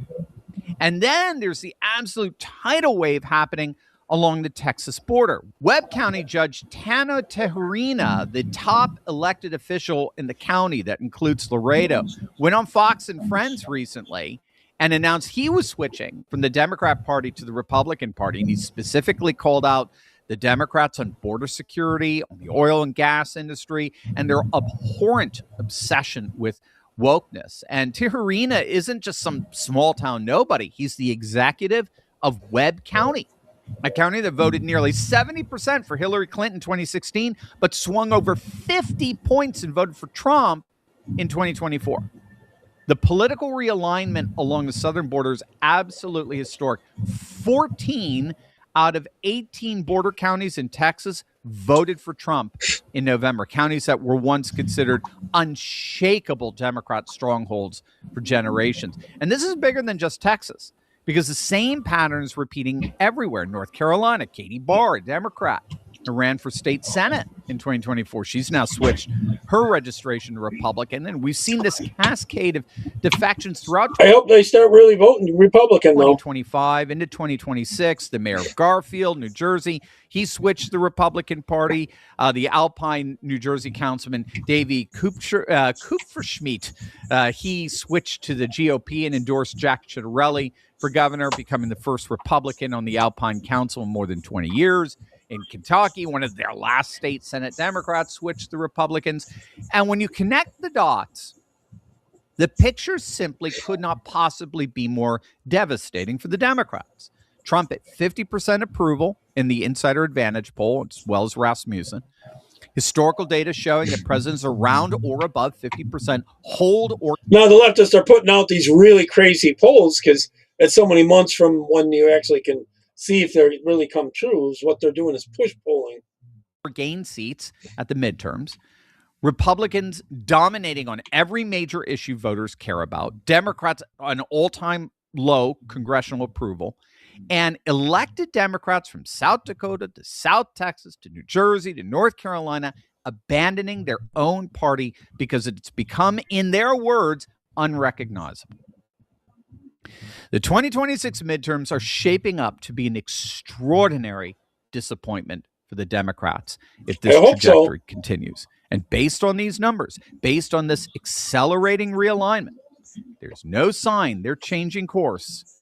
And then there's the absolute tidal wave happening along the Texas border. Webb County Judge Tana Teherina, the top elected official in the county that includes Laredo, went on Fox and Friends recently and announced he was switching from the Democrat Party to the Republican Party. And he specifically called out the Democrats on border security, on the oil and gas industry, and their abhorrent obsession with wokeness. And Teherina isn't just some small town nobody. He's the executive of Webb County, a county that voted nearly 70% for Hillary Clinton in 2016, but swung over 50 points and voted for Trump in 2024. The political realignment along the southern border is absolutely historic. 14 out of 18 border counties in Texas voted for Trump in November, counties that were once considered unshakable Democrat strongholds for generations. And this is bigger than just Texas, because the same pattern is repeating everywhere. North Carolina, Katie Barr, a Democrat, ran for state Senate in 2024. She's now switched her registration to Republican. And we've seen this cascade of defections throughout. I hope they start really voting Republican, though. 2025 into 2026. The mayor of Garfield, New Jersey, he switched the Republican Party. The Alpine, New Jersey councilman Davy Kupferschmidt, he switched to the GOP and endorsed Jack Ciattarelli for governor, becoming the first Republican on the Alpine Council in more than 20 years. In Kentucky, one of their last state Senate Democrats switched to Republicans. And when you connect the dots, the picture simply could not possibly be more devastating for the Democrats. Trump at 50% approval in the Insider Advantage poll, as well as Rasmussen. Historical data showing that presidents around or above 50% hold or... Now the leftists are putting out these really crazy polls because it's so many months from when you actually can see if they really come true. Is what they're doing is push polling. Gain seats at the midterms. Republicans dominating on every major issue voters care about. Democrats on all-time low congressional approval. And elected Democrats from South Dakota to South Texas to New Jersey to North Carolina abandoning their own party because it's become, in their words, unrecognizable. The 2026 midterms are shaping up to be an extraordinary disappointment for the Democrats if this trajectory continues. And based on these numbers, based on this accelerating realignment, there's no sign they're changing course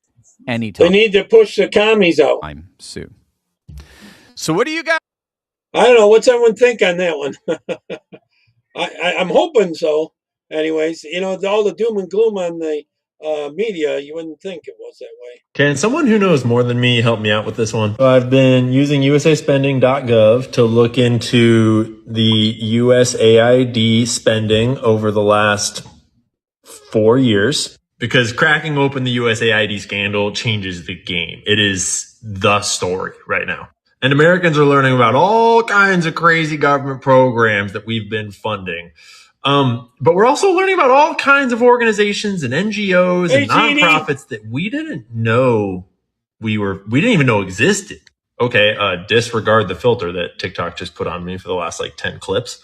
anytime. They need to push the commies out. I'm soon. So what do you got? I don't know. What's everyone think on that one? I'm hoping so. Anyways, you know, all the doom and gloom on the media, you wouldn't think it was that way. Can someone who knows more than me help me out with this one? So I've been using usaspending.gov to look into the USAID spending over the last 4 years. because cracking open the USAID scandal changes the game. It is the story right now. And Americans are learning about all kinds of crazy government programs that we've been funding. But we're also learning about all kinds of organizations and NGOs and nonprofits that we didn't know we didn't even know existed. Okay, disregard the filter that TikTok just put on me for the last like 10 clips.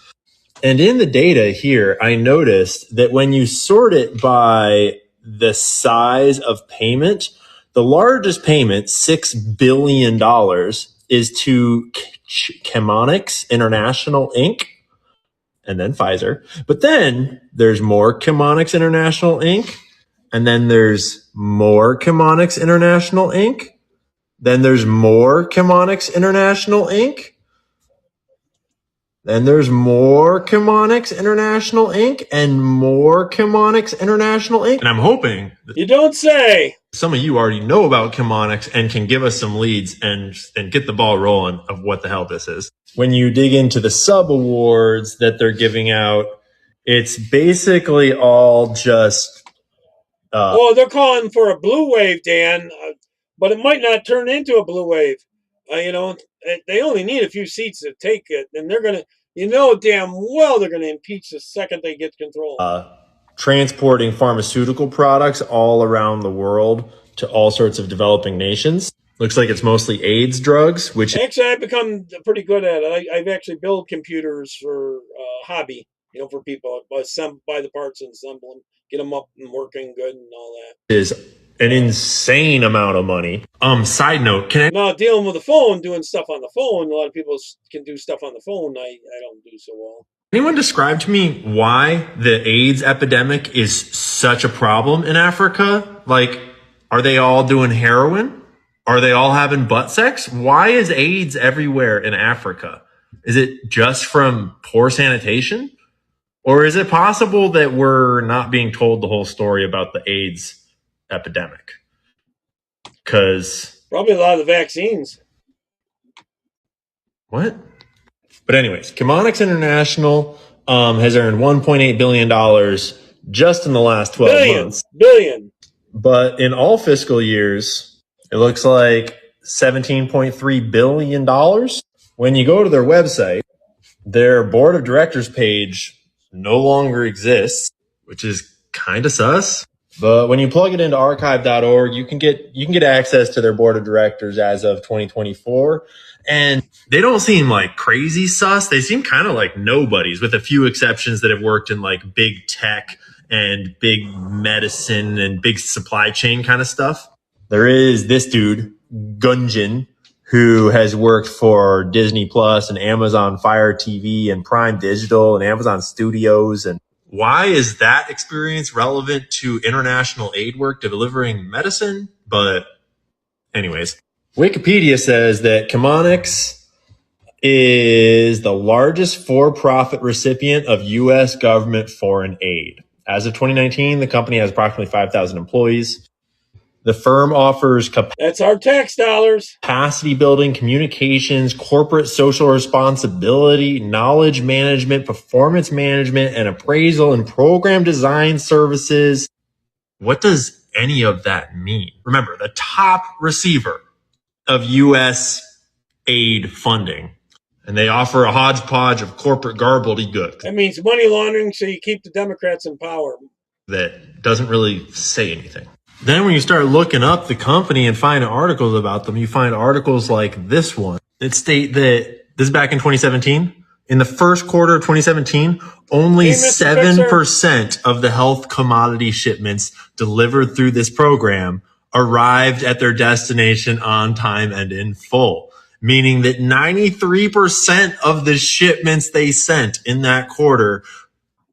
And in the data here, I noticed that when you sort it by the size of payment, the largest payment, $6 billion, is to Chemonics International Inc., and then Pfizer. But then there's more Chemonics International Inc., and then there's more Chemonics International Inc., then there's more Chemonics International Inc., then there's more Chemonics International Inc. and more Chemonics International Inc. And I'm hoping that you don't say some of you already know about Chemonics and can give us some leads and get the ball rolling of what the hell this is. When you dig into the sub awards that they're giving out, it's basically all just well, they're calling for a blue wave, Dan, but it might not turn into a blue wave. You know, they only need a few seats to take it, and they're gonna, damn well they're gonna impeach the second they get control. Transporting pharmaceutical products all around the world to all sorts of developing nations. Looks like it's mostly AIDS drugs, which actually I've become pretty good at it. I've actually built computers for hobby, for people. Buy the parts and assemble them, get them up and working good and all that. Is an insane amount of money. Side note, now dealing with the phone, doing stuff on the phone, a lot of people can do stuff on the phone. I don't do so well. Anyone describe to me why the AIDS epidemic is such a problem in Africa? Like, are they all doing heroin? Are they all having butt sex? Why is AIDS everywhere in Africa? Is it just from poor sanitation? Or is it possible that we're not being told the whole story about the AIDS epidemic? Because probably a lot of the vaccines. What? But anyways, Chemonics International has earned $1.8 billion just in the last 12 months. Billion. But in all fiscal years, it looks like $17.3 billion. When you go to their website, their board of directors page no longer exists, which is kind of sus. But when you plug it into archive.org, you can get access to their board of directors as of 2024. And they don't seem like crazy sus. They seem kind of like nobodies, with a few exceptions that have worked in like big tech and big medicine and big supply chain kind of stuff. There is this dude, Gunjan, who has worked for Disney Plus and Amazon Fire TV and Prime Digital and Amazon Studios. And why is that experience relevant to international aid work delivering medicine? But anyways, Wikipedia says that Chemonics is the largest for-profit recipient of U.S. government foreign aid. As of 2019, the company has approximately 5,000 employees. The firm offers that's our tax dollars. Capacity building, communications, corporate social responsibility, knowledge management, performance management, and appraisal and program design services. What does any of that mean? Remember, the top receiver of U.S. aid funding, and they offer a hodgepodge of corporate gobbledygook. That means money laundering, so you keep the Democrats in power. That doesn't really say anything. Then when you start looking up the company and find articles about them, you find articles like this one that state that this is back in 2017. In the first quarter of 2017, only 7% of the health commodity shipments delivered through this program arrived at their destination on time and in full, meaning that 93% of the shipments they sent in that quarter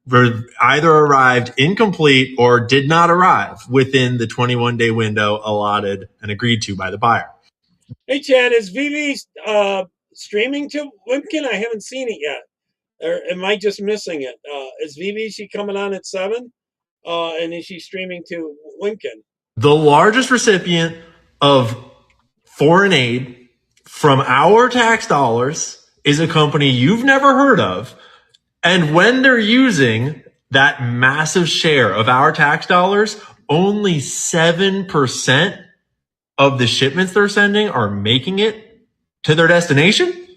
were either arrived incomplete or did not arrive within the 21-day window allotted and agreed to by the buyer. Hey, Chad, is VV streaming to Wimpkin? I haven't seen it yet. Or am I just missing it? Is VV, she coming on at 7? And is she streaming to Wimpkin? The largest recipient of foreign aid from our tax dollars is a company you've never heard of. And when they're using that massive share of our tax dollars, only 7% of the shipments they're sending are making it to their destination.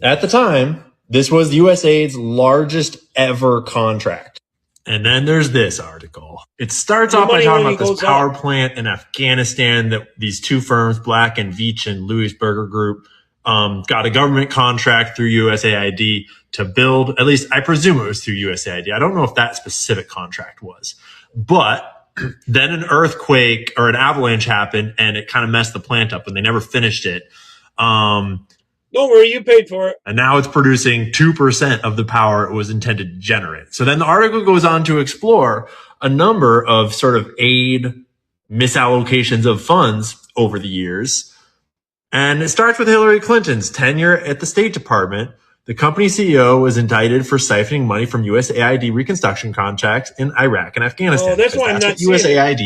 At the time, this was USAID's largest ever contract. And then there's this article. It starts off by talking about this power plant in Afghanistan that these two firms, Black and Veatch and Louis Berger Group, got a government contract through USAID to build, at least I presume it was through USAID. I don't know if that specific contract was. But then an earthquake or an avalanche happened and it kind of messed the plant up and they never finished it. Don't worry, you paid for it. And now it's producing 2% of the power it was intended to generate. So then the article goes on to explore a number of sort of aid misallocations of funds over the years. And it starts with Hillary Clinton's tenure at the State Department. The company CEO was indicted for siphoning money from USAID reconstruction contracts in Iraq and Afghanistan. Oh, that's why I'm not what USAID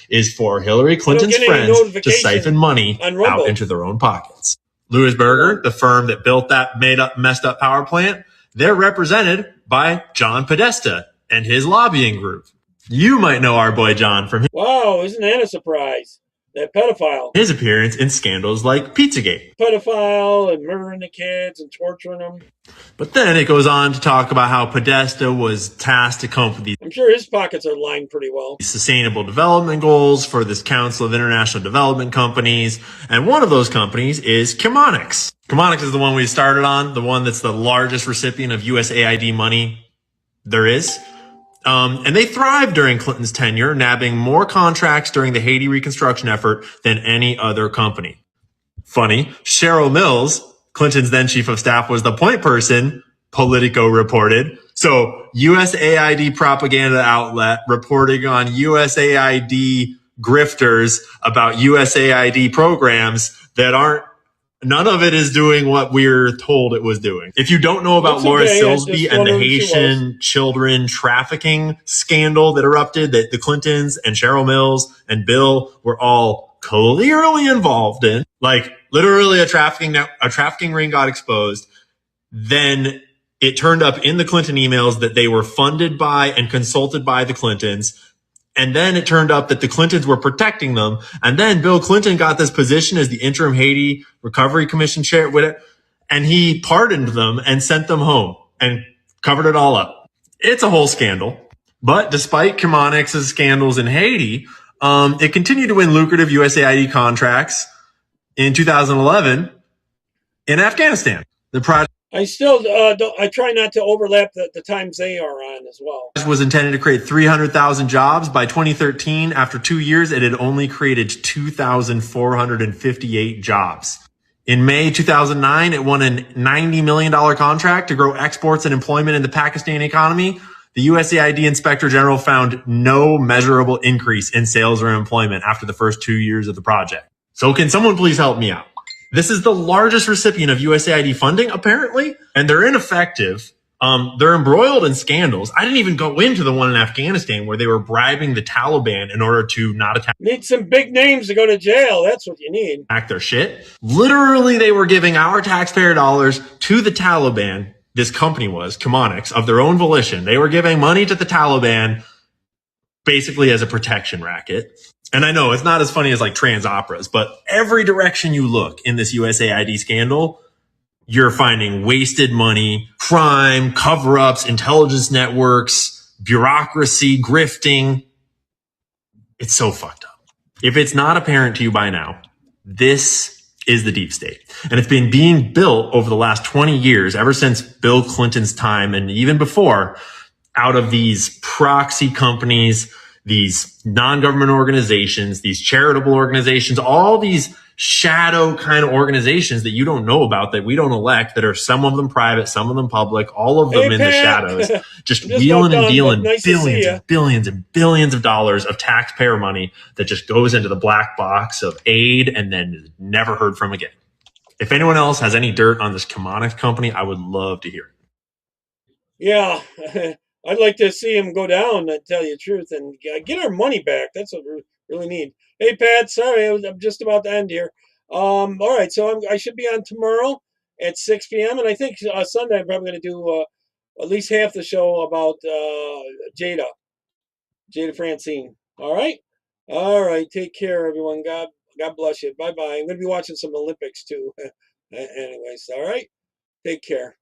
is for Hillary Clinton's friends to siphon money out into their own pockets. Louis Berger, the firm that built that messed up power plant, they're represented by John Podesta and his lobbying group. You might know our boy John from wow, isn't that a surprise? That pedophile. His appearance in scandals like Pizzagate. Pedophile and murdering the kids and torturing them. But then it goes on to talk about how Podesta was tasked to come up with these. I'm sure his pockets are lined pretty well. Sustainable development goals for this Council of International Development Companies. And one of those companies is Chemonics. Chemonics is the one we started on, the one that's the largest recipient of USAID money there is. And they thrived during Clinton's tenure, nabbing more contracts during the Haiti reconstruction effort than any other company. Funny, Cheryl Mills, Clinton's then chief of staff, was the point person, Politico reported. So USAID propaganda outlet reporting on USAID grifters about USAID programs that aren't, none of it is doing what we're told it was doing. If you don't know about Laura Silsby and the Haitian children trafficking scandal that erupted, that the Clintons and Cheryl Mills and Bill were all clearly involved in, like literally a trafficking ring got exposed, then it turned up in the Clinton emails that they were funded by and consulted by the Clintons. And then it turned up that the Clintons were protecting them. And then Bill Clinton got this position as the interim Haiti Recovery Commission chair with it. And he pardoned them and sent them home and covered it all up. It's a whole scandal. But despite Chemonics' scandals in Haiti, it continued to win lucrative USAID contracts in 2011 in Afghanistan. The project I still I try not to overlap the times they are on as well. Was intended to create 300,000 jobs. By 2013, after 2 years, it had only created 2,458 jobs. In May 2009, it won a $90 million contract to grow exports and employment in the Pakistani economy. The USAID Inspector General found no measurable increase in sales or employment after the first 2 years of the project. So can someone please help me out? This is the largest recipient of USAID funding, apparently, and they're ineffective. They're embroiled in scandals. I didn't even go into the one in Afghanistan where they were bribing the Taliban in order to not attack. Need some big names to go to jail. That's what you need. Act their shit. Literally, they were giving our taxpayer dollars to the Taliban. This company was, Chemonics, of their own volition. They were giving money to the Taliban basically as a protection racket. And I know it's not as funny as like trans operas, but every direction you look in this USAID scandal, you're finding wasted money, crime, cover-ups, intelligence networks, bureaucracy, grifting. It's so fucked up. If it's not apparent to you by now, this is the deep state. And it's been being built over the last 20 years, ever since Bill Clinton's time and even before, out of these proxy companies, these non-government organizations, these charitable organizations, all these shadow kind of organizations that you don't know about, that we don't elect, that are some of them private, some of them public, all of them in the shadows, just wheeling and dealing billions and billions and billions of dollars of taxpayer money that just goes into the black box of aid and then is never heard from again. If anyone else has any dirt on this Chemonics company, I would love to hear it. Yeah. I'd like to see him go down, to tell you the truth, and get our money back. That's what we really need. Hey, Pat, sorry, I'm just about to end here. All right, so I should be on tomorrow at 6 p.m., and I think Sunday I'm probably going to do at least half the show about Jada Francine. All right. All right. Take care, everyone. God bless you. Bye-bye. I'm going to be watching some Olympics, too. Anyways, all right. Take care.